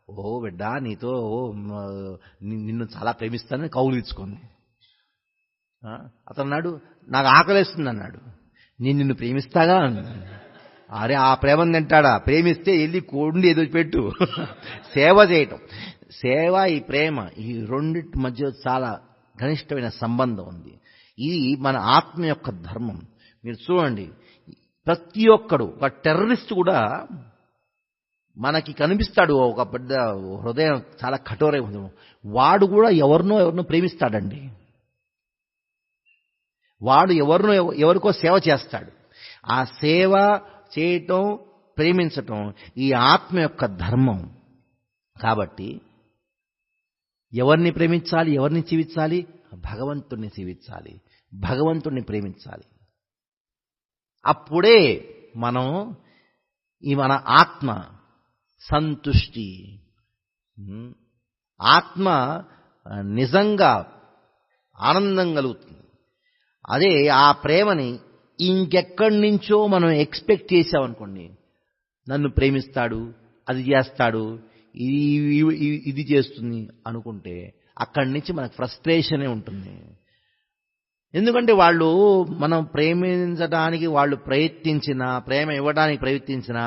ఓ బిడ్డ నీతో నిన్ను చాలా ప్రేమిస్తానని కౌగిలించుకుంది. అతను అన్నాడు, నాకు ఆకలిస్తుంది అన్నాడు. నిన్ను ప్రేమిస్తాగా అన్నాడు. అరే ఆ ప్రేమను తింటాడా? ప్రేమిస్తే వెళ్ళి కొండి ఏదో పెట్టు. సేవ చేయటం, సేవ, ఈ ప్రేమ, ఈ రెండింటి మధ్య చాలా ఘనిష్టమైన సంబంధం ఉంది. ఇది మన ఆత్మ యొక్క ధర్మం. మీరు చూడండి, ప్రతి ఒక్కడు, ఒక టెర్రరిస్ట్ కూడా మనకి కనిపిస్తాడు, ఒక పెద్ద హృదయం చాలా కఠోరమైన వాడు కూడా ఎవరినో ప్రేమిస్తాడండి. వాడు ఎవరికో సేవ చేస్తాడు. ఆ సేవ చేయటం, ప్రేమించటం ఈ ఆత్మ యొక్క ధర్మం. కాబట్టి ఎవరిని ప్రేమించాలి, ఎవరిని జీవించాలి? భగవంతుణ్ణి జీవించాలి, భగవంతుణ్ణి ప్రేమించాలి. అప్పుడే మనం మన ఆత్మ సంతుష్టి, ఆత్మ నిజంగా ఆనందం కలుగుతుంది. అదే ఆ ప్రేమని ఇంకెక్కడి నుంచో మనం ఎక్స్పెక్ట్ చేసామనుకోండి, నన్ను ప్రేమిస్తాడు, అది చేస్తాడు, ఇది చేస్తుంది అనుకుంటే అక్కడి నుంచి మనకు ఫ్రస్ట్రేషనే ఉంటుంది. ఎందుకంటే వాళ్ళు మనం ప్రేమించడానికి వాళ్ళు ప్రయత్నించినా, ప్రేమ ఇవ్వడానికి ప్రయత్నించినా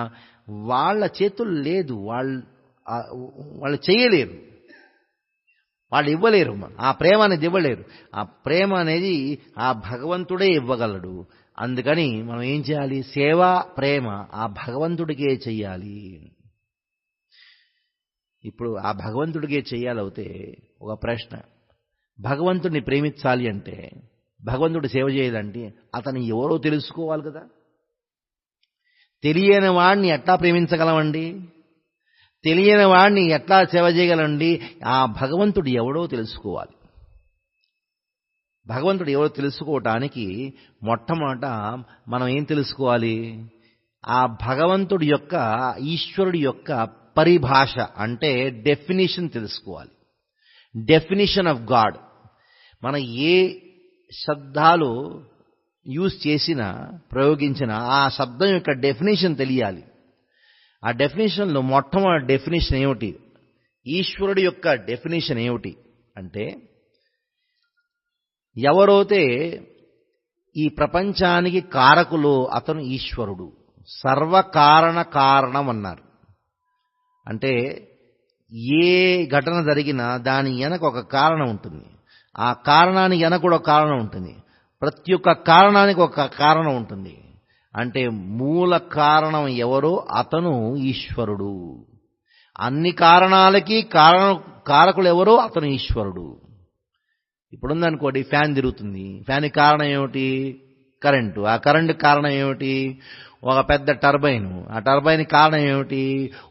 వాళ్ళ చేతులు లేదు, వాళ్ళు చేయలేరు, వాళ్ళు ఇవ్వలేరు. ఆ ప్రేమ అనేది ఇవ్వలేరు. ఆ ప్రేమ అనేది ఆ భగవంతుడే ఇవ్వగలడు. అందుకని మనం ఏం చేయాలి? సేవ, ప్రేమ ఆ భగవంతుడికే చెయ్యాలి. ఇప్పుడు ఆ భగవంతుడికే చెయ్యాలవుతే ఒక ప్రశ్న, భగవంతుడిని ప్రేమించాలి అంటే, భగవంతుడి సేవ చేయాలంటే అతను ఎవరో తెలుసుకోవాలి కదా. తెలియని వాడిని ఎట్లా ప్రేమించగలమండి? తెలియని వాడిని ఎట్లా సేవ చేయగలండి? ఆ భగవంతుడు ఎవడో తెలుసుకోవాలి. భగవంతుడు ఎవరో తెలుసుకోవటానికి మొట్టమొదట మనం ఏం తెలుసుకోవాలి? ఆ భగవంతుడి యొక్క, ఈశ్వరుడి యొక్క పరిభాష అంటే డెఫినిషన్ తెలుసుకోవాలి. Definition of God. మన ఏ శబ్దాలు యూజ్ చేసినా, ప్రయోగించినా ఆ శబ్దం యొక్క డెఫినేషన్ తెలియాలి. ఆ డెఫినేషన్లో మొట్టమొదటి డెఫినేషన్ ఏమిటి? ఈశ్వరుడి యొక్క డెఫినేషన్ ఏమిటి అంటే, ఎవరైతే ఈ ప్రపంచానికి కారకులు అతను ఈశ్వరుడు. సర్వకారణం అన్నారు. అంటే ఏ ఘటన జరిగినా దాని వెనక ఒక కారణం ఉంటుంది. ఆ కారణానికి వెనక కూడా ఒక కారణం ఉంటుంది. ప్రతి ఒక్క కారణానికి ఒక కారణం ఉంటుంది. అంటే మూల కారణం ఎవరో అతను ఈశ్వరుడు. అన్ని కారణాలకి కారకులు ఎవరో అతను ఈశ్వరుడు. ఇప్పుడుందనుకోండి, ఫ్యాన్ తిరుగుతుంది. ఫ్యాన్కి కారణం ఏమిటి? కరెంటు. ఆ కరెంటు కారణం ఏమిటి? ఒక పెద్ద టర్బైన్. ఆ టర్బైన్ కారణం ఏమిటి?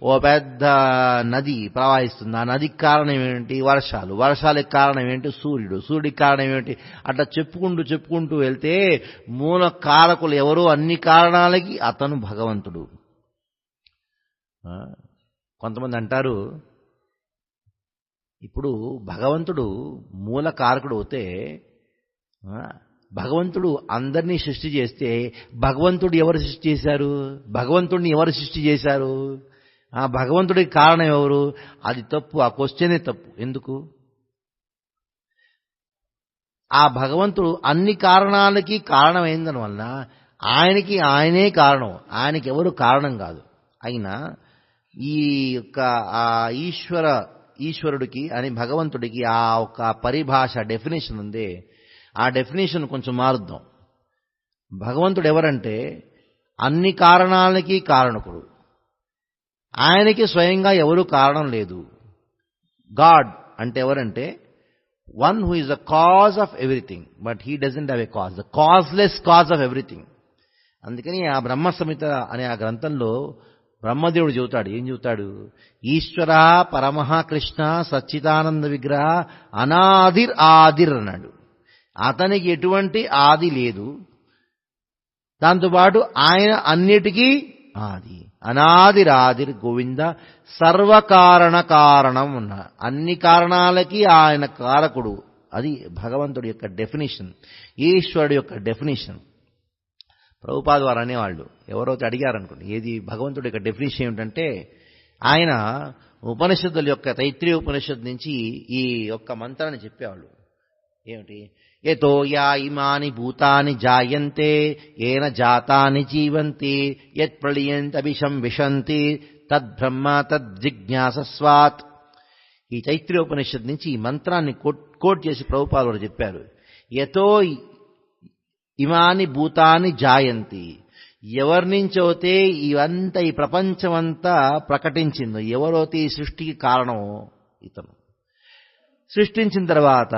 ఓ పెద్ద నది ప్రవహిస్తుంది. ఆ నదికి కారణం ఏమిటి? వర్షాలు. వర్షాలకు కారణం ఏంటి? సూర్యుడు. సూర్యుడికి కారణం ఏమిటి? అట్లా చెప్పుకుంటూ వెళ్తే మూల కారకులు ఎవరో అన్ని కారణాలకి అతను భగవంతుడు. కొంతమంది అంటారు, ఇప్పుడు భగవంతుడు మూల కారకుడు అవుతే, భగవంతుడు అందరినీ సృష్టి చేస్తే భగవంతుడు ఎవరు సృష్టి చేశారు? భగవంతుడిని ఎవరు సృష్టి చేశారు? ఆ భగవంతుడికి కారణం ఎవరు? అది తప్పు. ఆ క్వశ్చనే తప్పు. ఎందుకు? ఆ భగవంతుడు అన్ని కారణాలకి కారణమైందని వలన ఆయనకి ఆయనే కారణం, ఆయనకి ఎవరు కారణం కాదు. అయినా ఈ యొక్క ఆ ఈశ్వరుడికి అని భగవంతుడికి ఆ ఒక పరిభాష డెఫినేషన్ ఉంది. ఆ డెఫినేషన్ కొంచెం మారుద్దాం. భగవంతుడు ఎవరంటే అన్ని కారణాలకి కారణకుడు. ఆయనకి స్వయంగా ఎవరు కారణం లేదు. గాడ్ అంటే ఎవరంటే one who is the cause of everything, but he doesn't have a cause, the causeless cause of everything. అందుకని ఆ బ్రహ్మ సంహిత అనే ఆ గ్రంథంలో బ్రహ్మదేవుడు చెబుతాడు, ఏం చెబుతాడు? ఈశ్వర పరమః కృష్ణ సచ్చిదానంద విగ్రహ అనాదిర్ ఆదిర్ అన్నాడు. అతనికి ఎటువంటి ఆది లేదు, దాంతోపాటు ఆయన అన్నిటికీ ఆది. అనాదిరాదిర్ గోవింద సర్వకారణ కారణం ఉన్న, అన్ని కారణాలకి ఆయన కారకుడు. అది భగవంతుడి యొక్క డెఫినేషన్, ఈశ్వరుడు యొక్క డెఫినేషన్. ప్రభుపాద వారు అనేవాళ్ళు, ఎవరైతే అడిగారనుకోండి ఏది భగవంతుడి యొక్క డెఫినేషన్ ఏమిటంటే, ఆయన ఉపనిషత్తుల యొక్క తైత్రీయ ఉపనిషత్తు నుంచి ఈ యొక్క మంత్రాన్ని చెప్పేవాళ్ళు. ఏమిటి? యతో యా ఇమాని భూతాని జాయంతే ఏన జాతాని జీవంతి యత్ ప్రళయంతభిషం విశంతి తద్బ్రహ్మ తద్జిజ్ఞాసస్వాత్. ఈ తైత్రీయ ఉపనిషత్తు నుంచి ఈ మంత్రాన్ని కోట్ చేసి ప్రభుపాద వారు చెప్పారు. యతో ఇమాని భూతాని జాయంతి, ఎవరి నుంచైతే ఇవంతా ఈ ప్రపంచమంతా ప్రకటించిందో, ఎవరైతే ఈ సృష్టికి కారణమో ఇతను సృష్టించిన తర్వాత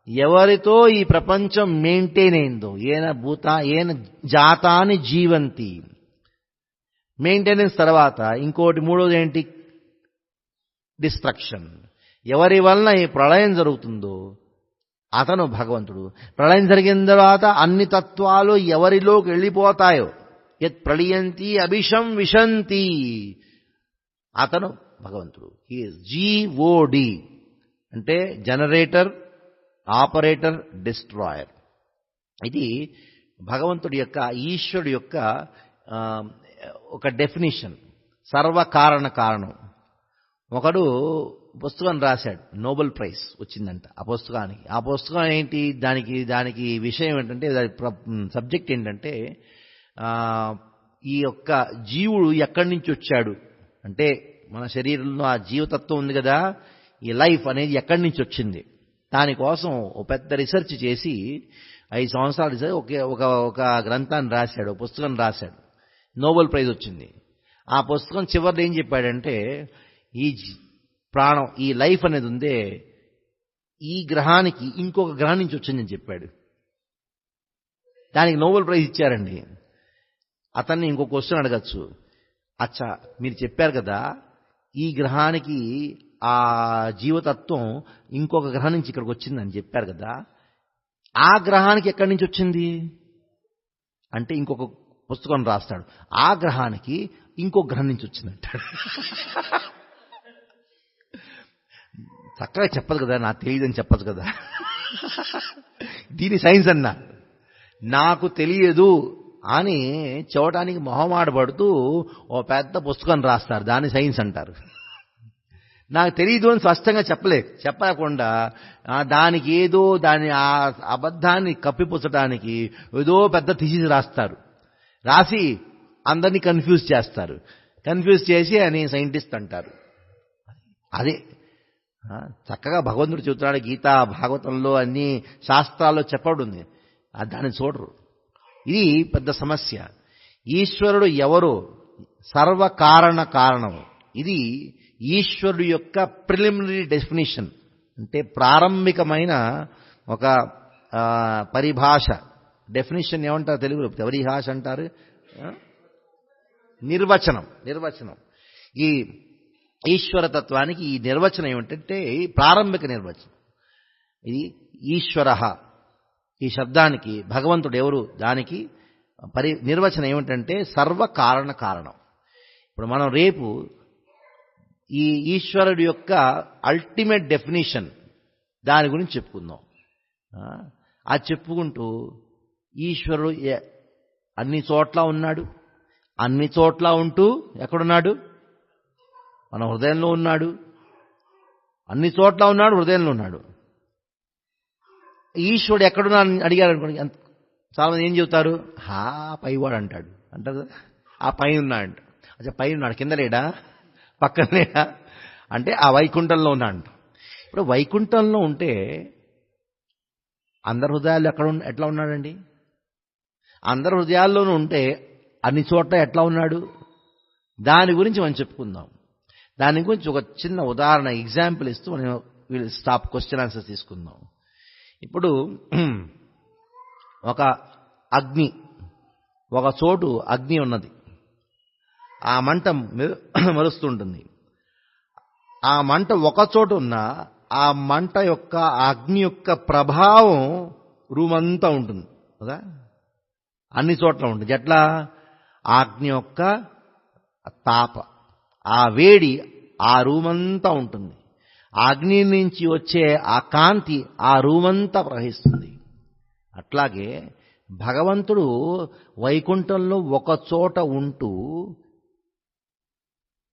ఎవరితో ఈ ప్రపంచం మెయింటైన్ అయిందో, ఏన జాతాని జీవంతి, మెయింటెనెన్స్ తర్వాత ఇంకోటి మూడోది ఏంటి? డిస్ట్రక్షన్. ఎవరి వలన ఈ ప్రళయం జరుగుతుందో అతను భగవంతుడు. ప్రళయం జరిగిన తర్వాత అన్ని తత్వాలు ఎవరిలోకి వెళ్ళిపోతాయో, యత్ ప్రళయంతి అభిషం విశంతి, అతను భగవంతుడు. హీ ఈజ్ జీఓడి అంటే జనరేటర్, ఆపరేటర్, డిస్ట్రాయర్. ఇది భగవంతుడి యొక్క, ఈశ్వరుడు యొక్క ఒక డెఫినిషన్. సర్వకారణ కారణం. ఒకడు పుస్తకం రాశాడు, నోబెల్ ప్రైజ్ వచ్చిందంట ఆ పుస్తకానికి. ఆ పుస్తకం ఏంటి? దానికి విషయం ఏంటంటే, సబ్జెక్ట్ ఏంటంటే, ఈ యొక్క జీవుడు ఎక్కడి నుంచి వచ్చాడు అంటే, మన శరీరంలో ఆ జీవతత్వం ఉంది కదా, ఈ లైఫ్ అనేది ఎక్కడి నుంచి వచ్చింది, దానికోసం ఒక పెద్ద రీసెర్చ్ చేసి 5 సంవత్సరాలు ఒక గ్రంథాన్ని రాశాడు, ఒక పుస్తకం రాశాడు. నోబెల్ ప్రైజ్ వచ్చింది. ఆ పుస్తకం చివరిలో ఏం చెప్పాడంటే, ఈ ప్రాణం, ఈ లైఫ్ అనేది ఉందే, ఈ గ్రహానికి ఇంకొక గ్రహం నుంచి వచ్చిందని చెప్పాడు. దానికి నోబెల్ ప్రైజ్ ఇచ్చారండి. అతన్ని ఇంకో క్వశ్చన్ అడగచ్చు, అచ్చా మీరు చెప్పారు కదా ఈ గ్రహానికి ఆ జీవతత్వం ఇంకొక గ్రహం నుంచి ఇక్కడికి వచ్చిందని చెప్పారు కదా, ఆ గ్రహానికి ఎక్కడి నుంచి వచ్చింది అంటే ఇంకొక పుస్తకం రాస్తాడు, ఆ గ్రహానికి ఇంకొక గ్రహం నుంచి వచ్చిందంటాడు. చక్కగా చెప్పదు కదా, నాకు తెలియదని చెప్పదు కదా. దీని సైన్స్ అన్నా, నాకు తెలియదు అని చూడటానికి మొహమాటపడుతూ ఓ పెద్ద పుస్తకం రాస్తారు, దాన్ని సైన్స్ అంటారు. నాకు తెలియదు అని స్పష్టంగా చెప్పకుండా దానికి ఏదో దాని ఆ అబద్ధాన్ని కప్పిపుచ్చడానికి ఏదో పెద్ద థీసిస్ రాస్తారు. రాసి అందరినీ కన్ఫ్యూజ్ చేస్తారు. కన్ఫ్యూజ్ చేసి అని సైంటిస్ట్ అంటారు. అదే చక్కగా భగవంతుడు చెబుతున్నాడు, గీత భాగవతంలో అన్ని శాస్త్రాల్లో చెప్పబడింది, దాన్ని చూడరు. ఇది పెద్ద సమస్య. ఈశ్వరుడు ఎవరో, సర్వకారణ కారణం. ఇది ఈశ్వరుడు యొక్క ప్రిలిమినరీ డెఫినిషన్, అంటే ప్రారంభికమైన ఒక పరిభాష. డెఫినిషన్ ఏమంటారు తెలుగులో? పరిభాష అంటారు, నిర్వచనం. ఈ ఈశ్వరతత్వానికి ఈ నిర్వచనం ఏమిటంటే ప్రారంభిక నిర్వచనం. ఇది ఈశ్వర, ఈ శబ్దానికి భగవంతుడు ఎవరు, దానికి నిర్వచనం ఏమిటంటే సర్వకారణ కారణం. ఇప్పుడు మనం రేపు ఈ ఈశ్వరుడు యొక్క అల్టిమేట్ డెఫినేషన్ దాని గురించి చెప్పుకుందాం. అది చెప్పుకుంటూ ఈశ్వరుడు అన్ని చోట్ల ఉన్నాడు, అన్ని చోట్ల ఉంటూ ఎక్కడున్నాడు? మన హృదయంలో ఉన్నాడు. అన్ని చోట్ల ఉన్నాడు, హృదయంలో ఉన్నాడు. ఈశ్వరుడు ఎక్కడున్నా అడిగారు అనుకోండి, చాలామంది ఏం చెబుతారు? పైవాడు అంటారు కదా, ఆ పైన ఉన్నాడు. అచ్చా పైన ఉన్నాడు, కింద లేడా, పక్కన లేడా అంటే ఆ వైకుంఠంలో ఉన్నాడు. ఇప్పుడు వైకుంఠంలో ఉంటే అందరి హృదయాల్లో ఎట్లా ఉన్నాడండి? అందరి హృదయాల్లోనూ ఉంటే అన్ని చోట్ల ఎట్లా ఉన్నాడు? దాని గురించి మనం చెప్పుకుందాం. దాని గురించి ఒక చిన్న ఉదాహరణ ఎగ్జాంపుల్ ఇస్తూ మనం వీళ్ళు స్టాప్ క్వశ్చన్ ఆన్సర్ తీసుకుందాం. ఇప్పుడు ఒక అగ్ని, ఒక చోటు అగ్ని ఉన్నది. ఆ మంట మెరుస్తుంటుంది. ఆ మంట ఒక చోటు ఉన్న ఆ మంట యొక్క అగ్ని యొక్క ప్రభావం రూమ్ అంతా ఉంటుంది కదా, అన్ని చోట్ల ఉంటుంది. ఎట్లా? ఆ అగ్ని యొక్క తాప, ఆ వేడి ఆ రూమ్ అంతా ఉంటుంది. ఆ అగ్ని నుంచి వచ్చే ఆ కాంతి ఆ రూమ్ అంతా ప్రవహిస్తుంది. అట్లాగే భగవంతుడు వైకుంఠంలో ఒక చోట ఉంటూ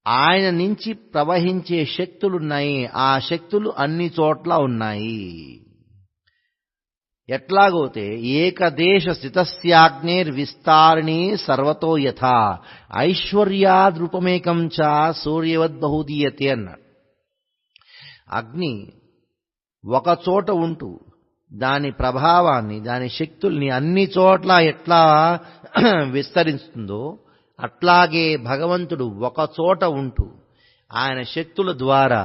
ఆయన నుంచి ప్రవహించే శక్తులున్నాయి. ఆ శక్తులు అన్ని చోట్ల ఉన్నాయి. ఎట్లాగోతే ఏకదేశ స్థితస్యాగ్నేర్విస్తారిణి సర్వతో యథా ఐశ్వర్యాద్రూపమేకం చ సూర్యవద్బహుదీయతే అన్నాడు. అగ్ని ఒక చోట ఉంటూ దాని ప్రభావాన్ని, దాని శక్తుల్ని అన్ని చోట్ల ఎట్లా విస్తరిస్తుందో అట్లాగే భగవంతుడు ఒక చోట ఉంటూ ఆయన శక్తుల ద్వారా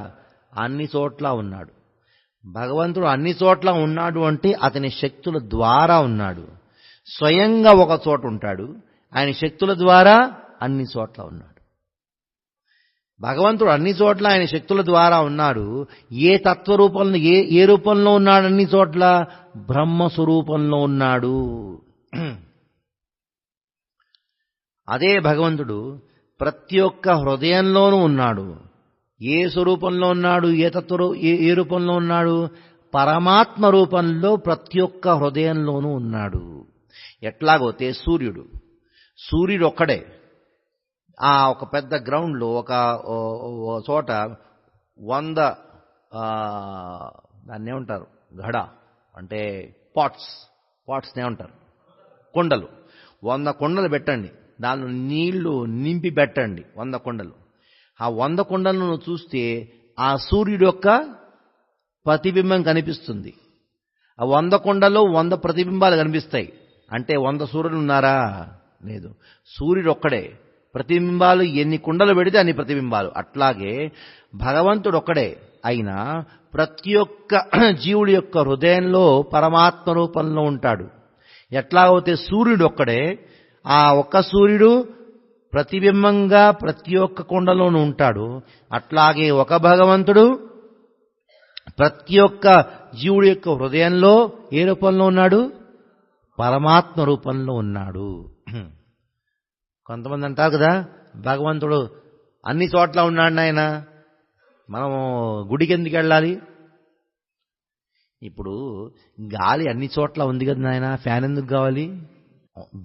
అన్ని చోట్ల ఉన్నాడు. భగవంతుడు అన్ని చోట్ల ఉన్నాడు అంటే అతని శక్తుల ద్వారా ఉన్నాడు. స్వయంగా ఒక చోట ఉంటాడు, ఆయన శక్తుల ద్వారా అన్ని చోట్ల ఉన్నాడు. భగవంతుడు అన్ని చోట్ల ఆయన శక్తుల ద్వారా ఉన్నాడు. ఏ తత్వరూపంలో ఏ రూపంలో ఉన్నాడు? అన్ని చోట్ల బ్రహ్మస్వరూపంలో ఉన్నాడు. అదే భగవంతుడు ప్రతి ఒక్క హృదయంలోనూ ఉన్నాడు. ఏ స్వరూపంలో ఉన్నాడు? ఏ రూపంలో ఉన్నాడు? పరమాత్మ రూపంలో ప్రతి ఒక్క హృదయంలోనూ ఉన్నాడు. ఎట్లాగోతే సూర్యుడు ఒక్కడే ఒక పెద్ద గ్రౌండ్లో ఒక చోట 100 దాన్ని ఏమంటారు, ఘడ అంటే పాట్స్ని ఏమంటారు, కుండలు, 100 కుండలు పెట్టండి, దానిలో నీళ్లు నింపి పెట్టండి 100 కుండలు. ఆ 100 కుండలను చూస్తే ఆ సూర్యుడు యొక్క ప్రతిబింబం కనిపిస్తుంది. ఆ 100 కుండలో 100 ప్రతిబింబాలు కనిపిస్తాయి. అంటే 100 సూర్యులు ఉన్నారా? లేదు, సూర్యుడు ఒక్కడే. ప్రతిబింబాలు ఎన్ని కుండలు పెడితే అన్ని ప్రతిబింబాలు. అట్లాగే భగవంతుడు ఒక్కడే అయినా ప్రతి ఒక్క జీవుడి యొక్క హృదయంలో పరమాత్మ రూపంలో ఉంటాడు. ఎట్లాగైతే సూర్యుడు ఒక్కడే, ఆ ఒక్క సూర్యుడు ప్రతిబింబంగా ప్రతి ఒక్క కుండలోనూ ఉంటాడు. అట్లాగే ఒక భగవంతుడు ప్రతి ఒక్క జీవుడి యొక్క హృదయంలో ఏ రూపంలో ఉన్నాడు? పరమాత్మ రూపంలో ఉన్నాడు. కొంతమంది అంటారు కదా, భగవంతుడు అన్ని చోట్ల ఉన్నాడు నాయన, మనము గుడికి ఎందుకు వెళ్ళాలి? ఇప్పుడు గాలి అన్ని చోట్ల ఉంది కదా నాయన, ఫ్యాన్ ఎందుకు కావాలి?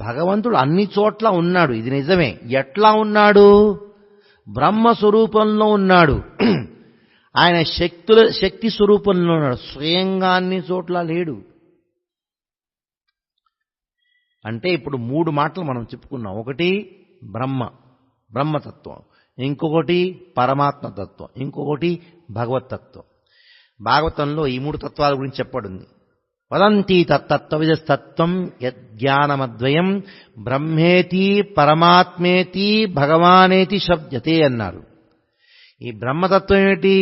భగవంతుడు అన్ని చోట్ల ఉన్నాడు, ఇది నిజమే. ఎట్లా ఉన్నాడు? బ్రహ్మస్వరూపంలో ఉన్నాడు. ఆయన శక్తి స్వరూపంలో ఉన్నాడు. స్వయంగా అన్ని చోట్ల లేడు. అంటే ఇప్పుడు 3 మాటలు మనం చెప్పుకున్నాం. ఒకటి బ్రహ్మతత్వం, ఇంకొకటి పరమాత్మతత్వం, ఇంకొకటి భగవతత్వం. భాగవతంలో ఈ 3 తత్వాల గురించి చెప్పబడింది. వదంతి తత్తత్వవిదస్తత్వం యజ్ఞానమద్వయం బ్రహ్మేతి పరమాత్మేతి భగవానేతి శబ్దతే అన్నారు. ఈ బ్రహ్మతత్వం ఏమిటి?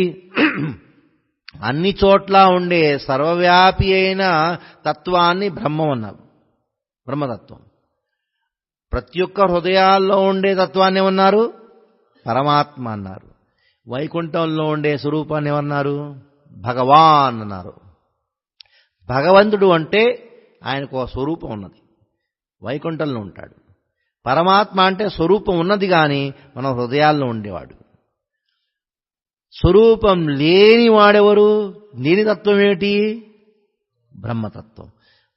అన్ని చోట్ల ఉండే సర్వవ్యాపి అయిన తత్వాన్ని బ్రహ్మం అన్నారు, బ్రహ్మతత్వం. ప్రతి ఒక్క హృదయాల్లో ఉండే తత్వాన్ని ఏమన్నారు? పరమాత్మ అన్నారు. వైకుంఠంలో ఉండే స్వరూపాన్ని ఏమన్నారు? భగవాన్ అన్నారు. భగవంతుడు అంటే ఆయనకు ఒక స్వరూపం ఉన్నది, వైకుంఠంలో ఉంటాడు. పరమాత్మ అంటే స్వరూపం ఉన్నది కానీ మన హృదయాల్లో ఉండేవాడు. స్వరూపం లేని వాడెవరు? లేని తత్వం ఏమిటి? బ్రహ్మతత్వం.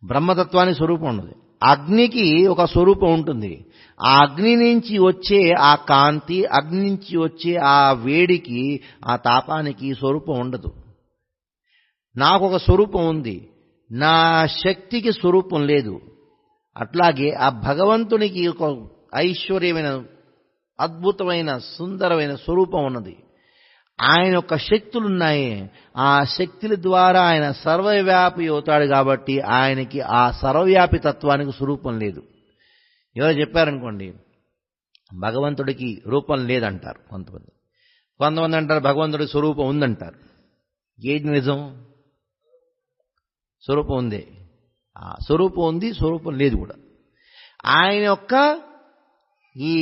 బ్రహ్మతత్వానికి స్వరూపం ఉన్నది. అగ్నికి ఒక స్వరూపం ఉంటుంది. ఆ అగ్ని నుంచి వచ్చే ఆ కాంతి, అగ్ని నుంచి వచ్చే ఆ వేడికి, ఆ తాపానికి స్వరూపం ఉండదు. నాకు ఒక స్వరూపం ఉంది, నా శక్తికి స్వరూపం లేదు. అట్లాగే ఆ భగవంతునికి ఒక ఐశ్వర్యమైన, అద్భుతమైన, సుందరమైన స్వరూపం ఉన్నది. ఆయన యొక్క శక్తులున్నాయి. ఆ శక్తుల ద్వారా ఆయన సర్వవ్యాపి అవుతాడు. కాబట్టి ఆయనకి ఆ సర్వవ్యాపి తత్వానికి స్వరూపం లేదు. ఎవరో చెప్పారనుకోండి, భగవంతుడికి రూపం లేదంటారు కొంతమంది. కొంతమంది అంటారు భగవంతుడి స్వరూపం ఉందంటారు. ఏది నిజం? స్వరూపం ఉందే. స్వరూపం ఉంది, స్వరూపం లేదు కూడా. ఆయన యొక్క ఈ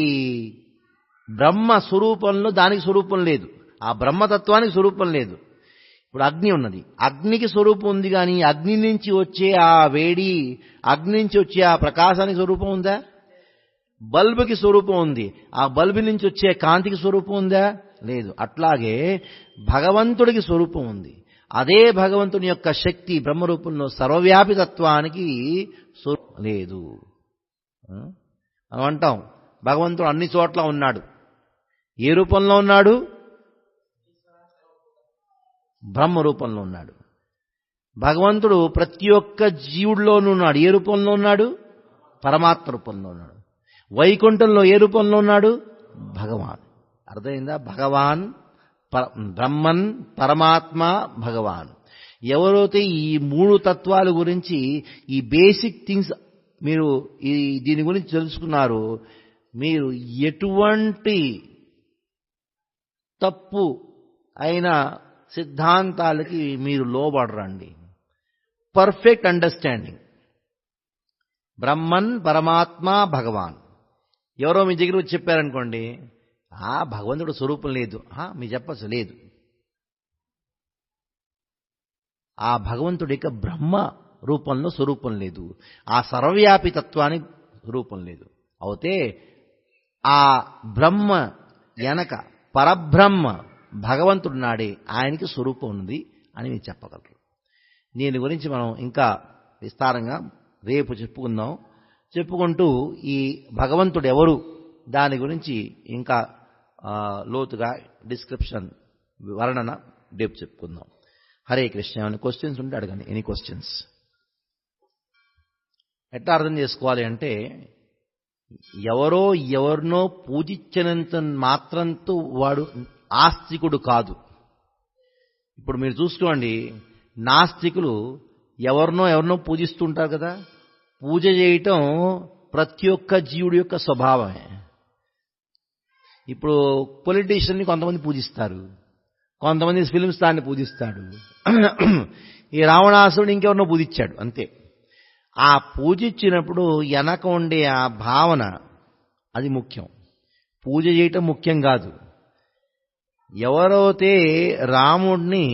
బ్రహ్మ స్వరూపంలో దానికి స్వరూపం లేదు, ఆ బ్రహ్మతత్వానికి స్వరూపం లేదు. ఇప్పుడు అగ్ని ఉన్నది, అగ్నికి స్వరూపం ఉంది, కానీ అగ్ని నుంచి వచ్చే ఆ వేడి, అగ్ని నుంచి వచ్చే ఆ ప్రకాశానికి స్వరూపం ఉందా? బల్బుకి స్వరూపం ఉంది, ఆ బల్బు నుంచి వచ్చే కాంతికి స్వరూపం ఉందా? లేదు. అట్లాగే భగవంతుడికి స్వరూపం ఉంది. అదే భగవంతుని యొక్క శక్తి బ్రహ్మరూపంలో సర్వవ్యాపితత్వానికి స్వరూపం లేదు. మనం అంటాం భగవంతుడు అన్ని చోట్ల ఉన్నాడు. ఏ రూపంలో ఉన్నాడు? బ్రహ్మ రూపంలో ఉన్నాడు. భగవంతుడు ప్రతి ఒక్క జీవుడిలోనూ ఉన్నాడు. ఏ రూపంలో ఉన్నాడు? పరమాత్మ రూపంలో ఉన్నాడు. వైకుంఠంలో ఏ రూపంలో ఉన్నాడు? భగవాన్. అర్థమైందా? భగవాన్, బ్రహ్మన్, పరమాత్మ, భగవాన్. ఎవరైతే ఈ మూడు తత్వాల గురించి, ఈ బేసిక్ థింగ్స్ మీరు దీని గురించి తెలుసుకున్నారు, మీరు ఎటువంటి తప్పు అయిన సిద్ధాంతాలకి మీరు లోబడరండి. Perfect understanding. బ్రహ్మన్, పరమాత్మ, భగవాన్. ఎవరో మీ దగ్గర వచ్చి చెప్పారనుకోండి, భగవంతుడు స్వరూపం లేదు, మీరు చెప్పచ్చు లేదు. ఆ భగవంతుడి యొక్క బ్రహ్మ రూపంలో స్వరూపం లేదు, ఆ సర్వవ్యాపి తత్వానికి రూపం లేదు. అయితే ఆ బ్రహ్మ వెనక పరబ్రహ్మ భగవంతుడు నాడే, ఆయనకి స్వరూపం ఉంది అని మీరు చెప్పగలరు. దీని గురించి మనం ఇంకా విస్తారంగా రేపు చెప్పుకుంటూ ఈ భగవంతుడు ఎవరు దాని గురించి ఇంకా లోతుగా డిస్క్రిప్షన్, వర్ణన రేపు చెప్పుకుందాం. హరే కృష్ణ. ఏమైనా క్వశ్చన్స్ ఉంటే అడగండి. Any questions? ఎట్లా అర్థం చేసుకోవాలి అంటే, ఎవరినో పూజించినంత మాత్రంతో వాడు ఆస్తికుడు కాదు. ఇప్పుడు మీరు చూసుకోండి, నాస్తికులు ఎవరినో పూజిస్తుంటారు కదా. పూజ చేయటం ప్రతి ఒక్క జీవుడి యొక్క స్వభావమే. ఇప్పుడు పొలిటీషియన్ని కొంతమంది పూజిస్తారు, కొంతమంది ఫిల్మ్ స్టార్ని పూజిస్తాడు. ఈ రావణాసురుడు ఇంకెవరినో పూజించాడు, అంతే. ఆ పూజించినప్పుడు వెనక ఉండే ఆ భావన, అది ముఖ్యం. పూజ చేయటం ముఖ్యం కాదు. ఎవరైతే రాముడిని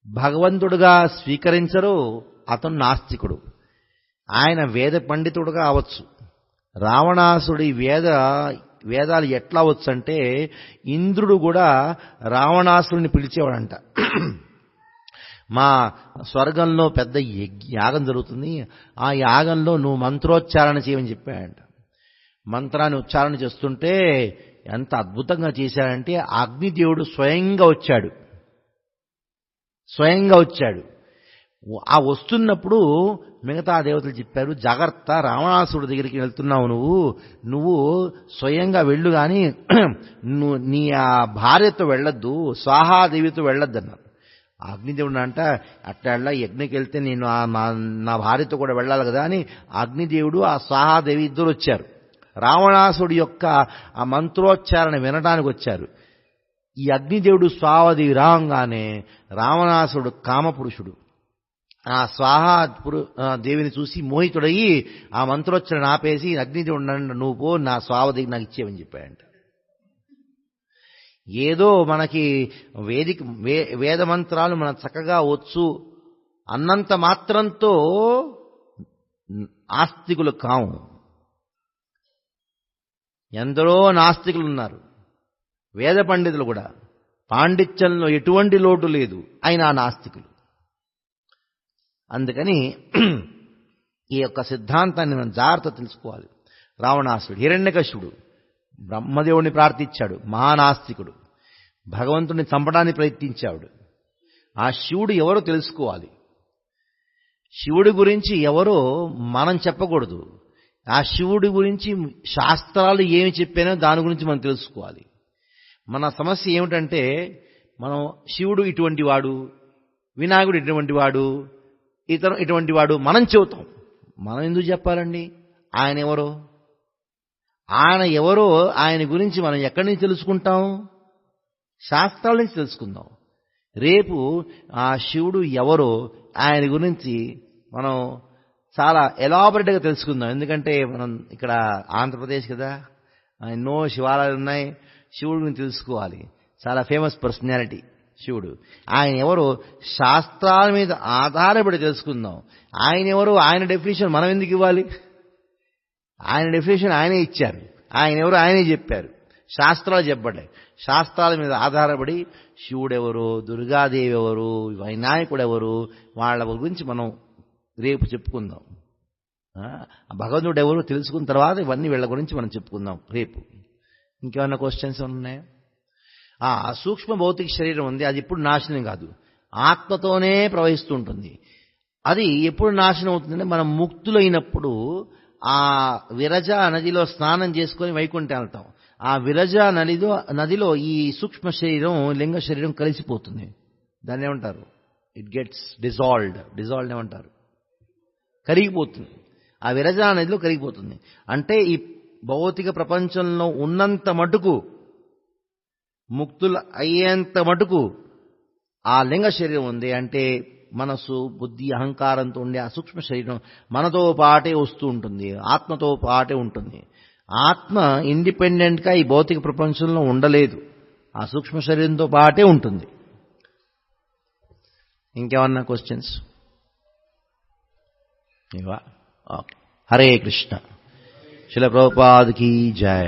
భగవంతుడుగా స్వీకరించరో అతను నాస్తికుడు. ఆయన వేద పండితుడుగా అవచ్చు. రావణాసుడి వేదాలు ఎట్లా అవచ్చు అంటే, ఇంద్రుడు కూడా రావణాసుడిని పిలిచేవాడంట. మా స్వర్గంలో పెద్ద యాగం జరుగుతుంది, ఆ యాగంలో నువ్వు మంత్రోచ్చారణ చేయమని చెప్పాడంట. మంత్రాన్ని ఉచ్చారణ చేస్తుంటే ఎంత అద్భుతంగా చేశాడంటే, అగ్నిదేవుడు స్వయంగా వచ్చాడు. ఆ వస్తున్నప్పుడు మిగతా దేవతలు చెప్పారు, జాగ్రత్త, రావణాసుడి దగ్గరికి వెళ్తున్నావు నువ్వు స్వయంగా వెళ్ళు, కానీ నీ ఆ భార్యతో వెళ్ళొద్దు, స్వాహాదేవితో వెళ్ళొద్దు అన్నారు. అగ్నిదేవుడు అంట, అట్లా యజ్ఞకి వెళ్తే నేను నా భార్యతో కూడా వెళ్ళాలి కదా అని అగ్నిదేవుడు ఆ స్వాహాదేవి ఇద్దరు వచ్చారు. రావణాసుడి యొక్క ఆ మంత్రోచ్చారణ వినడానికి వచ్చారు. ఈ అగ్నిదేవుడు స్వాహాదేవి రాగానే రావణాసుడు కామపురుషుడు ఆ దేవిని చూసి మోహితుడయ్యి ఆ మంత్రోచ్చరణ ఆపేసి, అగ్నిదేవుడు నువ్వు పో, నా స్వాహాదేవి నాకు ఇచ్చేవని చెప్పాడంట. ఏదో మనకి వేద మంత్రాలు మనం చక్కగా వచ్చు అన్నంత మాత్రంతో ఆస్తికులు కాము. ఎందరో నాస్తికులు ఉన్నారు, వేద పండితులు కూడా. పాండిత్యంలో ఎటువంటి లోటు లేదు, అయినా నాస్తికులు. అందుకని ఈ యొక్క సిద్ధాంతాన్ని మనం జాగ్రత్త తెలుసుకోవాలి. రావణాసుడు, హిరణ్యకశిపుడు బ్రహ్మదేవుడిని ప్రార్థించాడు, మహానాస్తికుడు. భగవంతుడిని చంపడానికి ప్రయత్నించాడు. ఆ శివుడు ఎవరో తెలుసుకోవాలి. శివుడి గురించి ఎవరో మనం చెప్పకూడదు. ఆ శివుడి గురించి శాస్త్రాలు ఏమి చెప్పానో దాని గురించి మనం తెలుసుకోవాలి. మన సమస్య ఏమిటంటే, మనం శివుడు ఇటువంటి వాడు, వినాయకుడు ఇటువంటి వాడు, ఇటువంటి వాడు మనం చెబుతాం. మనం ఎందుకు చెప్పాలండి? ఆయన ఎవరో? ఆయన ఎవరో ఆయన గురించి మనం ఎక్కడి నుంచి తెలుసుకుంటాం? శాస్త్రాల నుంచి తెలుసుకుందాం. రేపు ఆ శివుడు ఎవరో ఆయన గురించి మనం చాలా ఎలాబొరేట్గా తెలుసుకుందాం. ఎందుకంటే మనం ఇక్కడ ఆంధ్రప్రదేశ్ కదా, ఎన్నో శివాలయాలు ఉన్నాయి. శివుడి గురించి తెలుసుకోవాలి. చాలా ఫేమస్ పర్సనాలిటీ శివుడు. ఆయన ఎవరో శాస్త్రాల మీద ఆధారపడి తెలుసుకుందాం. ఆయన ఎవరో ఆయన డెఫినేషన్ మనం ఎందుకు ఇవ్వాలి? ఆయన డెఫినేషన్ ఆయనే ఇచ్చారు. ఆయన ఎవరో ఆయనే చెప్పారు. శాస్త్రాలు చెప్పబడ్డాయి. శాస్త్రాల మీద ఆధారపడి శివుడెవరు, దుర్గాదేవి ఎవరు, వైనాయకుడు ఎవరు, వాళ్ళ గురించి మనం రేపు చెప్పుకుందాం. భగవంతుడు ఎవరు తెలుసుకున్న తర్వాత ఇవన్నీ వీళ్ళ గురించి మనం చెప్పుకుందాం రేపు. ఇంకేమన్నా క్వశ్చన్స్ ఉన్నాయా? ఆ సూక్ష్మ భౌతిక శరీరం ఉంది, అది ఎప్పుడు నాశనం కాదు, ఆత్మతోనే ప్రవహిస్తూ ఉంటుంది. అది ఎప్పుడు నాశనం అవుతుందంటే మనం ముక్తులైనప్పుడు ఆ విరజ నదిలో స్నానం చేసుకొని వైకుంఠం వెళ్తాం. ఆ విరజ నదిలో ఈ సూక్ష్మ శరీరం లింగ శరీరం కలిసిపోతుంది. దాన్ని ఏమంటారు? ఇట్ గెట్స్ డిజాల్వ్డ్ ఏమంటారు? కరిగిపోతుంది. ఆ విరజ నదిలో కరిగిపోతుంది. అంటే ఈ భౌతిక ప్రపంచంలో ఉన్నంత మటుకు, ముక్తులు అయ్యేంత మటుకు ఆ లింగ శరీరం ఉంది. అంటే మనసు, బుద్ధి, అహంకారంతో ఉండే ఆ సూక్ష్మ శరీరం మనతో పాటే వస్తూ ఉంటుంది, ఆత్మతో పాటే ఉంటుంది. ఆత్మ ఇండిపెండెంట్గా ఈ భౌతిక ప్రపంచంలో ఉండలేదు, ఆ సూక్ష్మ శరీరంతో పాటే ఉంటుంది. ఇంకేమన్నా క్వశ్చన్స్? ఇవా? ఓకే. హరే కృష్ణ. శిల ప్రభుపాద్ కీ జై.